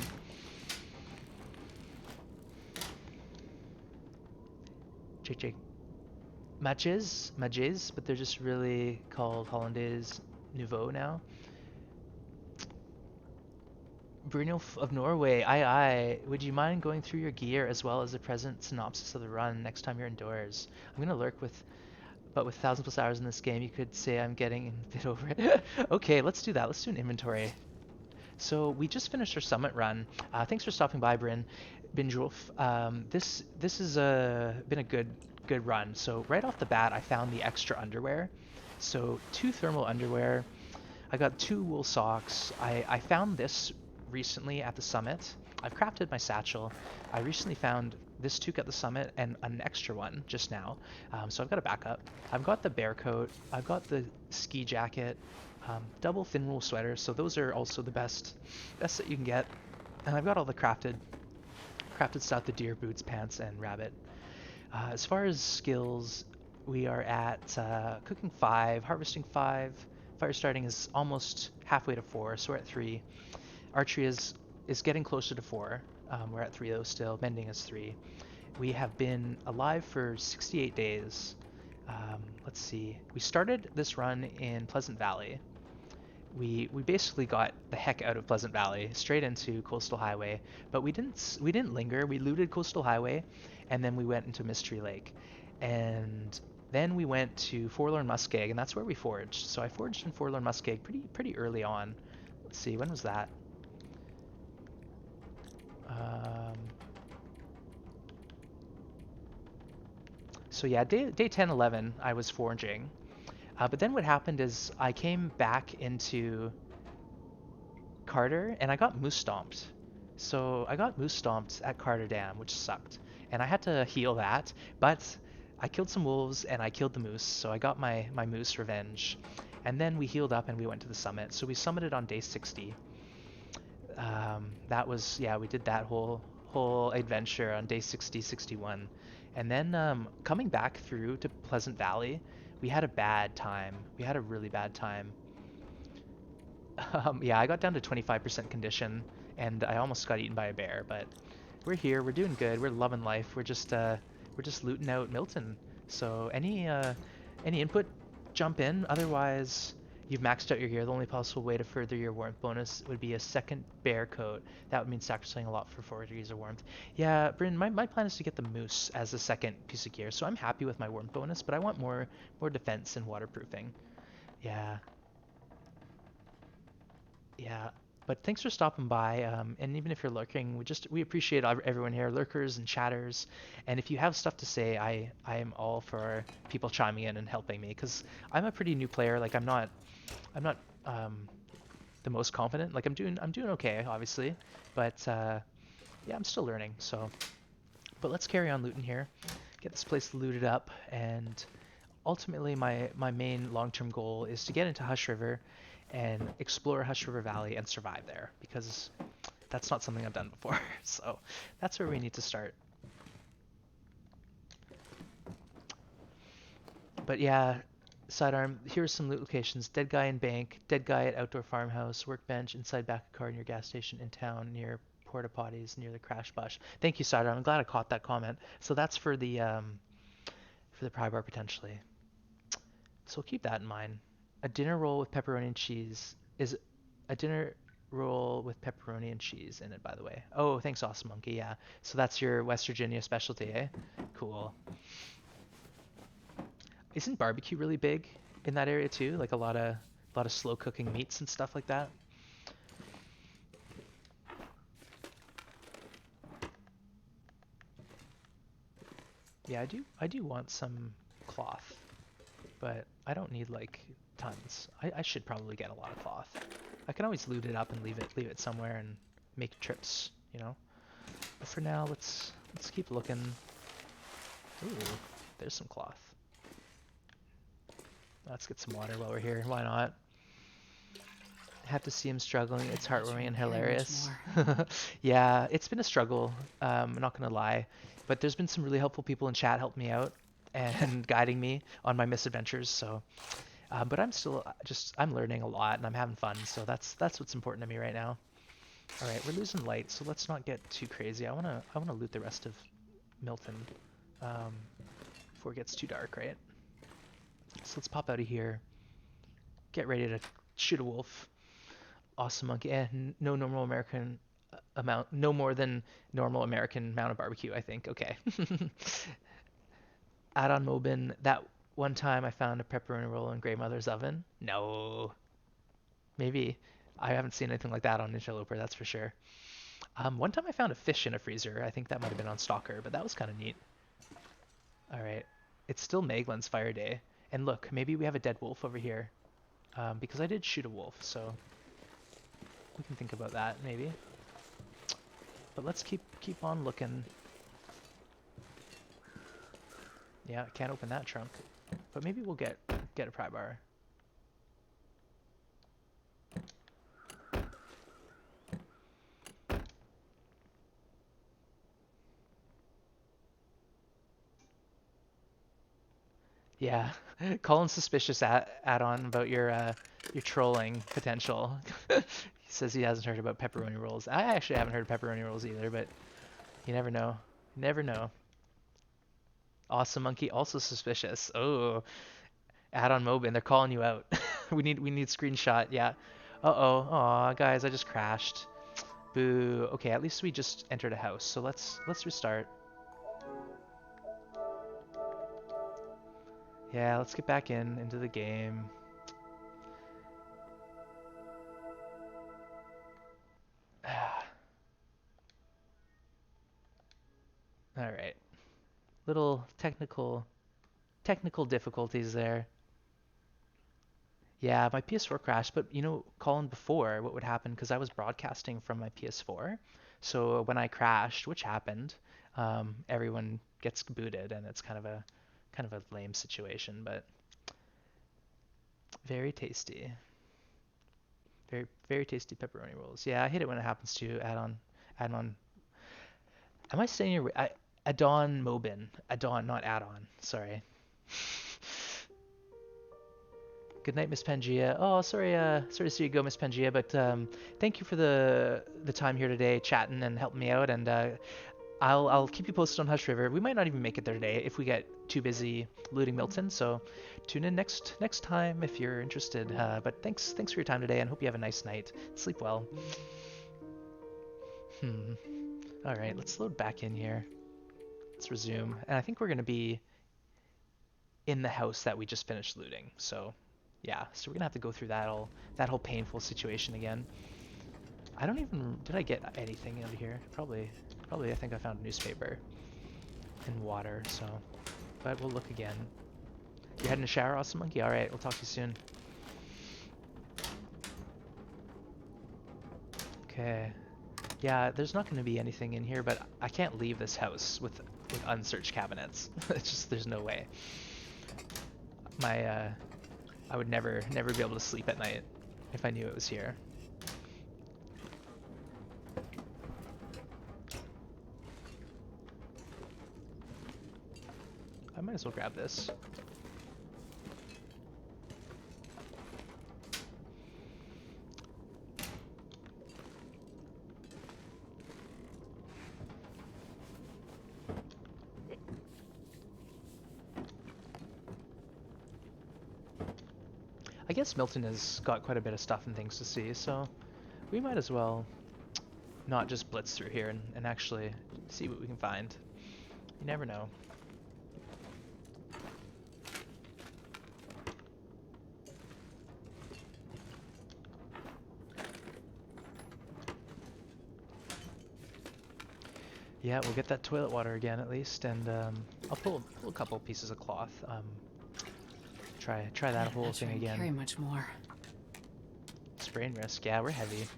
Speaker 1: Jake. Matches, but they're just really called Hollandaise Nouveau now. Bruno of Norway, aye. Would you mind going through your gear as well as a present synopsis of the run next time you're indoors? I'm gonna lurk but with 1,000+ hours in this game, you could say I'm getting a bit over it. Okay, let's do that. Let's do an inventory. So we just finished our summit run. Thanks for stopping by, Bryn. Binjulf. This has been a good run. So right off the bat, I found the extra underwear. So 2 thermal underwear. I got 2 wool socks. I found this recently at the summit. I've crafted my satchel. I recently found this toque at the summit and an extra one just now. So I've got a backup. I've got the bear coat. I've got the ski jacket. Double thin wool sweater. So those are also the best that you can get. And I've got all the crafted stuff: the deer boots, pants, and rabbit. As far as skills, we are at cooking 5, harvesting 5. Fire starting is almost halfway to 4, so we're at 3. Archery is getting closer to 4. We're at 3 though still. Mending is 3. We have been alive for 68 days. Let's see. We started this run in Pleasant Valley. We basically got the heck out of Pleasant Valley, straight into Coastal Highway, but we didn't linger. We looted Coastal Highway, and then we went into Mystery Lake, and then we went to Forlorn Muskeg, and that's where we foraged. So I foraged in Forlorn Muskeg pretty early on. Let's see, when was that? So yeah, day 10, 11, I was foraging. But then what happened is I came back into Carter and I got moose stomped. So I got moose stomped at Carter Dam, which sucked. And I had to heal that, but I killed some wolves and I killed the moose, so I got my moose revenge. And then we healed up and we went to the summit. So we summited on day 60. That was, yeah, we did that whole adventure on day 60, 61. And then coming back through to Pleasant Valley, we had a bad time. We had a really bad time. Yeah, I got down to 25% condition, and I almost got eaten by a bear. But we're here. We're doing good. We're loving life. We're just looting out Milton. So any input, jump in. Otherwise, You've maxed out your gear. The only possible way to further your warmth bonus would be a second bear coat. That would mean sacrificing a lot for 4 degrees of warmth. Yeah, Bryn, my plan is to get the moose as a second piece of gear, so I'm happy with my warmth bonus, but I want more defense and waterproofing. Yeah, yeah. But thanks for stopping by. And even if you're lurking, we appreciate everyone here, lurkers and chatters. And if you have stuff to say, I am all for people chiming in and helping me because I'm a pretty new player. Like I'm not the most confident. Like I'm doing okay, obviously, but yeah, I'm still learning. So, but let's carry on looting here, get this place looted up, and ultimately my main long-term goal is to get into Hush River and explore Hush River Valley and survive there because that's not something I've done before. So that's where we need to start. But yeah, sidearm, here's some loot locations. Dead guy in bank, dead guy at outdoor farmhouse, workbench, inside back of car near gas station in town, near porta potties, near the crash bush. Thank you, sidearm. I'm glad I caught that comment. So that's for the pry bar potentially. So keep that in mind. A dinner roll with pepperoni and cheese is a dinner roll with pepperoni and cheese in it, by the way. Oh, thanks, Awesome Monkey. Yeah. So that's your West Virginia specialty, eh? Cool. Isn't barbecue really big in that area too? Like a lot of slow cooking meats and stuff like that. Yeah, I do want some cloth, but I don't need like tons. I should probably get a lot of cloth. I can always loot it up and leave it somewhere and make trips, you know. But for now, let's keep looking. Ooh, there's some cloth. Let's get some water while we're here. Why not? Have to see him struggling. It's
Speaker 2: I'm not sure I
Speaker 1: heartwarming
Speaker 2: can
Speaker 1: and
Speaker 2: carry much
Speaker 1: hilarious.
Speaker 2: more.
Speaker 1: Yeah, it's been a struggle. I'm not gonna lie, but there's been some really helpful people in chat helping me out and guiding me on my misadventures. So, but I'm still I'm learning a lot and I'm having fun. So that's what's important to me right now. All right, we're losing light, so let's not get too crazy. I wanna loot the rest of Milton um, before it gets too dark, right? So let's pop out of here. Get ready to shoot a wolf. Awesome monkey. No normal American amount, no more than normal American amount of barbecue, I think. Okay. Add on Mobin. That one time I found a pepperoni roll in grandmother's oven. No, maybe. I haven't seen anything like that on Interloper, that's for sure. One time I found a fish in a freezer. I think that might have been on Stalker, but that was kind of neat. All right. It's still Maglin's fire day. And look, maybe we have a dead wolf over here. Because I did shoot a wolf, so we can think about that maybe. But let's keep on looking. Yeah, can't open that trunk. But maybe we'll get a pry bar. Yeah, Colin's suspicious add-on about your trolling potential. He says he hasn't heard about pepperoni rolls. I actually haven't heard of pepperoni rolls either, but you never know. You never know. Awesome Monkey also suspicious. Oh, add-on Mobin, they're calling you out. We need screenshot. Yeah. Uh-oh. Aw, guys, I just crashed. Boo. Okay, at least we just entered a house. So let's restart. Yeah, let's get back into the game. All right. Little technical difficulties there. Yeah, my PS4 crashed, but Colin, before what would happen because I was broadcasting from my PS4. So when I crashed, which happened, everyone gets booted, and it's kind of a lame situation, but very tasty, very tasty pepperoni rolls. Yeah, I hate it when it happens to add on. Am I saying your Adon Mobin? Adon, not add-on. Sorry. Good night, Miss Pangaea. Oh, sorry to see you go, Miss Pangaea, but thank you for the time here today, chatting and helping me out. And I'll keep you posted on Hush River. We might not even make it there today if we get too busy looting Milton. So tune in next time if you're interested. But thanks for your time today, and hope you have a nice night. Sleep well. All right, let's load back in here. Let's resume, and I think we're gonna be in the house that we just finished looting. So yeah, so we're gonna have to go through that whole painful situation again. I don't even did I get anything out of here? Probably I think I found a newspaper and water. So, but we'll look again. You're heading to shower, awesome monkey. All right, we'll talk to you soon. Okay. Yeah, there's not going to be anything in here, but I can't leave this house with unsearched cabinets. It's just there's no way. I would never be able to sleep at night if I knew it was here. I might as well grab this. I guess Milton has got quite a bit of stuff and things to see, so we might as well not just blitz through here and actually see what we can find. You never know. Yeah, we'll get that toilet water again at least, and I'll pull a couple pieces of cloth. Try that whole thing again.
Speaker 2: Carry much more.
Speaker 1: Sprain risk. Yeah, we're heavy.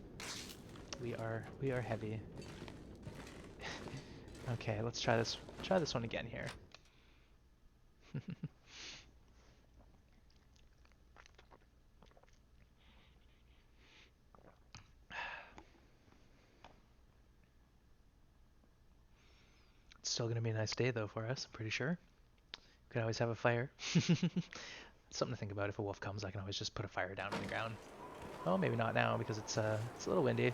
Speaker 1: We are heavy. Okay, let's try this. Try this one again here. It's still gonna be a nice day though for us, I'm pretty sure. Could always have a fire. Something to think about. If a wolf comes, I can always just put a fire down on the ground. Oh, maybe not now because it's a little windy.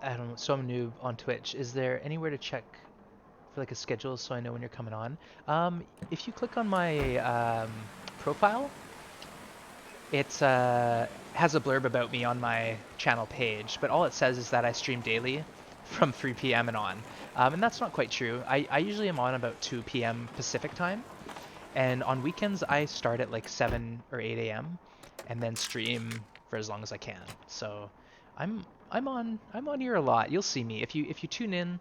Speaker 1: I don't know, so I'm new on Twitch. Is there anywhere to check for like a schedule so I know when you're coming on? If you click on my profile, it has a blurb about me on my channel page, but all it says is that I stream daily from 3 p.m. and on. And that's not quite true. I usually am on about 2 p.m. Pacific time, and on weekends I start at like 7 or 8 a.m. and then stream for as long as I can. So I'm on here a lot. You'll see me if you tune in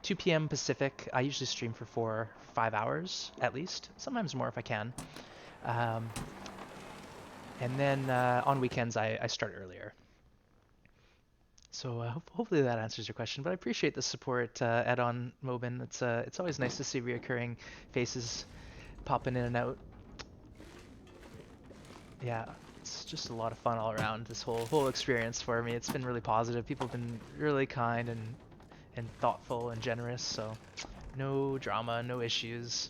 Speaker 1: 2 p.m. Pacific. I usually stream for 4-5 hours at least, sometimes more if I can. And then on weekends I start earlier. So hopefully that answers your question. But I appreciate the support, Edon Mobin. It's always nice to see reoccurring faces popping in and out. Yeah, it's just a lot of fun all around. This whole experience for me, it's been really positive. People have been really kind and thoughtful and generous. So no drama, no issues.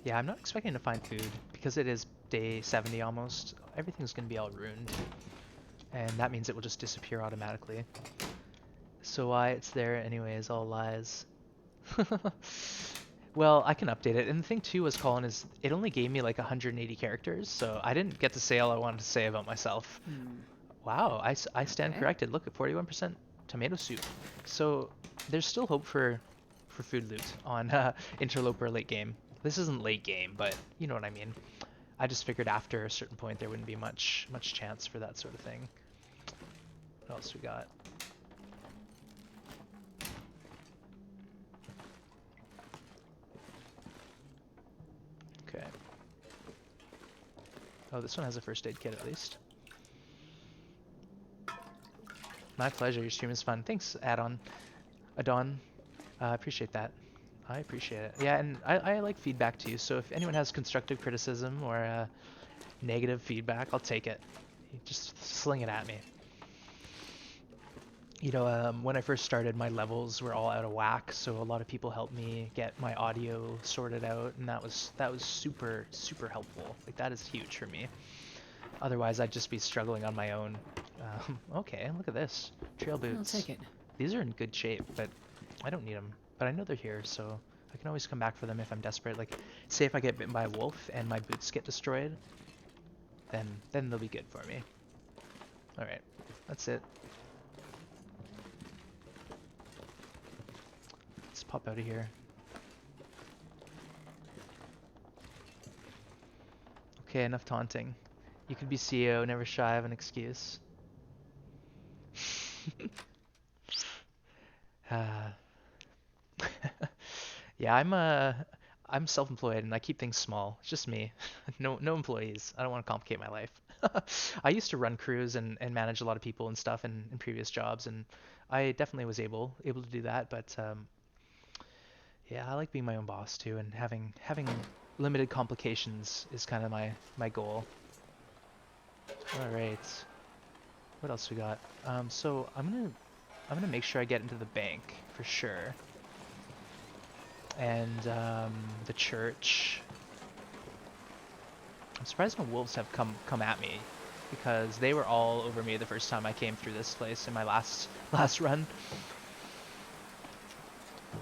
Speaker 1: Yeah, I'm not expecting to find food because it is day 70 almost. Everything's going to be all ruined, and that means it will just disappear automatically. So why it's there anyways, all lies. Well, I can update it. And the thing too was, Colin, is it only gave me like 180 characters, so I didn't get to say all I wanted to say about myself. Wow, I stand corrected. Look at 41% tomato soup. So there's still hope for food loot on Interloper late game. This isn't late game, but you know what I mean. I just figured after a certain point there wouldn't be much chance for that sort of thing. What else we got? Okay. Oh, this one has a first aid kit at least. My pleasure. Your stream is fun. Thanks, Adon. I appreciate that. I appreciate it. Yeah, and I like feedback too, so if anyone has constructive criticism or negative feedback, I'll take it. Just sling it at me. You know, when I first started, my levels were all out of whack, so a lot of people helped me get my audio sorted out, and that was super super helpful. Like that is huge for me. Otherwise, I'd just be struggling on my own. Okay, look at this. Trail
Speaker 2: I'll
Speaker 1: boots.
Speaker 2: take it.
Speaker 1: These are in good shape, but I don't need them. But I know they're here, so I can always come back for them if I'm desperate. Like, say if I get bitten by a wolf and my boots get destroyed, then they'll be good for me. All right, that's it. Let's pop out of here. Okay, enough taunting. You could be CEO, never shy of an excuse. uh, yeah, I'm self-employed and I keep things small. It's just me. No employees. I don't want to complicate my life. I used to run crews and manage a lot of people and stuff in previous jobs, and I definitely was able to do that, but yeah, I like being my own boss too, and having limited complications is kind of my goal. All right. What else we got? So I'm gonna make sure I get into the bank for sure, and the church. I'm surprised no wolves have come at me, because they were all over me the first time I came through this place in my last run.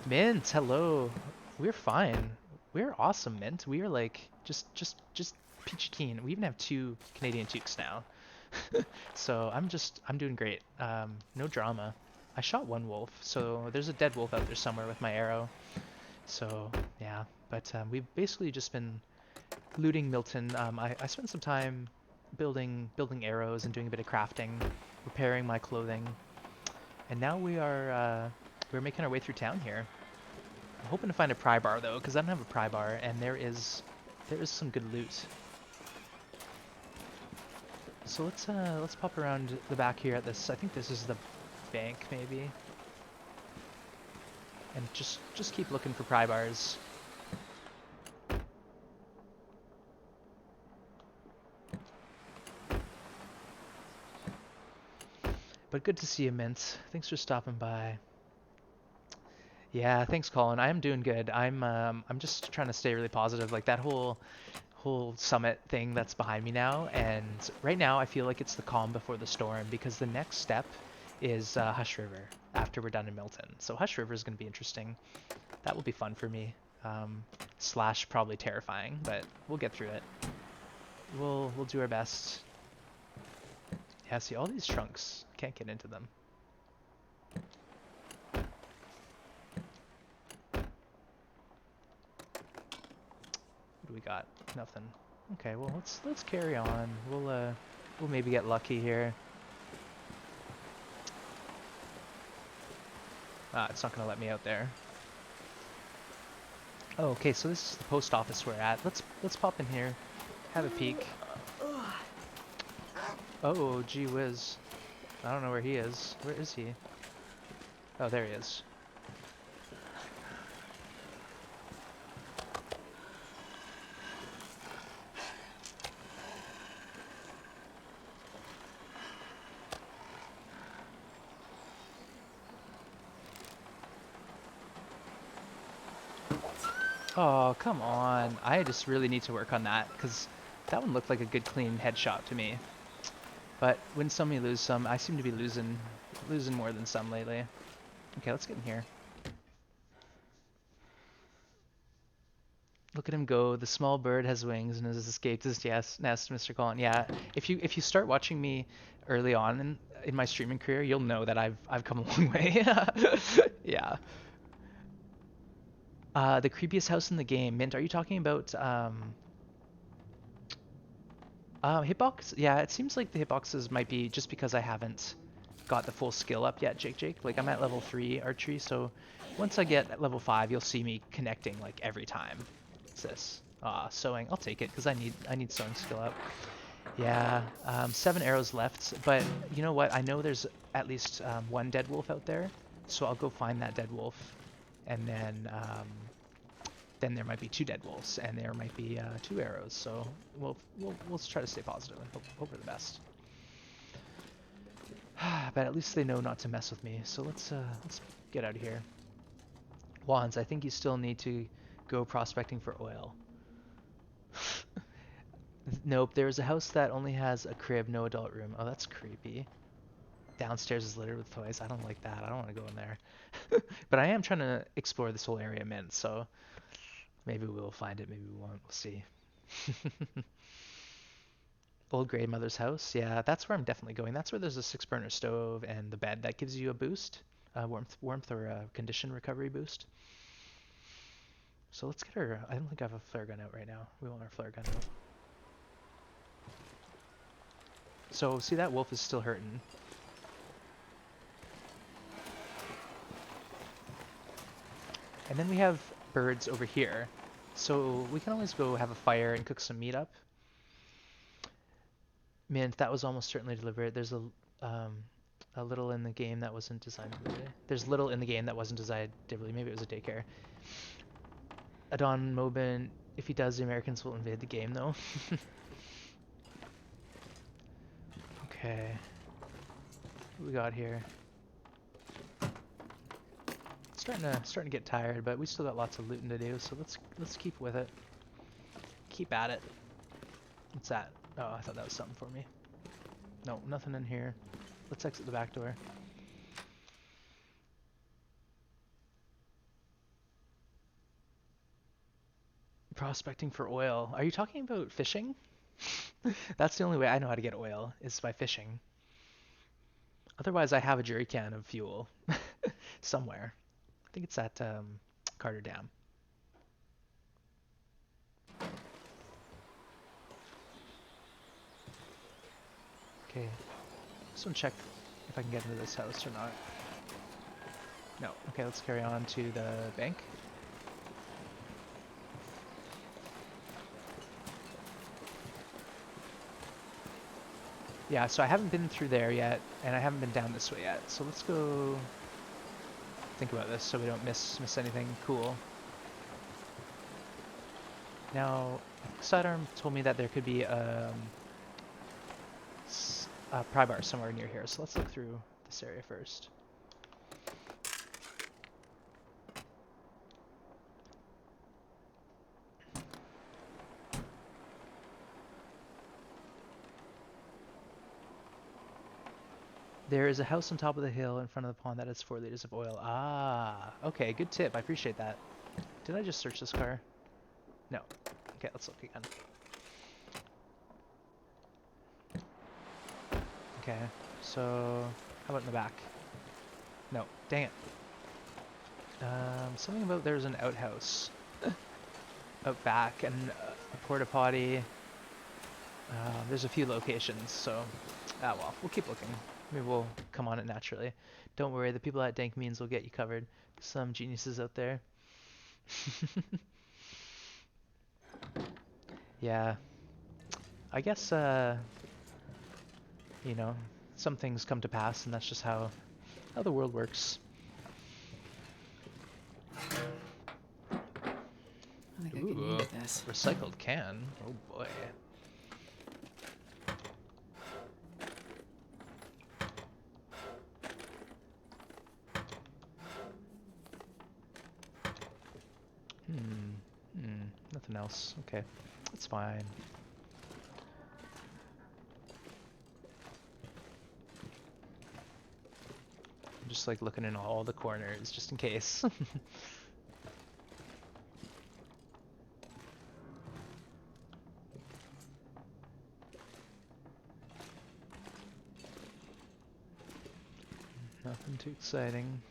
Speaker 1: Mint, hello. We're fine. We're awesome, Mint. We are like just peachy keen. We even have 2 Canadian toques now. So I'm doing great. No drama. I shot one wolf, so there's a dead wolf out there somewhere with my arrow. So yeah, but we've basically just been looting Milton. I spent some time building arrows and doing a bit of crafting, repairing my clothing, and now we're making our way through town here. I'm hoping to find a pry bar though, because I don't have a pry bar, and there is some good loot. So let's pop around the back here at this. I think this is the bank maybe, and just keep looking for pry bars. But good to see you, Mint. Thanks for stopping by. Yeah, thanks, Colin. I am doing good. I'm just trying to stay really positive. Like that whole summit thing that's behind me now, and right now I feel like it's the calm before the storm, because the next step is Hush River after we're done in Milton. So Hush River is going to be interesting. That will be fun for me. Slash probably terrifying, but we'll get through it. We'll do our best. Yeah, see all these trunks. Can't get into them. What do we got? Nothing. Okay, well let's carry on. We'll maybe get lucky here. Ah, it's not gonna let me out there. Oh, okay, so this is the post office we're at. Let's pop in here, have a peek. Oh, gee whiz. I don't know where he is. Where is he? Oh, there he is. Oh, come on. I just really need to work on that, because that one looked like a good clean headshot to me. But win some, you lose some. I seem to be losing more than some lately. Okay, let's get in here. Look at him go. The small bird has wings and has escaped his nest, Mr. Collin. Yeah, if you start watching me early on in my streaming career, you'll know that I've come a long way. Yeah. The creepiest house in the game. Mint, are you talking about hitbox? Yeah, it seems like the hitboxes might be just because I haven't got the full skill up yet, Jake. Like I'm at level 3 archery, so once I get at level 5, you'll see me connecting like every time. What's this? Sewing. I'll take it because I need sewing skill up. Yeah, 7 arrows left, but you know what? I know there's at least one dead wolf out there, so I'll go find that dead wolf, and then there might be 2 dead wolves, and there might be 2 arrows. So we'll try to stay positive and hope for the best. But at least they know not to mess with me. So let's get out of here. Wands, I think you still need to go prospecting for oil. Nope, there's a house that only has a crib, no adult room. Oh, that's creepy. Downstairs is littered with toys. I don't like that. I don't want to go in there. But I am trying to explore this whole area, man. So maybe we'll find it. Maybe we won't. We'll see. Old grandmother's house. Yeah, that's where I'm definitely going. That's where there's a 6 burner stove and the bed that gives you a boost, warmth or a condition recovery boost. So let's get her. I don't think I have a flare gun out right now. We want our flare gun out. So see, that wolf is still hurting. And then we have birds over here. So we can always go have a fire and cook some meat up. Man, that was almost certainly deliberate. There's a little in the game that wasn't designed deliberately. There's little in the game that wasn't designed deliberately. Maybe it was a daycare. Adon Mobin, if he does, the Americans will invade the game, though. Okay. What we got here? Starting to get tired, but we still got lots of looting to do, so let's keep with it. Keep at it. What's that? Oh, I thought that was something for me. No, nothing in here. Let's exit the back door. Prospecting for oil. Are you talking about fishing? That's the only way I know how to get oil, is by fishing. Otherwise, I have a jerry can of fuel somewhere. I think it's at Carter Dam. Okay, just want to check if I can get into this house or not. No. Okay, let's carry on to the bank. Yeah, so I haven't been through there yet, and I haven't been down this way yet. So let's go think about this so we don't miss anything cool. Now, Sidearm told me that there could be a pry bar somewhere near here, so let's look through this area first. There is a house on top of the hill in front of the pond that has 4 liters of oil. Ah, okay, good tip. I appreciate that. Did I just search this car? No. Okay, let's look again. Okay, so how about in the back? No, dang it. Something about there's an outhouse out back and a porta potty. There's a few locations, so well, we'll keep looking. Maybe we'll come on it naturally. Don't worry, the people at Dank Means will get you covered. Some geniuses out there. Yeah, I guess you know, some things come to pass, and that's just how the world works.
Speaker 2: I think I can use this.
Speaker 1: Recycled can. Oh boy. Nothing else. Okay, that's fine. I'm just like looking in all the corners just in case. Nothing too exciting.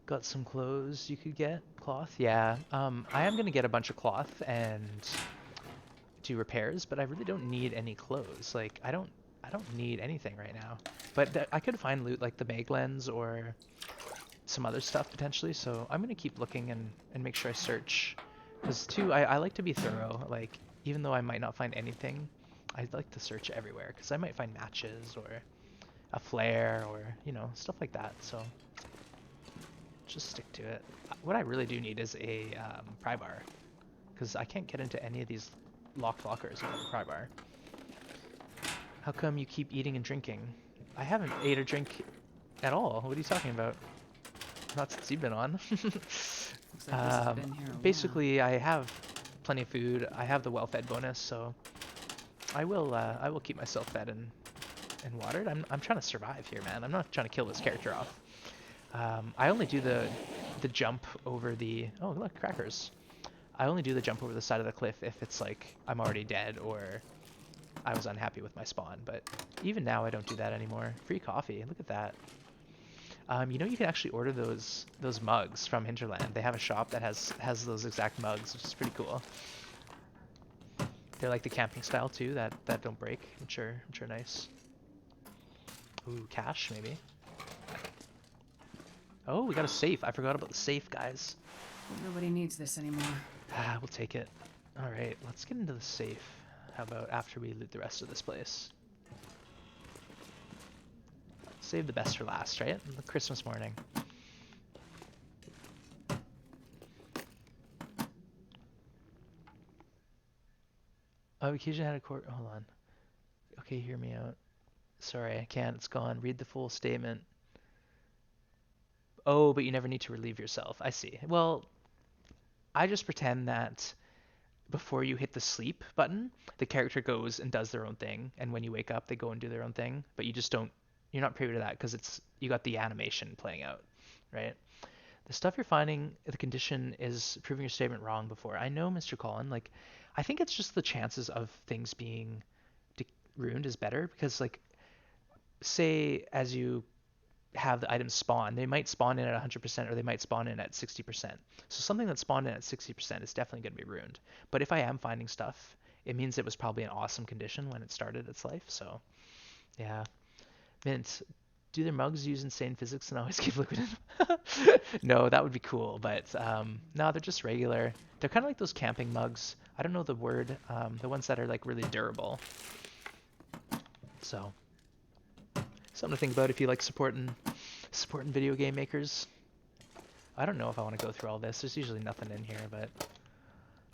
Speaker 1: Got some clothes you could get. Cloth? Yeah. I am gonna get a bunch of cloth and do repairs, but I really don't need any clothes. Like, I don't need anything right now. But I could find loot like the mag lens or some other stuff potentially, so I'm gonna keep looking and make sure I search. Because too, I like to be thorough. Like, even though I might not find anything, I'd like to search everywhere, because I might find matches or a flare or, stuff like that. So just stick to it. What I really do need is a pry bar because I can't get into any of these locked lockers without a pry bar. How come you keep eating and drinking? I haven't ate or drink at all. What are you talking about? Not since you've been on.
Speaker 2: Looks like this has been here a while.
Speaker 1: Basically, I have plenty of food. I have the well-fed bonus, so I will keep myself fed and watered. I'm trying to survive here, man. I'm not trying to kill this character off. I only do the jump over the oh look crackers. I only do the jump over the side of the cliff if it's like I'm already dead or I was unhappy with my spawn. But even now I don't do that anymore. Free coffee. Look at that. You can actually order those mugs from Hinterland. They have a shop that has those exact mugs, which is pretty cool. They're like the camping style too, that don't break, which are nice. Ooh, cash maybe. Oh, we got a safe. I forgot about the safe, guys.
Speaker 2: Nobody needs this anymore.
Speaker 1: Ah, we'll take it. All right, let's get into the safe. How about after we loot the rest of this place? Save the best for last, right? The Christmas morning. Oh, occasion had a court. Hold on. Okay, hear me out. Sorry, I can't. It's gone. Read the full statement. Oh, but you never need to relieve yourself. I see. Well, I just pretend that before you hit the sleep button, the character goes and does their own thing, and when you wake up, they go and do their own thing. But you just don't. You're not privy to that because you got the animation playing out, right? The stuff you're finding, the condition is proving your statement wrong before. I know, Mr. Collin. Like, I think it's just the chances of things being ruined is better because, like, say as you have the items spawn, they might spawn in at 100% or they might spawn in at 60%. So something that spawned in at 60% is definitely going to be ruined. But if I am finding stuff, it means it was probably in awesome condition when it started its life. So yeah, Mint. Do their mugs use insane physics and always keep liquid in them? No, that would be cool, but no, they're just regular. They're kind of like those camping mugs. I don't know the word. The ones that are like really durable. So something to think about if you like supporting video game makers. I don't know if I want to go through all this. There's usually nothing in here, but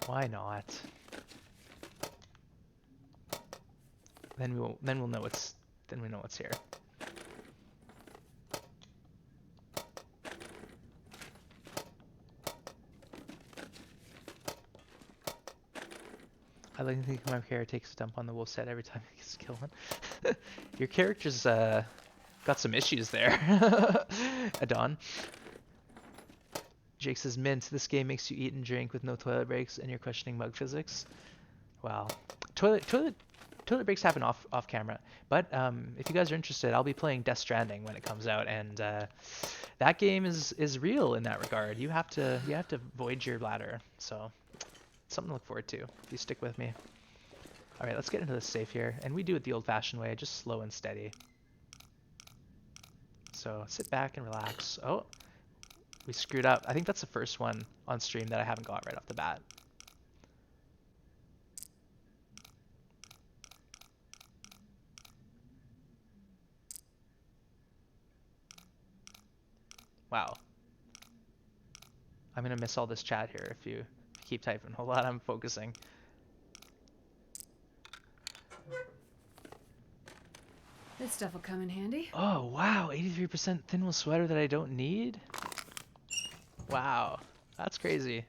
Speaker 1: why not? Then we'll know what's here. I like to think my character takes a dump on the wolf's head every time he gets killed. Your character's got some issues there. Adon. Jake says, Mint, this game makes you eat and drink with no toilet breaks and you're questioning mug physics. Wow. Toilet breaks happen off camera. But if you guys are interested, I'll be playing Death Stranding when it comes out, and that game is real in that regard. You have to void your bladder, so something to look forward to if you stick with me. All right, let's get into this safe here, and we do it the old-fashioned way, just slow and steady. So sit back and relax. Oh, we screwed up. I think that's the first one on stream that I haven't got right off the bat. Wow. I'm gonna miss all this chat here if you keep typing. Hold on, I'm focusing.
Speaker 2: This stuff will come in handy.
Speaker 1: Oh, wow, 83% thin wool sweater that I don't need? Wow, that's crazy.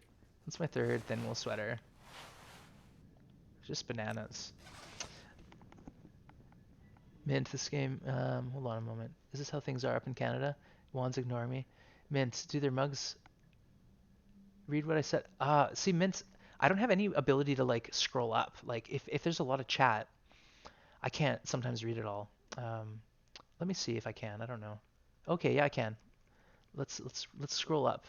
Speaker 1: That's my third thin wool sweater. Just bananas. Mint, this game, hold on a moment. Is this how things are up in Canada? Wands ignore me. Mint, do their mugs read what I said? See, Mint, I don't have any ability to like scroll up. Like if there's a lot of chat, I can't sometimes read it all. Let me see if I can. I don't know. Okay, yeah, I can. Let's scroll up.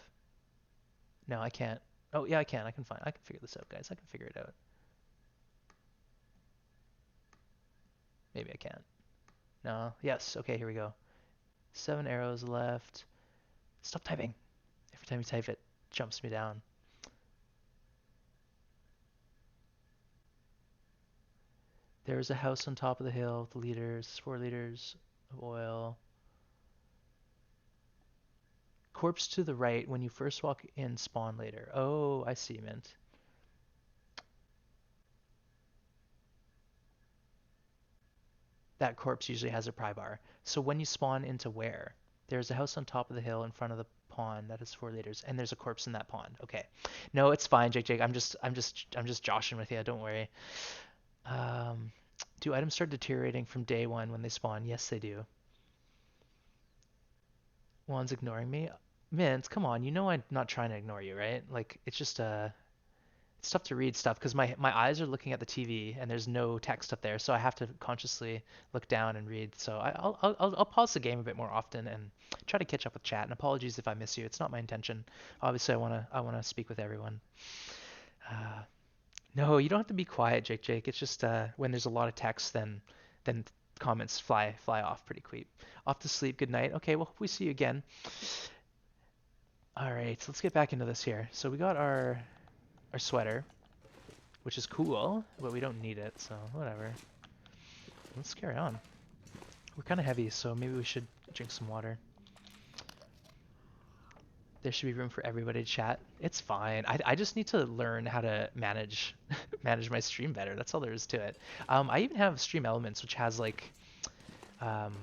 Speaker 1: No, I can't. Oh, yeah, I can. I can figure this out, guys. I can figure it out. Maybe I can't. No. Yes. Okay, here we go. 7 arrows left. Stop typing. Every time you type it, jumps me down. There is a house on top of the hill with leaders, 4 leaders. of oil. Corpse to the right when you first walk in, spawn later. Oh, I see, Mint. That corpse usually has a pry bar. So when you spawn into where? There's a house on top of the hill in front of the pond that is 4 liters, and there's a corpse in that pond. Okay. No, it's fine, Jake. I'm just joshing with you. Don't worry. Um, do items start deteriorating from day one when they spawn? Yes, they do. One's ignoring me. Mint, come on. You know I'm not trying to ignore you, right? Like it's just it's tough to read stuff because my eyes are looking at the TV and there's no text up there, so I have to consciously look down and read. So I'll pause the game a bit more often and try to catch up with chat. And apologies if I miss you. It's not my intention. Obviously, I wanna speak with everyone. Uh, no, you don't have to be quiet, Jake. It's just when there's a lot of text, then comments fly off pretty quick. Off to sleep. Good night. Okay, well, we see you again. All right, so let's get back into this here. So we got our sweater, which is cool, but we don't need it, so whatever. Let's carry on. We're kind of heavy, so maybe we should drink some water. There should be room for everybody to chat. It's fine. I just need to learn how to manage manage my stream better. That's all there is to it. I even have Stream Elements, which has like um,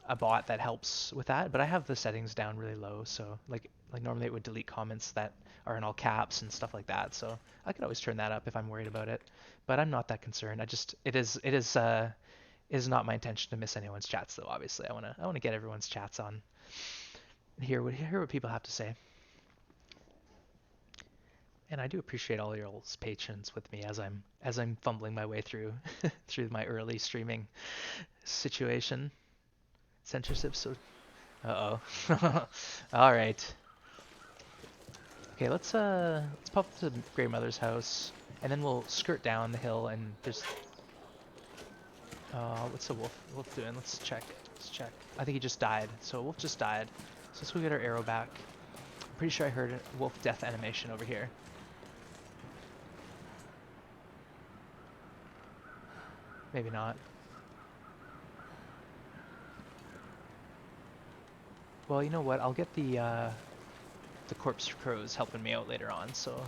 Speaker 1: a bot that helps with that, but I have the settings down really low, so like normally it would delete comments that are in all caps and stuff like that. So I could always turn that up if I'm worried about it, but I'm not that concerned. It is not my intention to miss anyone's chats though. Obviously, I wanna get everyone's chats on and hear what people have to say. And I do appreciate all your patience with me as I'm fumbling my way through through my early streaming situation. Censorship. So, uh-oh. All right. Okay, let's pop up to Grey Mother's house, and then we'll skirt down the hill. And there's what's the wolf doing? Let's check. Let's check. I think he just died. So wolf just died. So let's go get our arrow back. I'm pretty sure I heard a wolf death animation over here. Maybe not. Well, you know what? I'll get the corpse crows helping me out later on, so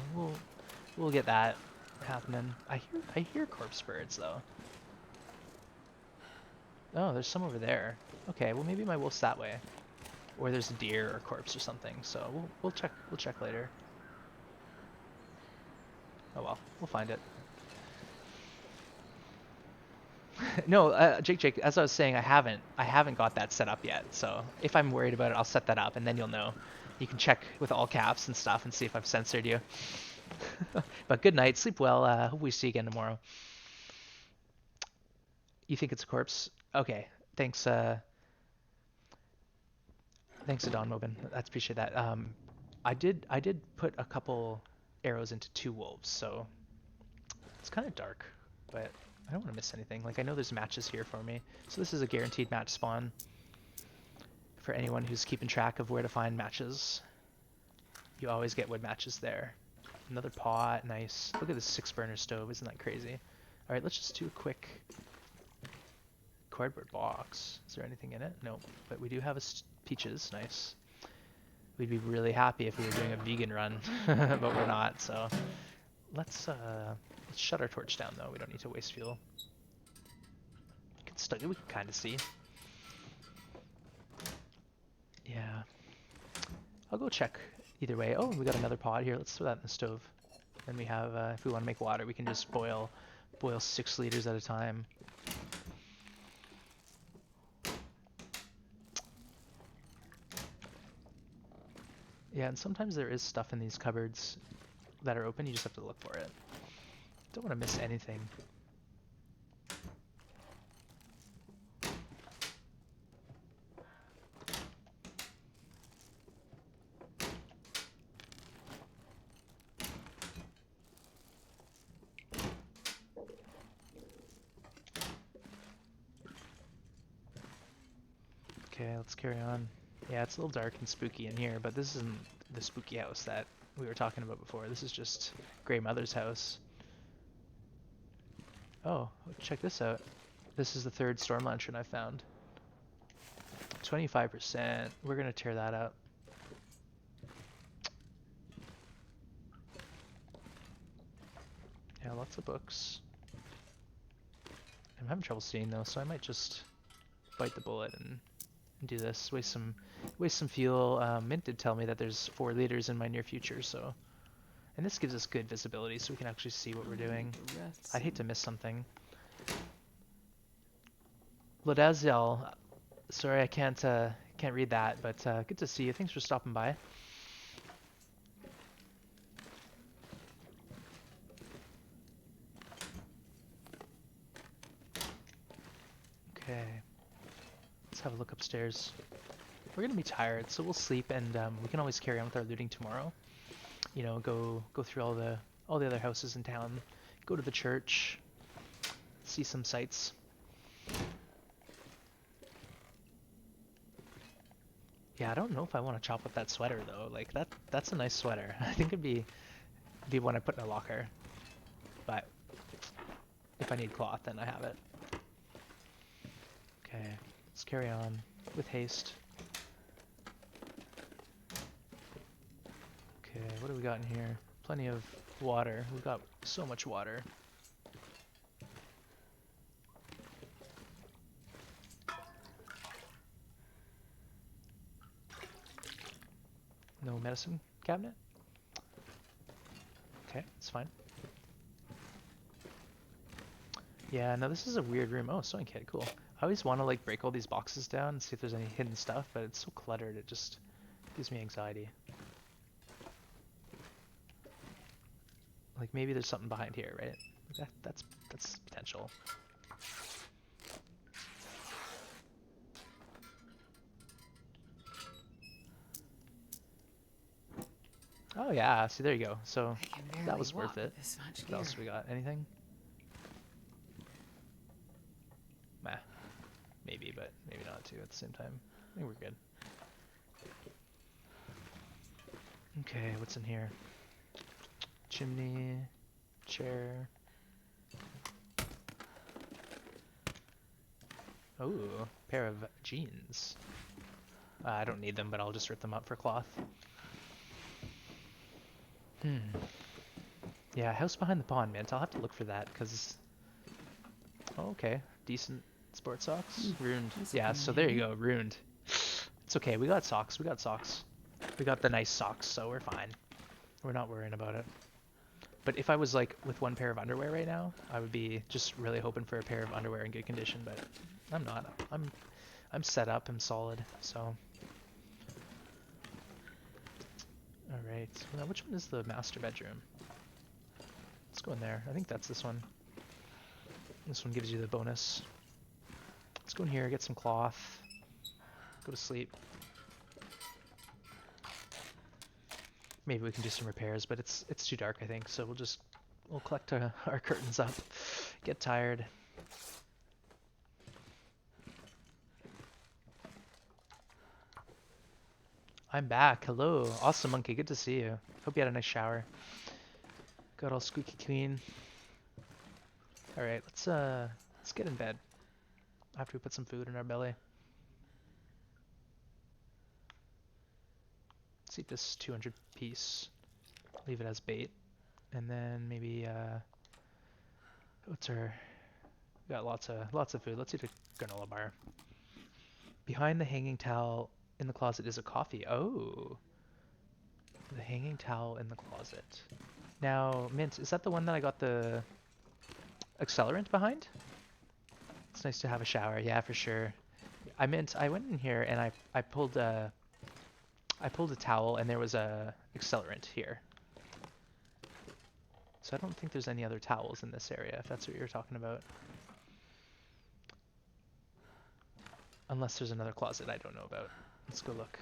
Speaker 1: we'll get that happening. I hear corpse birds though. Oh, there's some over there. Okay, well maybe my wolf's that way, or there's a deer or corpse or something. So we'll check later. Oh well, we'll find it. No, Jake, as I was saying, I haven't got that set up yet. So if I'm worried about it, I'll set that up, and then you'll know. You can check with all caps and stuff and see if I've censored you. But good night, sleep well. Hope we see you again tomorrow. You think it's a corpse? Okay, thanks. Thanks to Don Mobin. I appreciate that. I did put a couple arrows into 2 wolves, so it's kind of dark, but I don't want to miss anything. Like I know there's matches here for me, so this is a guaranteed match spawn for anyone who's keeping track of where to find matches. You always get wood matches there. Another pot, nice. Look at this 6 burner stove, isn't that crazy? All right, let's just do a quick cardboard box. Is there anything in it? Nope, but we do have peaches, nice. We'd be really happy if we were doing a vegan run, but we're not, so let's shut our torch down though. We don't need to waste fuel. We can kind of see. Yeah. I'll go check either way. Oh, we got another pot here. Let's throw that in the stove. Then we have, if we want to make water, we can just boil 6 liters at a time. Yeah, and sometimes there is stuff in these cupboards that are open. You just have to look for it. Don't want to miss anything. Okay, let's carry on. Yeah, it's a little dark and spooky in here, but this isn't the spooky house that we were talking about before. This is just Grey Mother's house. Oh, check this out. This is the 3rd storm lantern I found. 25%. We're gonna tear that up. Yeah, lots of books. I'm having trouble seeing though, so I might just bite the bullet and do this. Waste some fuel. Mint did tell me that there's 4 liters in my near future, so. And this gives us good visibility, so we can actually see what we're doing. I'd hate to miss something. Lodaziel, sorry I can't read that, but good to see you. Thanks for stopping by. Okay, let's have a look upstairs. We're gonna be tired, so we'll sleep, and we can always carry on with our looting tomorrow. You know, go through all the other houses in town, go to the church, see some sights. Yeah, I don't know if I want to chop up that sweater though. Like that's a nice sweater. I think it'd be one I put in a locker. But if I need cloth, then I have it. Okay, let's carry on with haste. Okay, what do we got in here? Plenty of water. We've got so much water. No medicine cabinet? Okay, it's fine. Yeah, no, this is a weird room. Oh, sewing kit, cool. I always want to like break all these boxes down and see if there's any hidden stuff, but it's so cluttered, it just gives me anxiety. Like maybe there's something behind here, right? That's potential. Oh yeah, see there you go. So that was worth it. What else we got? Anything? Nah. Maybe, but maybe not too at the same time. I think we're good. Okay, what's in here? Chimney, chair. Ooh, pair of jeans. I don't need them, but I'll just rip them up for cloth. Yeah, house behind the pond, Mint. I'll have to look for that, because... Oh, okay. Decent sports socks. Ruined. Yeah, so there you go. Ruined. It's okay. We got socks. We got socks. We got the nice socks, so we're fine. We're not worrying about it. But if I was like with one pair of underwear right now, I would be just really hoping for a pair of underwear in good condition, but I'm not. I'm set up. I'm solid, so... Alright, now which one is the master bedroom? Let's go in there. I think that's this one. This one gives you the bonus. Let's go in here, get some cloth, go to sleep. Maybe we can do some repairs, but it's too dark, I think, so we'll collect our curtains up, get tired. I'm back. Hello. Awesome Monkey. Good to see you. Hope you had a nice shower. Got all squeaky clean. Alright, let's get in bed. After we put some food in our belly. Let's eat this 200 piece. Leave it as bait. And then maybe what's our... We got lots of food. Let's eat a granola bar. Behind the hanging towel in the closet is a coffee. Oh. The hanging towel in the closet. Now, Mint, is that the one that I got the accelerant behind? It's nice to have a shower. Yeah, for sure. I went in here and I pulled a towel and there was a accelerant here. So I don't think there's any other towels in this area, if that's what you're talking about. Unless there's another closet I don't know about. Let's go look.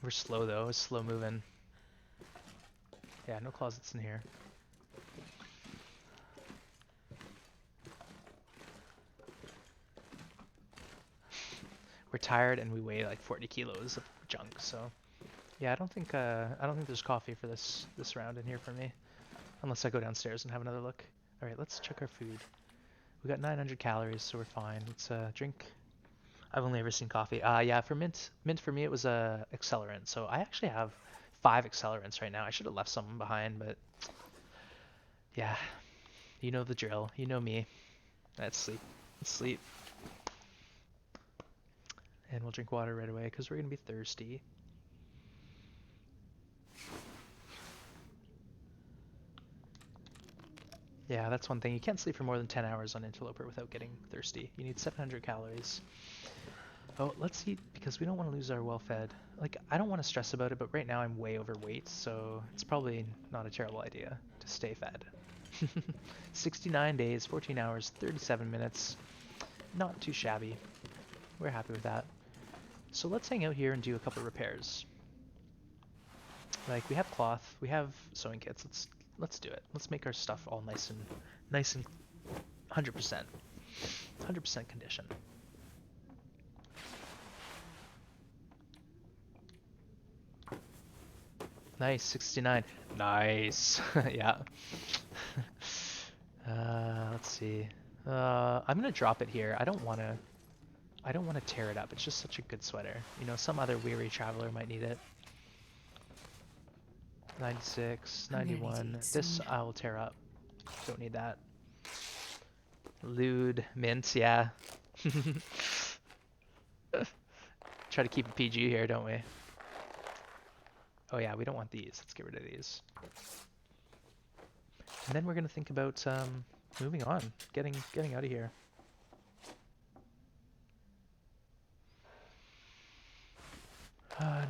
Speaker 1: We're slow though, it's slow moving. Yeah, no closets in here. We're tired and we weigh like 40 kilos of junk, so yeah, I don't think there's coffee for this round in here for me. Unless I go downstairs and have another look. Alright, let's check our food. We got 900 calories, so we're fine. Let's drink. I've only ever seen coffee. Yeah, for mint for me it was a accelerant. So I actually have 5 accelerants right now. I should have left some behind, but yeah, you know the drill. You know me. Let's sleep. Let's sleep. And we'll drink water right away because we're gonna be thirsty. Yeah, that's one thing. You can't sleep for more than 10 hours on Interloper without getting thirsty. You need 700 calories. Oh, let's eat because we don't want to lose our well-fed. Like, I don't want to stress about it, but right now I'm way overweight, so it's probably not a terrible idea to stay fed. 69 days, 14 hours, 37 minutes. Not too shabby. We're happy with that. So let's hang out here and do a couple repairs. Like, we have cloth, we have sewing kits. Let's do it. Let's make our stuff all nice and 100%. 100% condition. Nice, 69. Nice. Yeah. Let's see. I'm gonna drop it here. I don't want to tear it up. It's just such a good sweater. You know, some other weary traveler might need it. 96,
Speaker 2: I'm gonna need to
Speaker 1: 91.
Speaker 2: eat
Speaker 1: This
Speaker 2: soon.
Speaker 1: I will tear up. Don't need that. Lewd, mint, yeah. Try to keep it PG here, don't we? Oh yeah, we don't want these. Let's get rid of these. And then we're gonna think about moving on, getting out of here.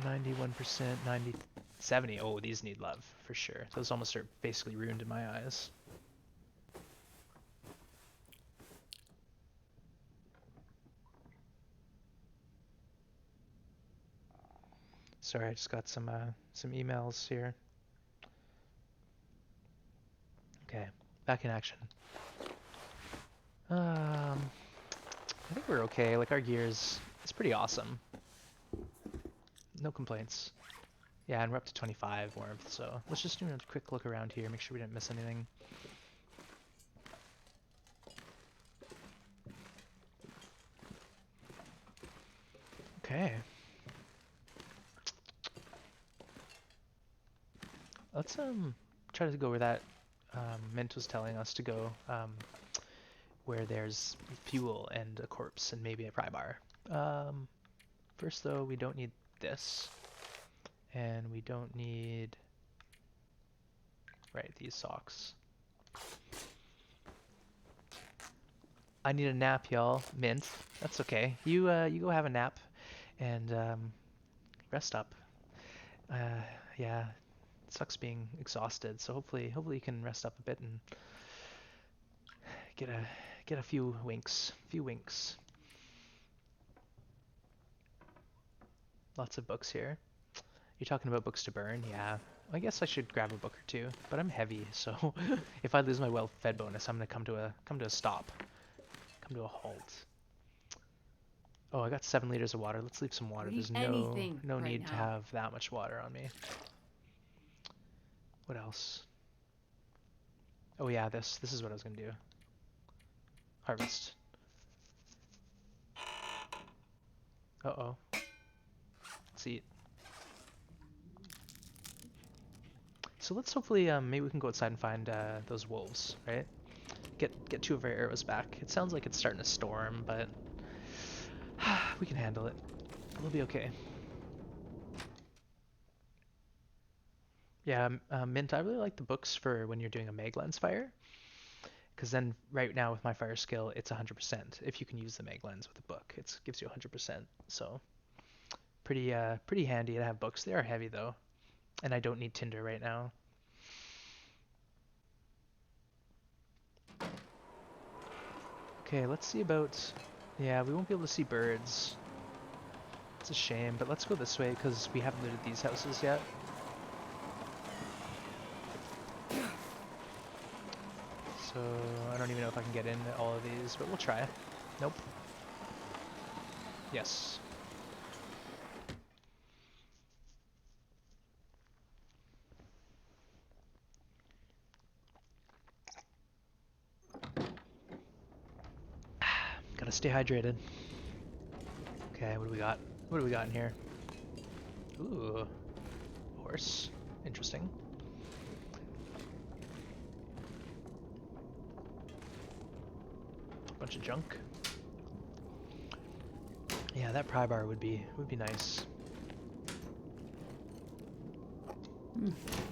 Speaker 1: 91%, 90, 70. Oh, these need love for sure. Those almost are basically ruined in my eyes. Sorry, I just got some emails here. Okay, back in action. I think we're okay. Like our gears, it's pretty awesome. No complaints. Yeah, and we're up to 25 warmth, so let's just do a quick look around here, make sure we didn't miss anything. Okay. Let's try to go where that Mint was telling us to go, where there's fuel and a corpse and maybe a pry bar. First though, we don't need this, and we don't need these socks. I need a nap, y'all. Mint. That's okay. You go have a nap and rest up. Yeah, it sucks being exhausted. So hopefully you can rest up a bit and get a few winks. Lots of books here. You're talking about books to burn? Yeah. I guess I should grab a book or two, but I'm heavy, so if I lose my well-fed bonus, I'm gonna come to a stop. Come to a halt. Oh, I got 7 liters of water. Let's leave some water.
Speaker 2: I'd
Speaker 1: There's
Speaker 2: eat anything
Speaker 1: no
Speaker 2: right
Speaker 1: need to
Speaker 2: now.
Speaker 1: have that much water on me. What else? Oh yeah, this is what I was gonna do. Harvest. Uh-oh. Let's eat. So let's hopefully maybe we can go outside and find those wolves, right? Get 2 of our arrows back. It sounds like it's starting to storm, but we can handle it. We'll be okay. Yeah, Mint, I really like the books for when you're doing a mag lens fire, because then right now with my fire skill, it's 100%. If you can use the mag lens with a book, it gives you 100%. So pretty handy to have books. They are heavy though, and I don't need tinder right now. Okay, let's see about. Yeah, we won't be able to see birds. It's a shame, but let's go this way because we haven't looted these houses yet. So I don't even know if I can get in all of these, but we'll try. Nope. Yes. Gotta stay hydrated. Okay, what do we got? What do we got in here? Ooh, horse. Interesting. Bunch of junk. Yeah, that pry bar would be nice.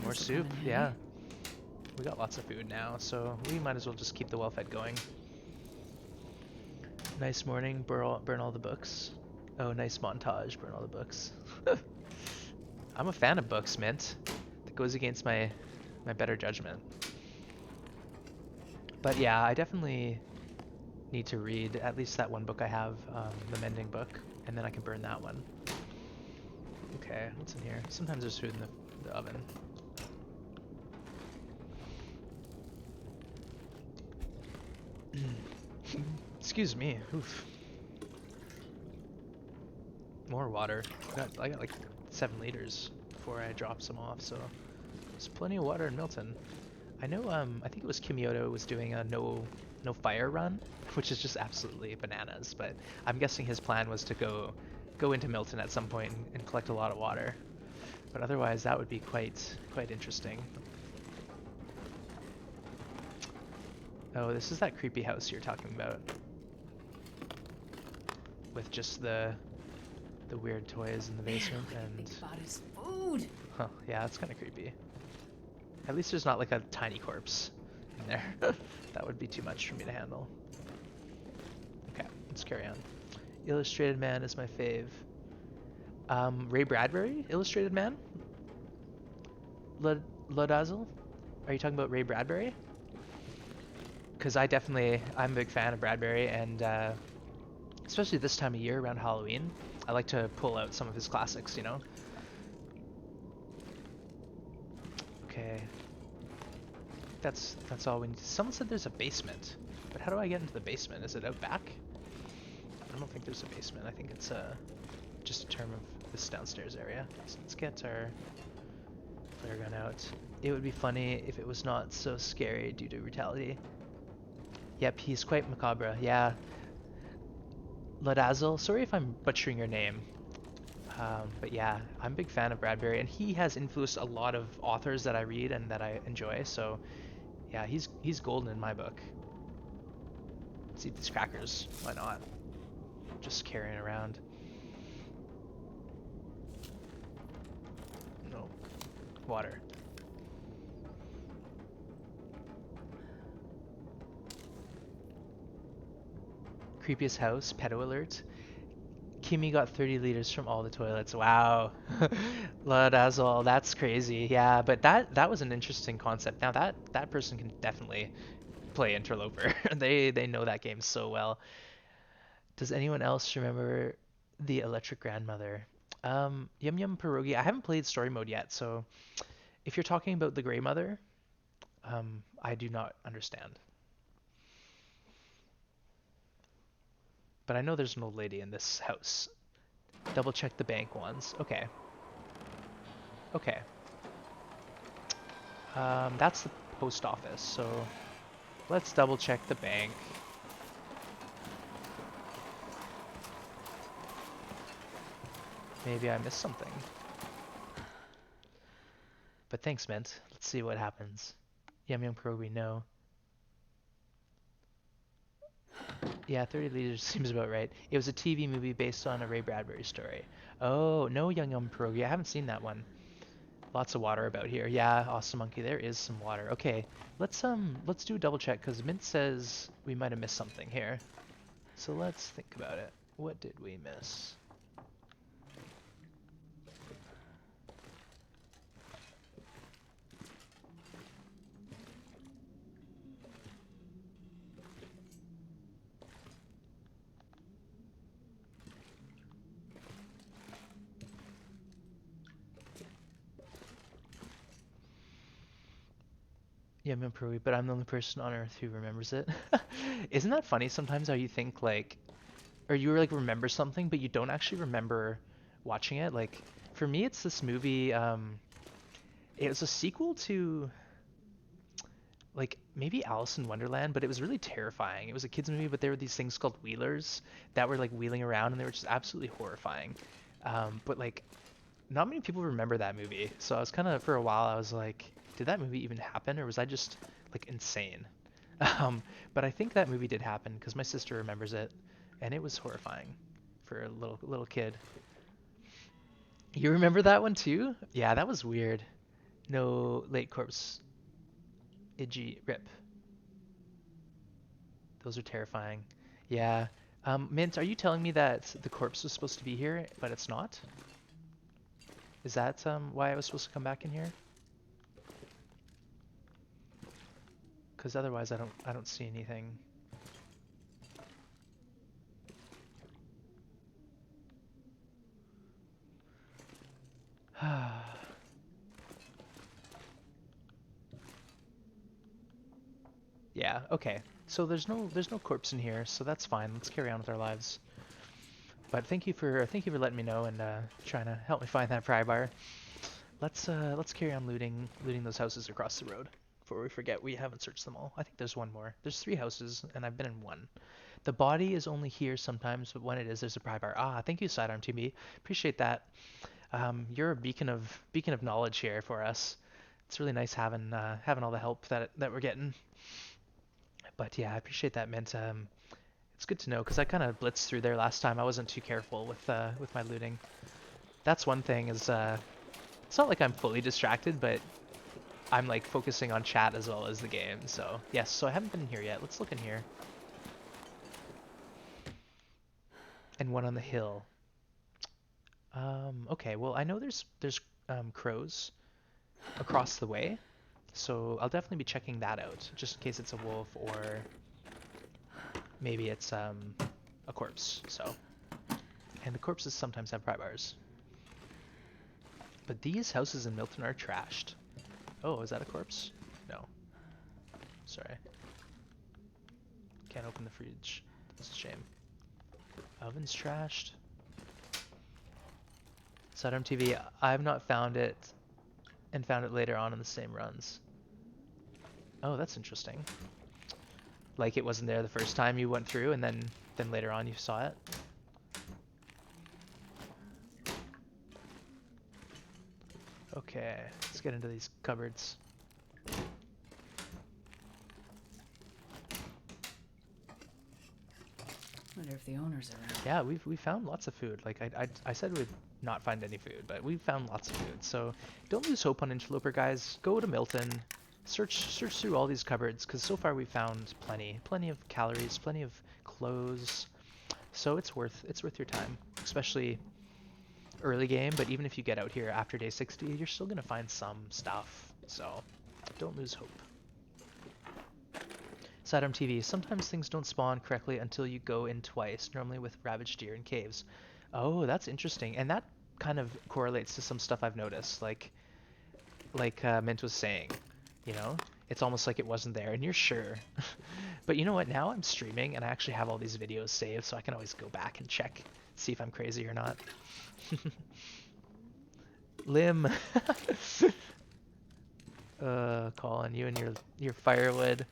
Speaker 1: More soup, yeah. We got lots of food now, so we might as well just keep the well-fed going. Nice morning, burn all the books. Oh, nice montage, burn all the books. I'm a fan of books, Mint. That goes against my better judgment. But yeah, I definitely need to read at least that one book I have, the mending book, and then I can burn that one. Okay, what's in here? Sometimes there's food in the oven. Excuse me. Oof. More water. I got like 7 liters before I drop some off, so there's plenty of water in Milton. I know, I think it was Kimioto was doing a no fire run, which is just absolutely bananas, but I'm guessing his plan was to go into Milton at some point and collect a lot of water. But otherwise that would be quite interesting. Oh, this is that creepy house you're talking about. With just the weird toys in the basement and
Speaker 2: About his food.
Speaker 1: huh, yeah, that's kind of creepy. At least there's not like a tiny corpse in there. That would be too much for me to handle. Okay, let's carry on. Illustrated Man is my fave. Ray Bradbury, Illustrated Man? Lodazzle? Are you talking about Ray Bradbury? Because I'm a big fan of Bradbury, and especially this time of year around Halloween, I like to pull out some of his classics, you know? Okay. That's all we need. Someone said there's a basement, but how do I get into the basement? Is it out back? I don't think there's a basement. I think it's just a term of this downstairs area. So let's get our flare gun out. It would be funny if it was not so scary due to brutality. Yep, he's quite macabre. Yeah. Lodazzle, sorry if I'm butchering your name. But yeah, I'm a big fan of Bradbury, and he has influenced a lot of authors that I read and that I enjoy, so yeah, he's golden in my book. Let's eat these crackers. Why not? Just carrying around. No. Water. Creepiest house, pedo alert. Kimmy got 30 liters from all the toilets. Wow. Lodazzle, that's crazy. Yeah, but that was an interesting concept. Now that person can definitely play Interloper. They know that game so well. Does anyone else remember the Electric Grandmother? Yum Yum Pierogi. I haven't played story mode yet, so if you're talking about the Grey Mother, I do not understand. But I know there's an old lady in this house. Double check the bank ones. Okay. Okay. That's the post office, so let's double check the bank. Maybe I missed something. But thanks, Mint. Let's see what happens. Yum Yum Pierogi, no. Yeah, 30 liters seems about right. It was a TV movie based on a Ray Bradbury story. Oh, no Yum Yum Pierogi. I haven't seen that one. Lots of water about here. Yeah, awesome monkey. There is some water. Okay, let's do a double check because Mint says we might have missed something here. So let's think about it. What did we miss? Yeah, Mimprui, but I'm the only person on Earth who remembers it. Isn't that funny sometimes how you think like, or you like remember something, but you don't actually remember watching it? Like, for me, it's this movie. It was a sequel to like maybe Alice in Wonderland, but it was really terrifying. It was a kids movie, but there were these things called wheelers that were like wheeling around, and they were just absolutely horrifying. But like, not many people remember that movie, so I was kind of for a while I was like, did that movie even happen, or was I just like insane? Um, but I think that movie did happen because my sister remembers it, and it was horrifying for a little kid. You remember that one too? Yeah, that was weird. No late corpse, Iggy, rip. Those are terrifying. Yeah. Mint, are you telling me that the corpse was supposed to be here, but it's not? Is that why I was supposed to come back in here? Because otherwise, I don't see anything. Yeah. Okay. So there's no corpse in here, so that's fine. Let's carry on with our lives. But thank you for letting me know and trying to help me find that pry bar. Let's carry on looting those houses across the road before we forget we haven't searched them all. I think there's one more. There's 3 houses and I've been in one. The body is only here sometimes, but when it is, there's a pry bar. Ah, thank you, Sidearm TV. Appreciate that. You're a beacon of knowledge here for us. It's really nice having all the help that we're getting. But yeah, I appreciate that, Mint. It's good to know because I kind of blitzed through there last time. I wasn't too careful with my looting. That's one thing is it's not like I'm fully distracted, but I'm like focusing on chat as well as the game. So yes, so I haven't been in here yet. Let's look in here. And one on the hill. Okay, well I know there's crows across the way, so I'll definitely be checking that out just in case it's a wolf or maybe it's a corpse. So, and the corpses sometimes have pry bars. But these houses in Milton are trashed. Oh, is that a corpse? No. Sorry. Can't open the fridge. That's a shame. Oven's trashed. Saturn TV, I've not found it and found it later on in the same runs. Oh, that's interesting. Like it wasn't there the first time you went through and then later on you saw it. Okay, let's get into these cupboards.
Speaker 2: Wonder if the owner's around.
Speaker 1: Yeah, we found lots of food. Like I said we'd not find any food, but we found lots of food. So don't lose hope on Interloper, guys. Go to Milton, search through all these cupboards because so far we've found plenty of calories, plenty of clothes. So it's worth your time, especially early game. But even if you get out here after day 60, you're still gonna find some stuff. So don't lose hope. Sidearm TV, sometimes things don't spawn correctly until you go in twice, normally with ravaged deer in caves. Oh, that's interesting. And that kind of correlates to some stuff I've noticed, like Mint was saying, you know? It's almost like it wasn't there, and you're sure. But you know what? Now I'm streaming, and I actually have all these videos saved, so I can always go back and check, see if I'm crazy or not. Lim. Colin, you and your firewood.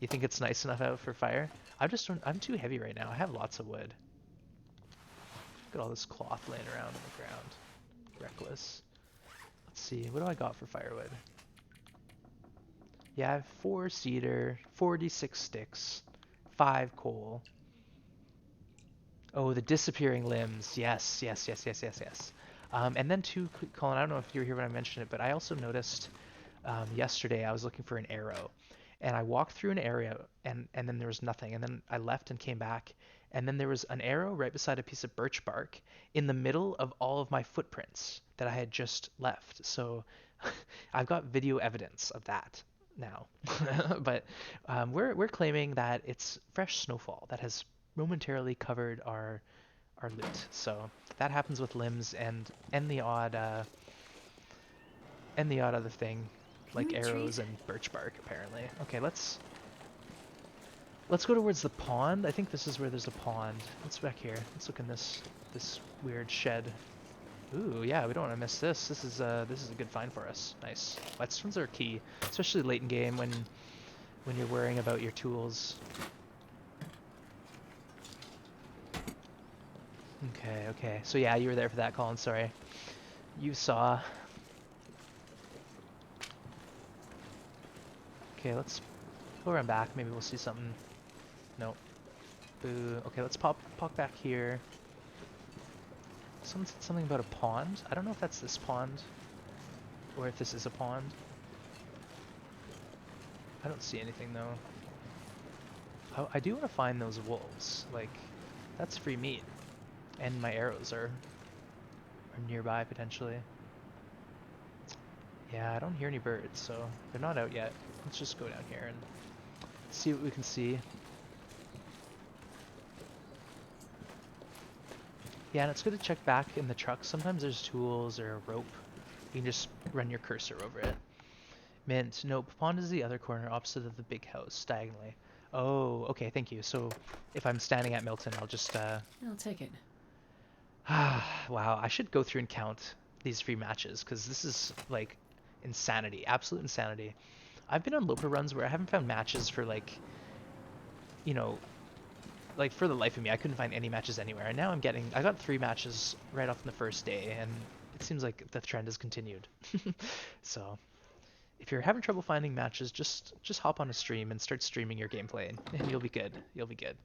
Speaker 1: You think it's nice enough out for fire? I'm too heavy right now. I have lots of wood. Look at all this cloth laying around on the ground. Reckless. Let's see, what do I got for firewood? Yeah, I have 4 cedar, 46 sticks, 5 coal. Oh, the disappearing limbs. Yes, yes, yes, yes, yes, yes. And then too, Colin, I don't know if you were here when I mentioned it, but I also noticed yesterday I was looking for an arrow. And I walked through an area and then there was nothing. And then I left and came back. And then there was an arrow right beside a piece of birch bark in the middle of all of my footprints that I had just left. So I've got video evidence of that now. But we're claiming that it's fresh snowfall that has momentarily covered our loot. So that happens with limbs and the odd other thing like arrows and birch bark apparently. Okay, let's go towards the pond. I think this is where there's a pond. Let's back here. Let's look in this weird shed. Ooh, yeah, we don't want to miss this. This is a good find for us. Nice. Whetstones are key, especially late in game when when you're worrying about your tools. Okay, okay. So yeah, you were there for that, Colin. Sorry. You saw. Okay, let's go around back. Maybe we'll see something. Nope. Boo. Okay, let's pop back here. Someone said something about a pond. I don't know if that's this pond or if this is a pond. I don't see anything though. I do want to find those wolves. Like, that's free meat. And my arrows are nearby potentially. Yeah, I don't hear any birds, so they're not out yet. Let's just go down here and see what we can see. Yeah, and it's good to check back in the truck. Sometimes there's tools or a rope. You can just run your cursor over it. Mint. Nope. Pond is the other corner opposite of the big house, diagonally. Oh, okay, thank you. So if I'm standing at Milton, I'll just
Speaker 2: I'll take it.
Speaker 1: wow, I should go through and count these free matches, because this is like insanity, absolute insanity. I've been on Loper runs where I haven't found matches for like, you know, like for the life of me, I couldn't find any matches anywhere. And now I got 3 matches right off in the first day, and it seems like the trend has continued. So if you're having trouble finding matches, just hop on a stream and start streaming your gameplay, and you'll be good. You'll be good.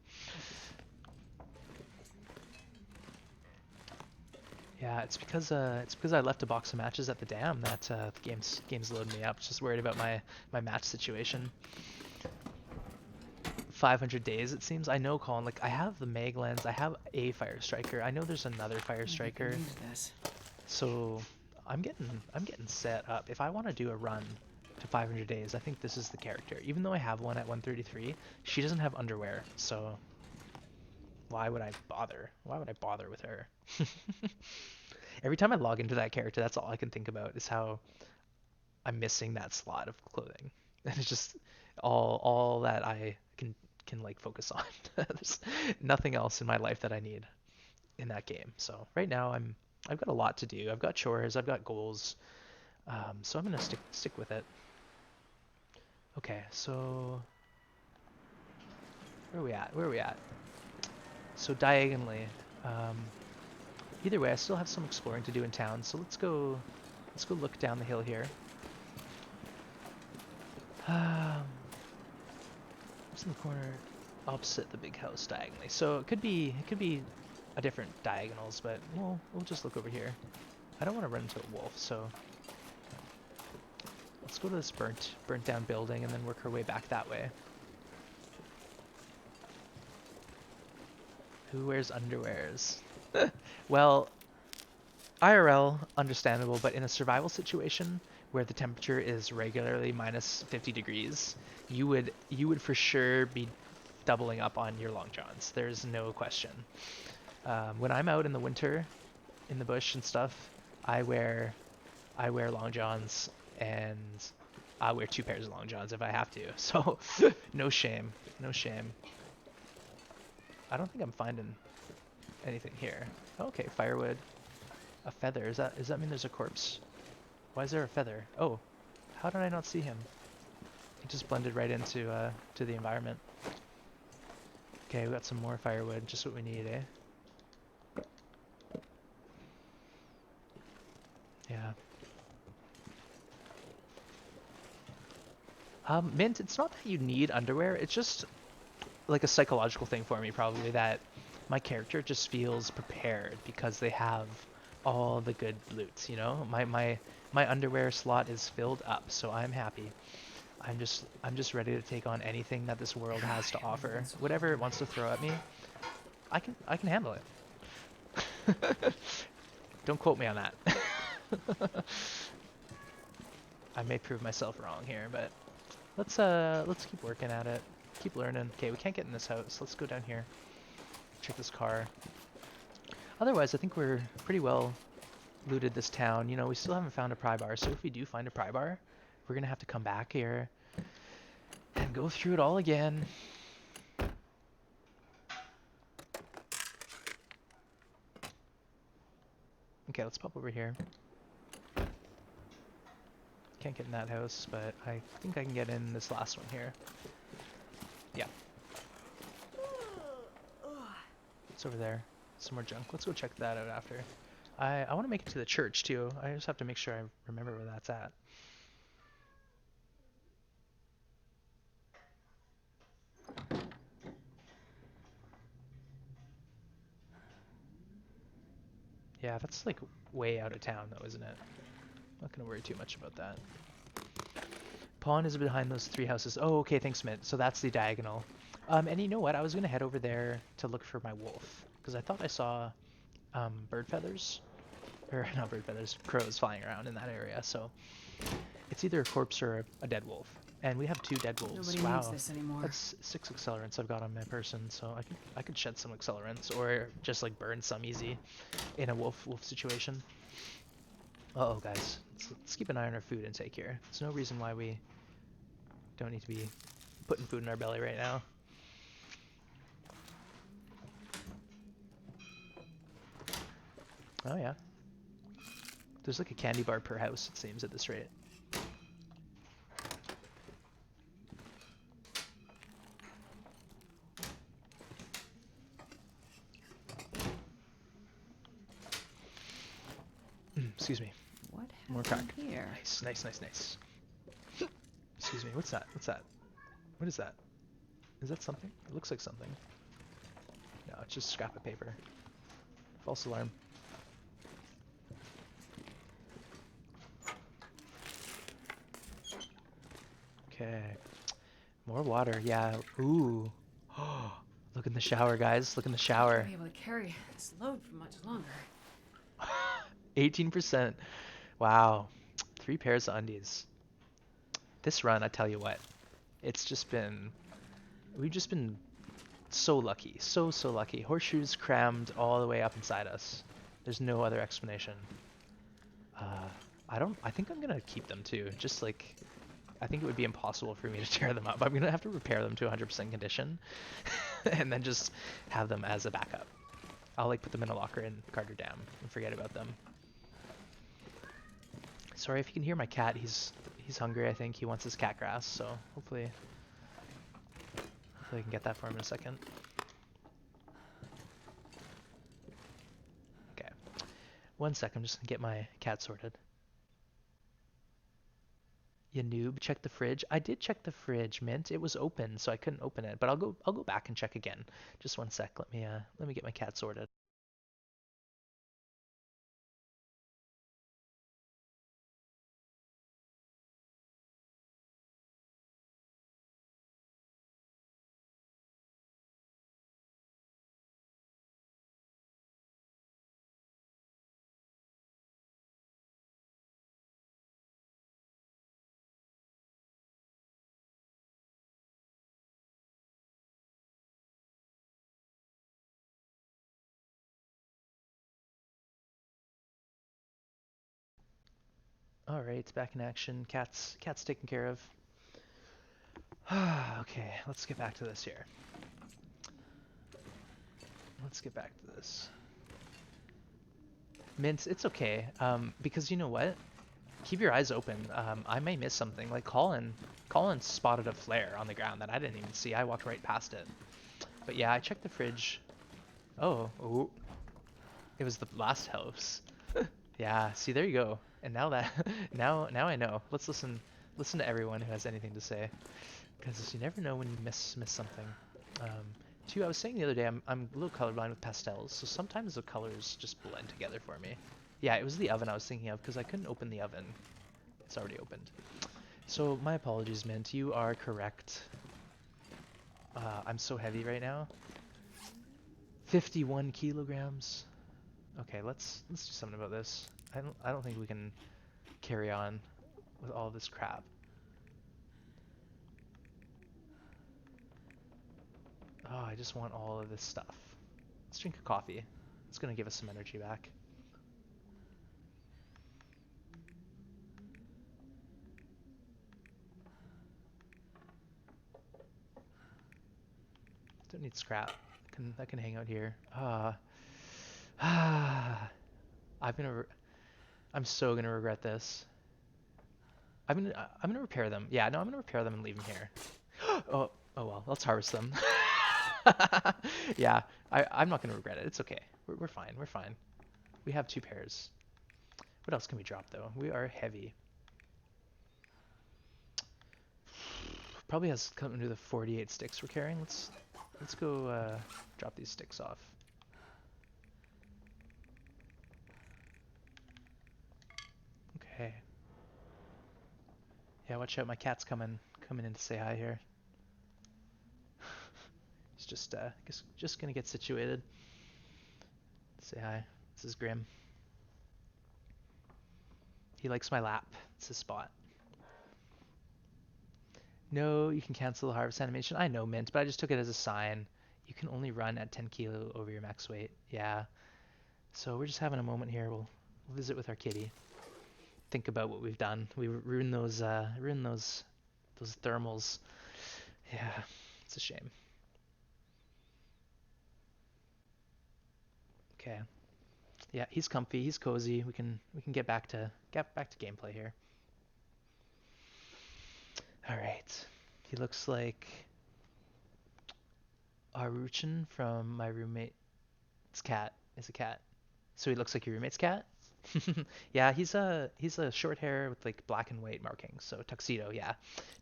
Speaker 1: Yeah, it's because I left a box of matches at the dam that the game's loading me up. Just worried about my match situation. 500 days it seems. I know, Colin. Like, I have the mag lens. I have a fire striker. I know there's another fire striker. So I'm getting set up. If I want to do a run to 500 days, I think this is the character. Even though I have one at 133, she doesn't have underwear. So why would I bother? Why would I bother with her? Every time I log into that character, that's all I can think about is how I'm missing that slot of clothing. And it's just all that I can like focus on. There's nothing else in my life that I need in that game. So right now I've got a lot to do. I've got chores, I've got goals. So I'm gonna stick with it. Okay, so where are we at? Where are we at? So diagonally. Um, Either way, I still have some exploring to do in town, so let's go look down the hill here. It's in the corner opposite the big house diagonally. So it could be a different diagonals, but we'll just look over here. I don't want to run into a wolf, so let's go to this burnt down building and then work our way back that way. Who wears underwears? Well, IRL, understandable, but in a survival situation where the temperature is regularly minus 50 degrees, you would for sure be doubling up on your long johns. There's no question. When I'm out in the winter, in the bush and stuff, I wear long johns, and I wear 2 pairs of long johns if I have to. So no shame, no shame. I don't think I'm finding anything here. Okay, firewood. A feather. Does that mean there's a corpse? Why is there a feather? Oh, how did I not see him? He just blended right into to the environment. Okay, we got some more firewood, just what we need, eh? Yeah. Mint, it's not that you need underwear, it's just like a psychological thing for me probably, that my character just feels prepared because they have all the good loot, you know? My underwear slot is filled up, so I'm happy. I'm just ready to take on anything that this world has to offer. Whatever it wants to throw at me, I can handle it. Don't quote me on that. I may prove myself wrong here, but let's keep working at it. Keep learning. Okay, we can't get in this house. Let's go down here. Check this car. Otherwise, I think we're pretty well looted this town. You know, we still haven't found a pry bar, so if we do find a pry bar, we're gonna have to come back here and go through it all again. Okay, let's pop over here. Can't get in that house, but I think I can get in this last one here. Yeah, it's over there. Some more junk. Let's go check that out after. I want to make it to the church too. I just have to make sure I remember where that's at. Yeah, that's like way out of town though, isn't it? Not gonna worry too much about that. Pond is behind those three houses. Oh, okay, thanks, Mint. So that's the diagonal. And you know what? I was gonna head over there to look for my wolf because I thought I saw bird feathers, or not bird feathers, crows flying around in that area. So it's either a corpse or a dead wolf. And we have two dead wolves.
Speaker 2: Nobody needs
Speaker 1: Wow,
Speaker 2: this anymore.
Speaker 1: that's 6 accelerants I've got on my person. So I could shed some accelerants or just like burn some easy in a wolf situation. Uh oh, guys, let's keep an eye on our food intake here. There's no reason why we don't need to be putting food in our belly right now. Oh yeah. There's like a candy bar per house, it seems, at this rate. Excuse me.
Speaker 2: What
Speaker 1: More crack.
Speaker 2: happened here?
Speaker 1: Nice, nice, nice, nice. Excuse me, what's that? What's that? What is that? Is that something? It looks like something. No, it's just scrap of paper. False alarm. Okay. More water, yeah. Ooh. Look in the shower, guys. Look in the
Speaker 2: I
Speaker 1: shower.
Speaker 2: won't be able to carry this load for much longer.
Speaker 1: 18%. Wow. 3 pairs of undies. This run, I tell you what, we've just been so lucky. So lucky. Horseshoes crammed all the way up inside us. There's no other explanation. I think I'm gonna keep them too. Just like, I think it would be impossible for me to tear them up. I'm gonna have to repair them to 100% condition and then just have them as a backup. I'll like put them in a locker in Carter Dam and forget about them. Sorry if you can hear my cat. He's hungry, I think. He wants his cat grass, so hopefully I can get that for him in a second. Okay. 1 sec, I'm just gonna get my cat sorted. You noob, check the fridge. I did check the fridge, Mint. It was open, so I couldn't open it. But I'll go back and check again. Just 1 sec. Let me get my cat sorted. All right, it's back in action. Cat's taken care of. Okay, let's get back to this here. Let's get back to this. Mint, it's okay. Because you know what? Keep your eyes open. I may miss something. Like Colin spotted a flare on the ground that I didn't even see. I walked right past it. But yeah, I checked the fridge. Oh, it was the last house. Yeah, see, there you go. And now that now I know. Let's listen to everyone who has anything to say, because you never know when you miss something. Two, I was saying the other day, I'm a little colorblind with pastels, so sometimes the colors just blend together for me. Yeah, it was the oven I was thinking of because I couldn't open the oven. It's already opened. So my apologies, Mint. You are correct. I'm so heavy right now. 51 kilograms. Okay, let's do something about this. I don't think we can carry on with all this crap. Oh, I just want all of this stuff. Let's drink a coffee. It's gonna give us some energy back. Don't need scrap. That can hang out here. I'm so gonna regret this. I'm gonna repair them. Yeah, no, I'm gonna repair them and leave them here. Oh, oh well, let's harvest them. Yeah, I'm not gonna regret it. It's okay. We're fine. We're fine. We have 2 pairs. What else can we drop though? We are heavy. Probably has come into the 48 sticks we're carrying. Let's go drop these sticks off. Okay. Yeah, watch out, my cat's coming in to say hi here. He's just gonna get situated. Say hi. This is Grim. He likes my lap. It's his spot. No, you can cancel the harvest animation. I know, Mint, but I just took it as a sign. You can only run at 10 kilo over your max weight. Yeah. So we're just having a moment here. We'll visit with our kitty. Think about what we've done. We ruined those thermals. Yeah, it's a shame. Okay. Yeah, he's comfy. He's cozy. We can get back to gameplay here. All right. He looks like Aruchin from my roommate's cat. Is a cat. So he looks like your roommate's cat? Yeah, he's a short hair with like black and white markings. So tuxedo, yeah.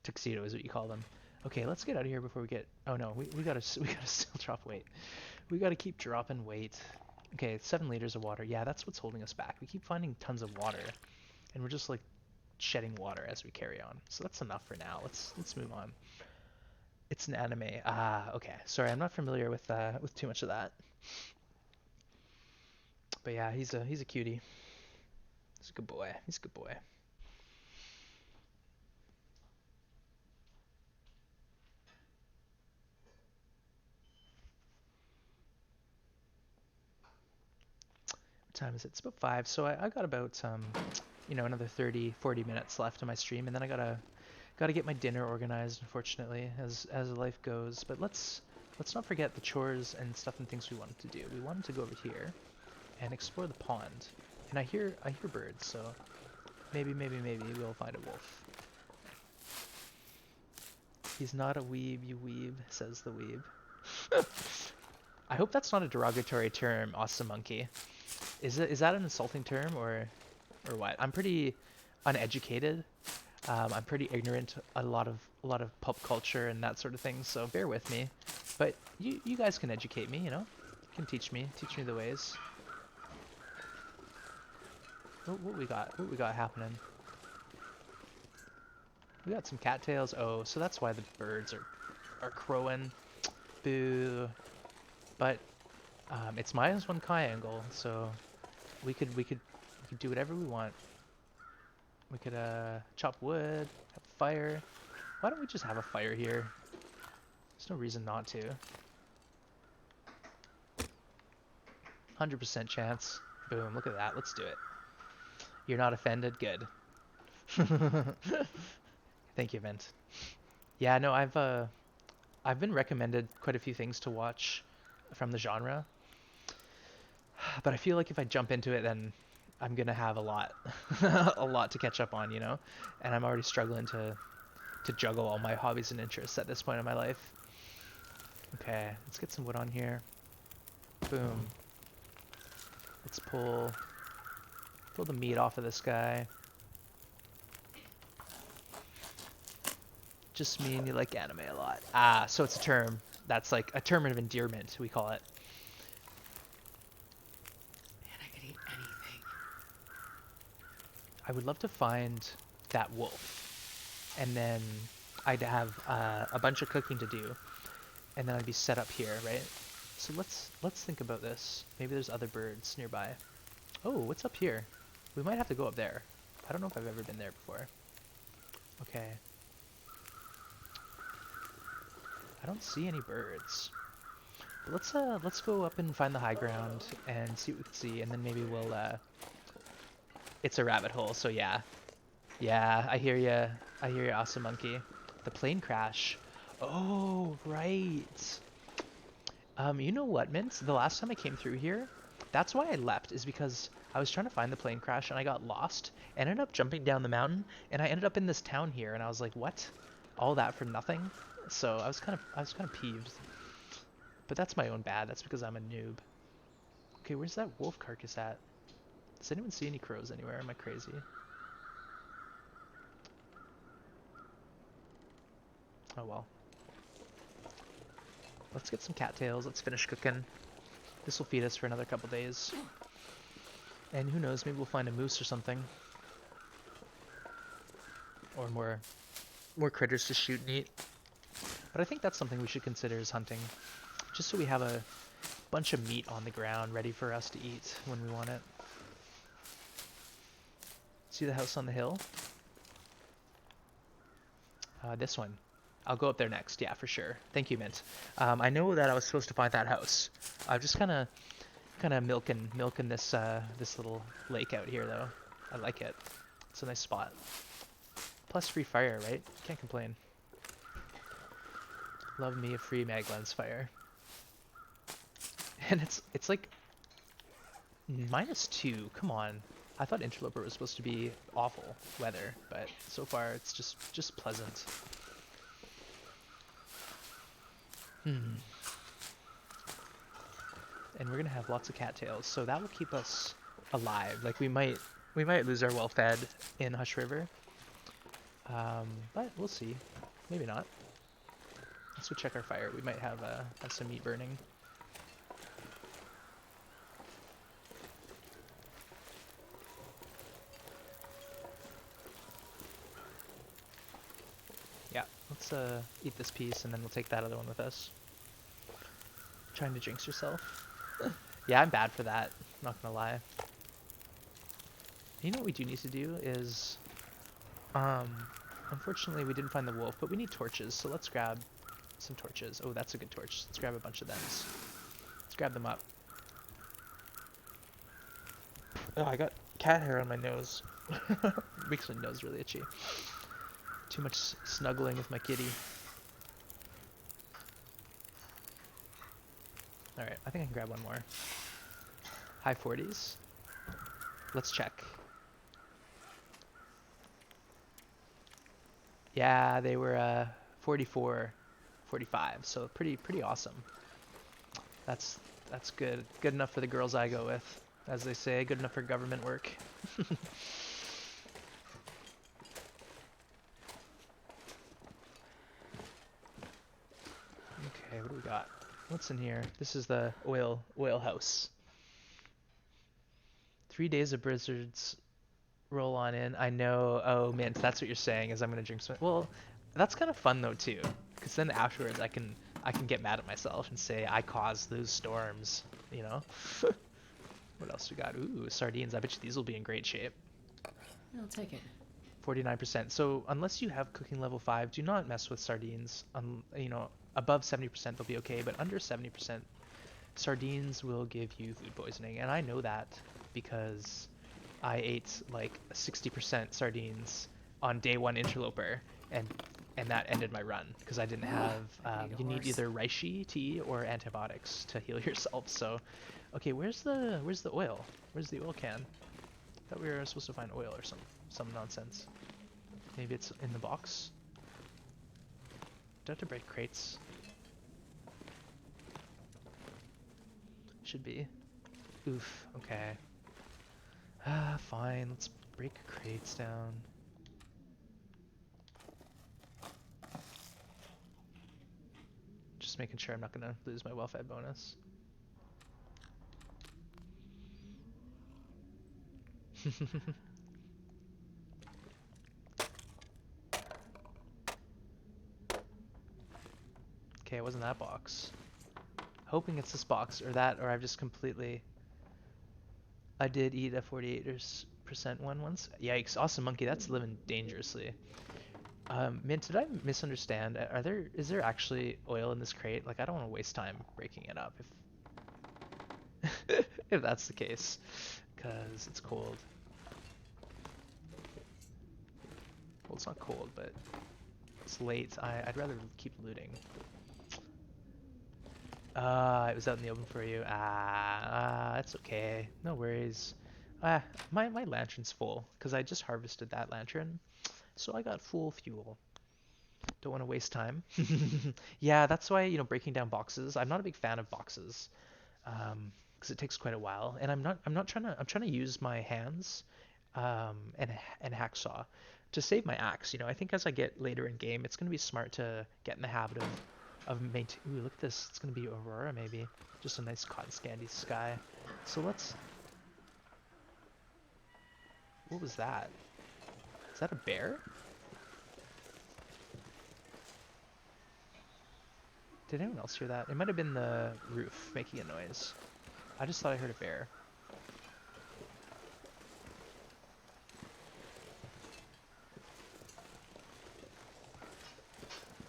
Speaker 1: Tuxedo is what you call them. Okay, let's get out of here before we get. Oh no, we gotta we gotta still drop weight. We gotta keep dropping weight. Okay, 7 liters of water. Yeah, that's what's holding us back. We keep finding tons of water, and we're just like shedding water as we carry on. So that's enough for now. Let's move on. It's an anime. Ah, okay. Sorry, I'm not familiar with too much of that. But yeah, he's a cutie. He's a good boy. He's a good boy. What time is it? It's about 5. So I got about another 30, 40 minutes left of my stream, and then I gotta get my dinner organized, unfortunately, as life goes. But let's not forget the chores and stuff and things we wanted to do. We wanted to go over here and explore the pond. And I hear birds, so maybe we'll find a wolf. He's not a weeb, you weeb, says the weeb. I hope that's not a derogatory term, awesome monkey. Is that an insulting term or what? I'm pretty uneducated. I'm pretty ignorant a lot of pop culture and that sort of thing, so bear with me. But you guys can educate me, you know? You can teach me the ways. What we got? What we got happening? We got some cattails. Oh, so that's why the birds are crowing. Boo. But it's -1 chi angle, so we could do whatever we want. We could chop wood, have a fire. Why don't we just have a fire here? There's no reason not to. 100% chance. Boom, look at that. Let's do it. You're not offended? Good. Thank you, Mint. Yeah, no, I've been recommended quite a few things to watch from the genre, but I feel like if I jump into it, then I'm gonna have a lot, a lot to catch up on, you know, and I'm already struggling to juggle all my hobbies and interests at this point in my life. Okay, let's get some wood on here. Boom. Let's pull the meat off of this guy. Just me and you like anime a lot. Ah, so it's a term. That's like a term of endearment, we call it.
Speaker 2: Man, I could eat anything.
Speaker 1: I would love to find that wolf, and then I'd have a bunch of cooking to do, and then I'd be set up here, right? So let's think about this. Maybe there's other birds nearby. Oh, what's up here? We might have to go up there. I don't know if I've ever been there before. Okay. I don't see any birds. But let's go up and find the high ground and see what we can see, and then maybe we'll it's a rabbit hole, so yeah. Yeah, I hear ya. I hear ya, awesome monkey. The plane crash. Oh, right. You know what, Mint? The last time I came through here, That's why I left, is because I was trying to find the plane crash and I got lost. Ended up jumping down the mountain and I ended up in this town here and I was like, what? All that for nothing? So I was kind of peeved. But that's my own bad. That's because I'm a noob. Okay, where's that wolf carcass at? Does anyone see any crows anywhere? Am I crazy? Oh well. Let's get some cattails. Let's finish cooking. This will feed us for another couple days. And who knows, maybe we'll find a moose or something. Or more critters to shoot and eat. But I think that's something we should consider is hunting. Just so we have a bunch of meat on the ground ready for us to eat when we want it. See the house on the hill? This one. I'll go up there next, yeah, for sure. Thank you, Mint. I know that I was supposed to find that house. I'm just kind of milking this this little lake out here, though. I like it. It's a nice spot. Plus free fire, right? Can't complain. Love me a free mag lens fire. And it's like -2. Come on. I thought Interloper was supposed to be awful weather, but so far it's just pleasant. And we're gonna have lots of cattails, so that will keep us alive. Like we might lose our well fed in Hush River, but we'll see. Maybe not. Let's go check our fire. We might have some meat burning. Yeah, let's eat this piece and then we'll take that other one with us. Trying to jinx yourself. Yeah, I'm bad for that. Not gonna lie. You know what we do need to do is, unfortunately we didn't find the wolf, but we need torches. So let's grab some torches. Oh, that's a good torch. Let's grab a bunch of them. Let's grab them up. Oh, I got cat hair on my nose. Makes my nose really itchy. Too much snuggling with my kitty. Alright, I think I can grab one more. High 40s. Let's check. Yeah, they were 44, 45, so pretty awesome. That's good. Good enough for the girls I go with, as they say. Good enough for government work. Okay, what do we got? What's in here? This is the oil house. 3 days of blizzards roll on in. I know. Oh, Mint, that's what you're saying. Is I'm gonna drink some. Well, that's kind of fun though too, because then afterwards I can get mad at myself and say I caused those storms. You know. What else we got? Ooh, sardines. I bet you these will be in great shape.
Speaker 2: I'll take it.
Speaker 1: 49%. So unless you have cooking level 5, do not mess with sardines. You know, above 70% they'll be okay, but under 70%, sardines will give you food poisoning. And I know that because I ate like 60% sardines on day 1 Interloper, and that ended my run because I didn't have. You need either reishi tea or antibiotics to heal yourself. So, okay, where's the oil? Where's the oil can? I thought we were supposed to find oil or some nonsense. Maybe it's in the box. Do I have to break crates? Should be. Oof, okay. Fine, let's break crates down. Just making sure I'm not gonna lose my well-fed bonus. Okay, it wasn't that box. Hoping it's this box or that, or I've just completely. I did eat a 48% one once. Yikes! Awesome monkey, that's living dangerously. Mint, did I misunderstand? Is there actually oil in this crate? Like, I don't want to waste time breaking it up if if that's the case, because it's cold. Well, it's not cold, but it's late. I'd rather keep looting. It was out in the open for you. It's okay. No worries. My lantern's full because I just harvested that lantern, so I got full fuel. Don't want to waste time. Yeah, that's why, breaking down boxes. I'm not a big fan of boxes, because it takes quite a while, and I'm trying to use my hands, and hacksaw to save my axe. I think as I get later in game, it's gonna be smart to get in the habit of maintain. Ooh, look at this. It's gonna be Aurora maybe. Just a nice cotton candy sky. So let's. What was that? Is that a bear? Did anyone else hear that? It might have been the roof making a noise. I just thought I heard a bear.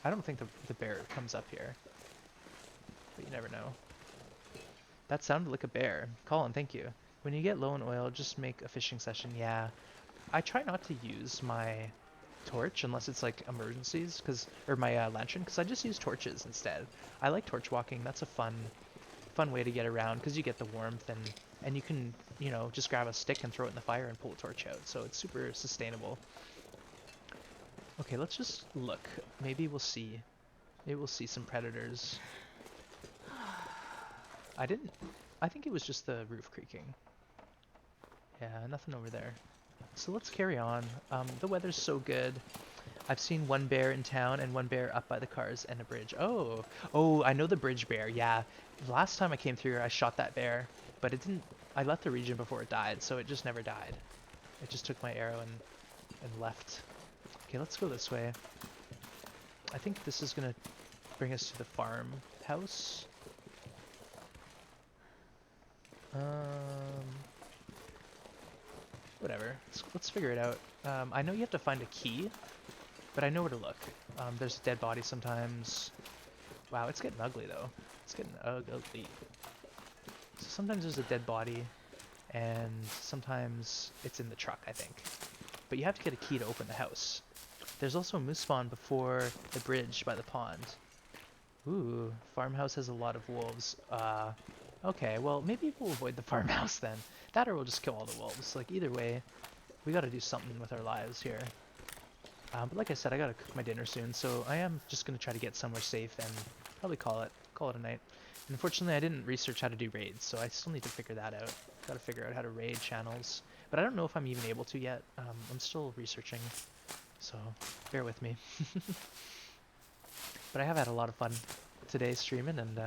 Speaker 1: I don't think the bear comes up here, but you never know. That sounded like a bear. Colin, thank you. When you get low on oil, just make a fishing session. Yeah, I try not to use my torch unless it's like emergencies, or my lantern, because I just use torches instead. I like torch walking. That's a fun way to get around because you get the warmth, and you can, just grab a stick and throw it in the fire and pull a torch out. So it's super sustainable. Okay, let's just look. Maybe we'll see. Maybe we'll see some predators. I didn't. I think it was just the roof creaking. Yeah, nothing over there. So let's carry on. The weather's so good. I've seen one bear in town and one bear up by the cars and a bridge. Oh, I know the bridge bear. Yeah, last time I came through here, I shot that bear, but it didn't. I left the region before it died, so it just never died. It just took my arrow and left. Okay, let's go this way. I think this is gonna bring us to the farmhouse. Whatever. Let's figure it out. I know you have to find a key, but I know where to look. There's a dead body sometimes. Wow, it's getting ugly though. It's getting ugly. So sometimes there's a dead body, and sometimes it's in the truck, I think. But you have to get a key to open the house. There's also a moose spawn before the bridge by the pond. Ooh, farmhouse has a lot of wolves. Okay, well, maybe we'll avoid the farmhouse then. That or we'll just kill all the wolves. Like, either way, we gotta do something with our lives here. But like I said, I gotta cook my dinner soon, so I am just gonna try to get somewhere safe and probably call it a night. Unfortunately, I didn't research how to do raids, so I still need to figure that out. Gotta figure out how to raid channels. But I don't know if I'm even able to yet. I'm still researching, so bear with me. But I have had a lot of fun today streaming, and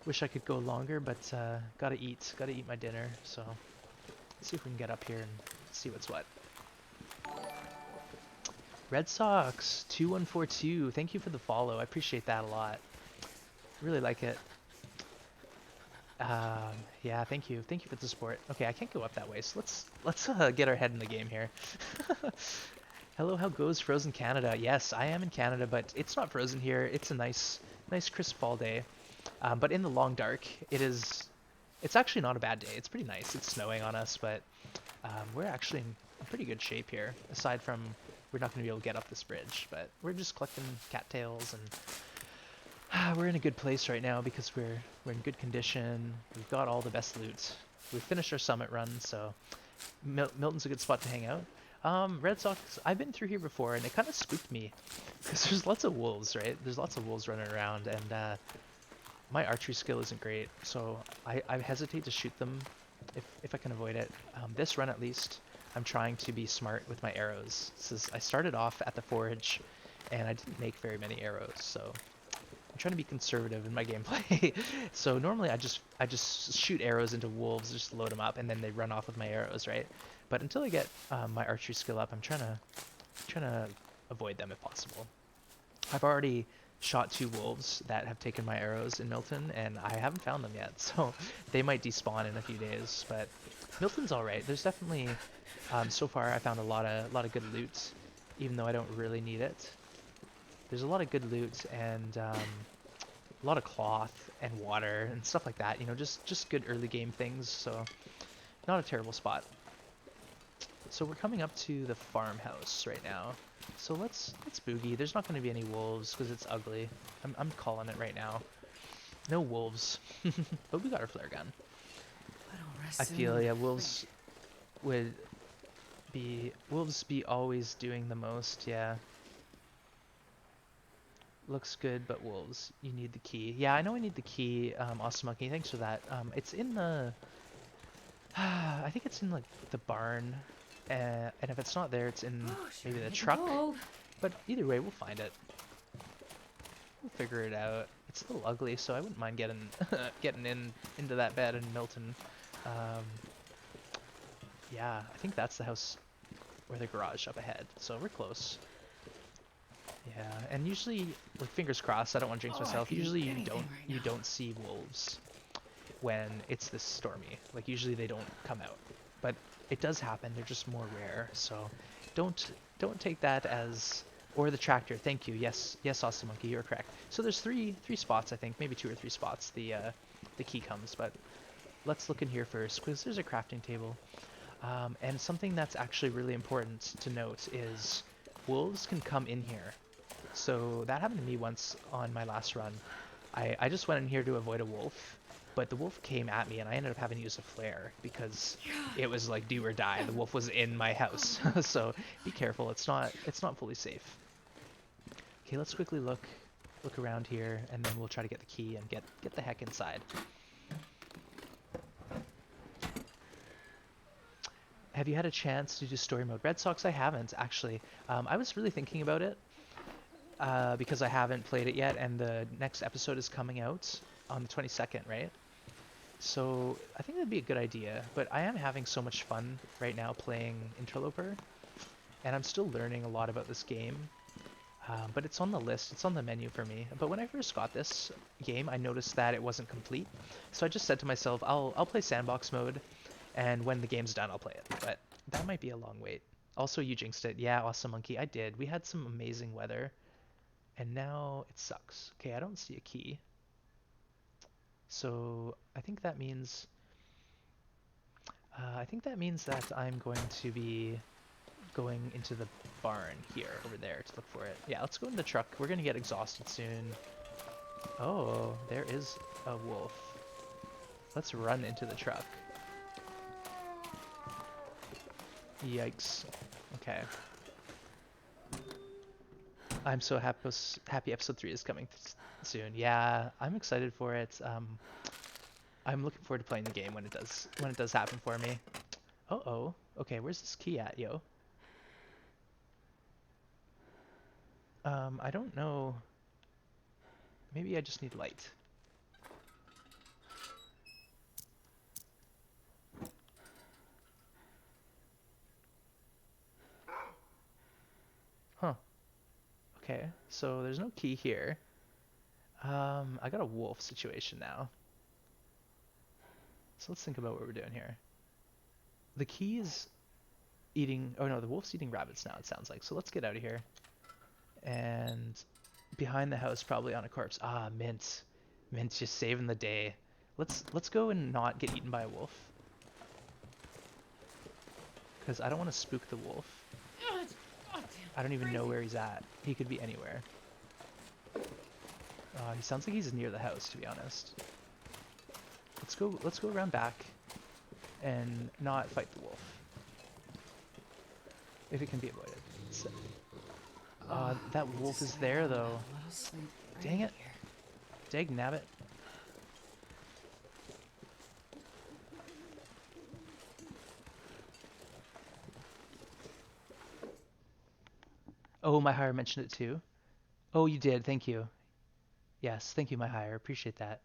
Speaker 1: wish I could go longer, but gotta eat my dinner. So let's see if we can get up here and see what's what. Red Sox 2142, thank you for the follow. I appreciate that a lot. Really like it. Yeah, thank you for the support. Okay, I can't go up that way, so let's get our head in the game here. Hello, how goes frozen Canada? Yes, I am in Canada, but it's not frozen here. It's a nice crisp fall day. But in the long dark, it's actually not a bad day. It's pretty nice. It's snowing on us, but we're actually in pretty good shape here, aside from we're not going to be able to get up this bridge, but we're just collecting cattails, and we're in a good place right now because we're in good condition. We've got all the best loot. We finished our summit run, so Milton's a good spot to hang out. Red Sox, I've been through here before, and it kind of spooked me because there's lots of wolves, right? There's lots of wolves running around, and my archery skill isn't great, so I hesitate to shoot them if I can avoid it. This run, at least, I'm trying to be smart with my arrows. I started off at the forge, and I didn't make very many arrows, so I'm trying to be conservative in my gameplay. So normally I just shoot arrows into wolves, just load them up, and then they run off with my arrows, right? But until I get my archery skill up, I'm trying to avoid them if possible. I've already shot 2 wolves that have taken my arrows in Milton, and I haven't found them yet, so they might despawn in a few days. But Milton's all right. There's definitely so far I found a lot of good loot, even though I don't really need it. There's a lot of good loot and a lot of cloth and water and stuff like that. Just good early game things. So not a terrible spot. So we're coming up to the farmhouse right now. So let's boogie. There's not going to be any wolves because it's ugly. I'm calling it right now. No wolves. But we got our flare gun.
Speaker 2: But I'll rest
Speaker 1: I
Speaker 2: soon
Speaker 1: feel,
Speaker 2: and
Speaker 1: yeah,
Speaker 2: think.
Speaker 1: wolves be always doing the most, yeah. Looks good, but wolves, you need the key. Yeah, I know I need the key, Awesome Monkey, thanks for that. It's in the, I think it's in like the barn, and if it's not there, it's in
Speaker 2: Oh, sure
Speaker 1: maybe
Speaker 2: I'm
Speaker 1: the
Speaker 2: getting
Speaker 1: truck.
Speaker 2: cold.
Speaker 1: But either way, we'll find it. We'll figure it out. It's a little ugly, so I wouldn't mind getting getting into that bed in Milton. Um, yeah, I think that's the house or the garage up ahead, so we're close. Yeah, and usually, like fingers crossed, I don't want to jinx
Speaker 2: Oh, I
Speaker 1: myself.
Speaker 2: could eat
Speaker 1: Usually
Speaker 2: anything right
Speaker 1: you
Speaker 2: now.
Speaker 1: don't see wolves when it's this stormy. Like usually they don't come out. But it does happen. They're just more rare. So don't take that as or the tractor. Thank you. Yes, yes, Awesome Monkey, you're correct. So there's three spots, I think, maybe two or three spots the key comes, but let's look in here first because there's a crafting table. And something that's actually really important to note is wolves can come in here. So that happened to me once on my last run. I just went in here to avoid a wolf, but the wolf came at me and I ended up having to use a flare because it was like do or die. The wolf was in my house. So be careful. It's not fully safe. Okay, let's quickly look around here and then we'll try to get the key and get the heck inside. Have you had a chance to do story mode? Red Sox, I haven't actually. I was really thinking about it because I haven't played it yet, and the next episode is coming out on the 22nd, right? So I think that'd be a good idea. But I am having so much fun right now playing Interloper, and I'm still learning a lot about this game. But it's on the list, it's on the menu for me. But when I first got this game, I noticed that it wasn't complete. So I just said to myself, I'll play sandbox mode, and when the game's done, I'll play it. But that might be a long wait. Also, you jinxed it. Yeah, Awesome Monkey, I did. We had some amazing weather. And now it sucks. Okay, I don't see a key. So I think that means that I'm going to be going into the barn here over there to look for it. Yeah, let's go in the truck. We're gonna get exhausted soon. Oh, there is a wolf. Let's run into the truck. Yikes. Okay. I'm so happy episode 3 is coming soon. Yeah, I'm excited for it. I'm looking forward to playing the game when it does happen for me. Uh-oh. Okay, where's this key at, yo? I don't know. Maybe I just need light. Huh. Okay, so there's no key here. I got a wolf situation now. So let's think about what we're doing here. The key is eating, oh no, the wolf's eating rabbits now, it sounds like. So let's get out of here. And behind the house, probably on a corpse. Ah, Mint. Mint's just saving the day. Let's go and not get eaten by a wolf. Because I don't want to spook the wolf.
Speaker 2: Oh, damn,
Speaker 1: I don't even know
Speaker 2: crazy.
Speaker 1: where he's at. He could be anywhere. He sounds like he's near the house, to be honest. Let's go around back and not fight the wolf. If it can be avoided. So,
Speaker 2: Oh,
Speaker 1: that
Speaker 2: I
Speaker 1: wolf is
Speaker 2: decided I
Speaker 1: there
Speaker 2: wanted
Speaker 1: though.
Speaker 2: a little sleep right
Speaker 1: Dang it.
Speaker 2: here.
Speaker 1: Dag nabbit. Oh, my hire mentioned it too. Oh, you did. Thank you. Yes, thank you, my hire. Appreciate that.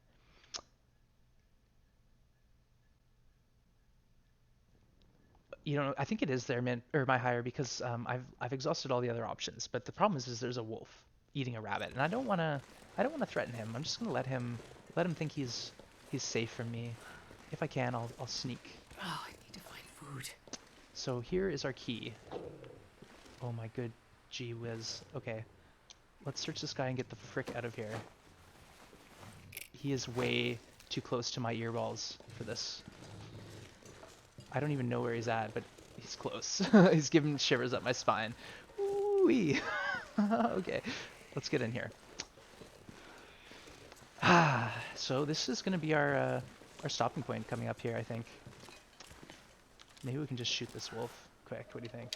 Speaker 1: You know, I think it is there, man, or my hire, because I've exhausted all the other options. But the problem is there's a wolf eating a rabbit, and I don't wanna threaten him. I'm just gonna let him think he's safe from me. If I can, I'll sneak.
Speaker 2: Oh, I need to find food.
Speaker 1: So here is our key. Oh my good gee whiz. Okay, let's search this guy and get the frick out of here. He is way too close to my earballs for this. I don't even know where he's at, but he's close. He's giving shivers up my spine. Ooh-wee. Okay, let's get in here. Ah, So this is gonna be our stopping point coming up here, I think. Maybe we can just shoot this wolf quick. What do you think?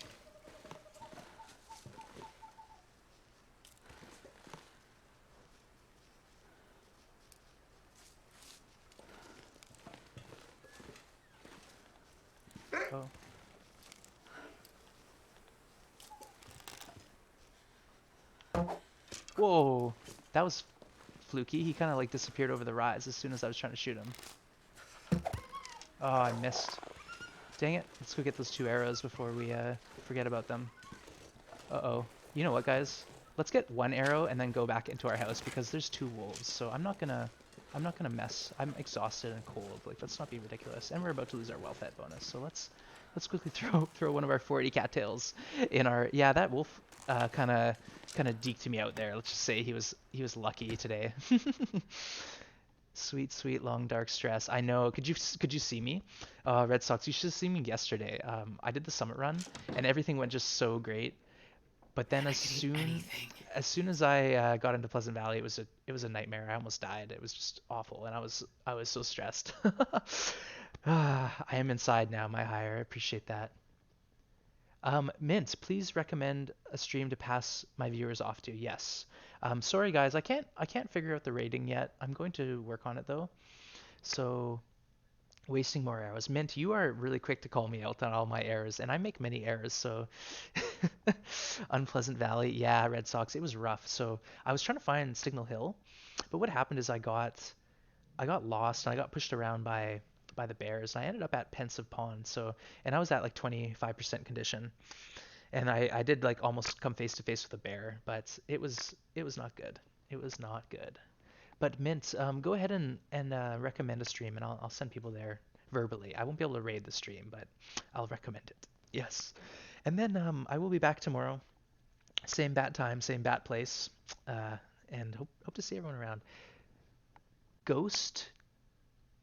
Speaker 1: Oh. Whoa. That was fluky. He kind of like disappeared over the rise as soon as I was trying to shoot him. Oh, I missed. Dang it. Let's go get those 2 arrows before we forget about them. Uh-oh. You know what, guys? Let's get 1 arrow and then go back into our house because there's 2 wolves. So I'm not gonna mess. I'm exhausted and cold. Like, let's not be ridiculous. And we're about to lose our well-fed bonus. So let's quickly throw one of our 40 cattails in our. Yeah, that wolf kind of deked me out there. Let's just say he was lucky today. Sweet, sweet, long, dark stress. I know. Could you see me? Red Sox, you should have seen me yesterday. I did the summit run, and everything went just so great. But then
Speaker 2: I could eat anything.
Speaker 1: as soon as I got into Pleasant Valley, it was a nightmare. I almost died. It was just awful, and I was so stressed. I am inside now, my hire. I appreciate that. Mint, please recommend a stream to pass my viewers off to. Yes. Sorry guys, I can't figure out the rating yet. I'm going to work on it though. So wasting more arrows. Mint, you are really quick to call me out on all my errors, and I make many errors. So Unpleasant Valley, yeah, Red Sox, it was rough. So I was trying to find Signal Hill, but what happened is I got lost and I got pushed around by the bears. I ended up at Pensive Pond. So and I was at like 25% condition. And I did like almost come face to face with a bear, but it was not good. It was not good. But Mint, go ahead and recommend a stream, and I'll send people there verbally. I won't be able to raid the stream, but I'll recommend it. Yes. And then I will be back tomorrow, same bat time, same bat place, and hope to see everyone around. Ghost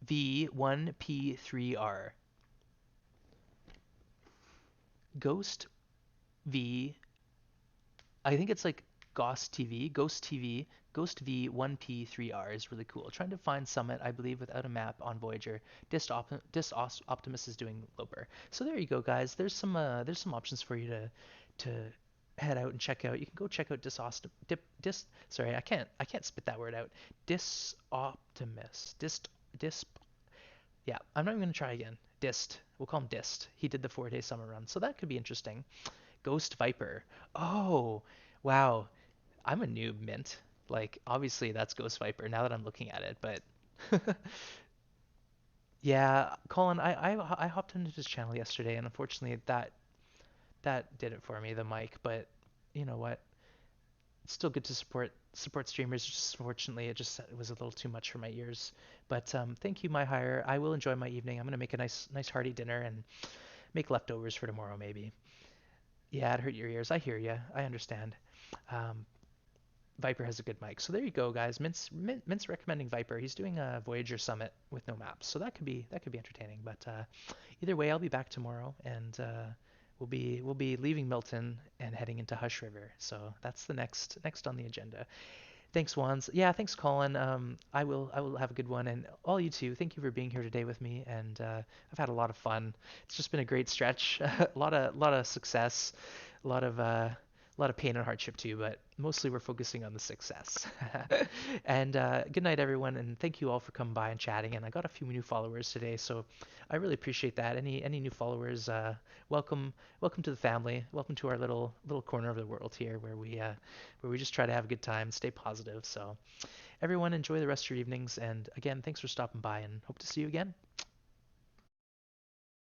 Speaker 1: V1P3R. Ghost V I think it's like Ghost TV, Ghost V 1P3R is really cool. Trying to find Summit, I believe, without a map on Voyager. Optimus is doing Loper. So there you go, guys. There's some options for you to head out and check out. You can go check out sorry, I can't spit that word out. Disoptimus. Yeah, I'm not even gonna try again. Dist. We'll call him Dist. He did the 4-day summer run, so that could be interesting. Ghost Viper. Oh, wow. I'm a noob, Mint. Like, obviously that's Ghost Viper now that I'm looking at it, but yeah, Colin, I hopped into his channel yesterday, and unfortunately that did it for me, the mic. But you know what? It's still good to support streamers. Just fortunately, it was a little too much for my ears. But thank you, my hire. I will enjoy my evening. I'm gonna make a nice hearty dinner and make leftovers for tomorrow, maybe. Yeah, it hurt your ears. I hear you. I understand. Um, Viper has a good mic. So there you go, guys. Mint's recommending Viper. He's doing a Voyager Summit with no maps, so that could be entertaining. But either way, I'll be back tomorrow, and we'll be leaving Milton and heading into Hush River. So that's the next on the agenda. Thanks, Wands. Yeah, thanks, Colin. I will have a good one, and all you two. Thank you for being here today with me, and I've had a lot of fun. It's just been a great stretch. a lot of success, a lot of pain and hardship too, but mostly we're focusing on the success. And good night, everyone, and thank you all for coming by and chatting. And I got a few new followers today, so I really appreciate that. Any new followers, welcome to the family. Welcome to our little corner of the world here, where we just try to have a good time, stay positive. So everyone, enjoy the rest of your evenings, and again, thanks for stopping by, and hope to see you again.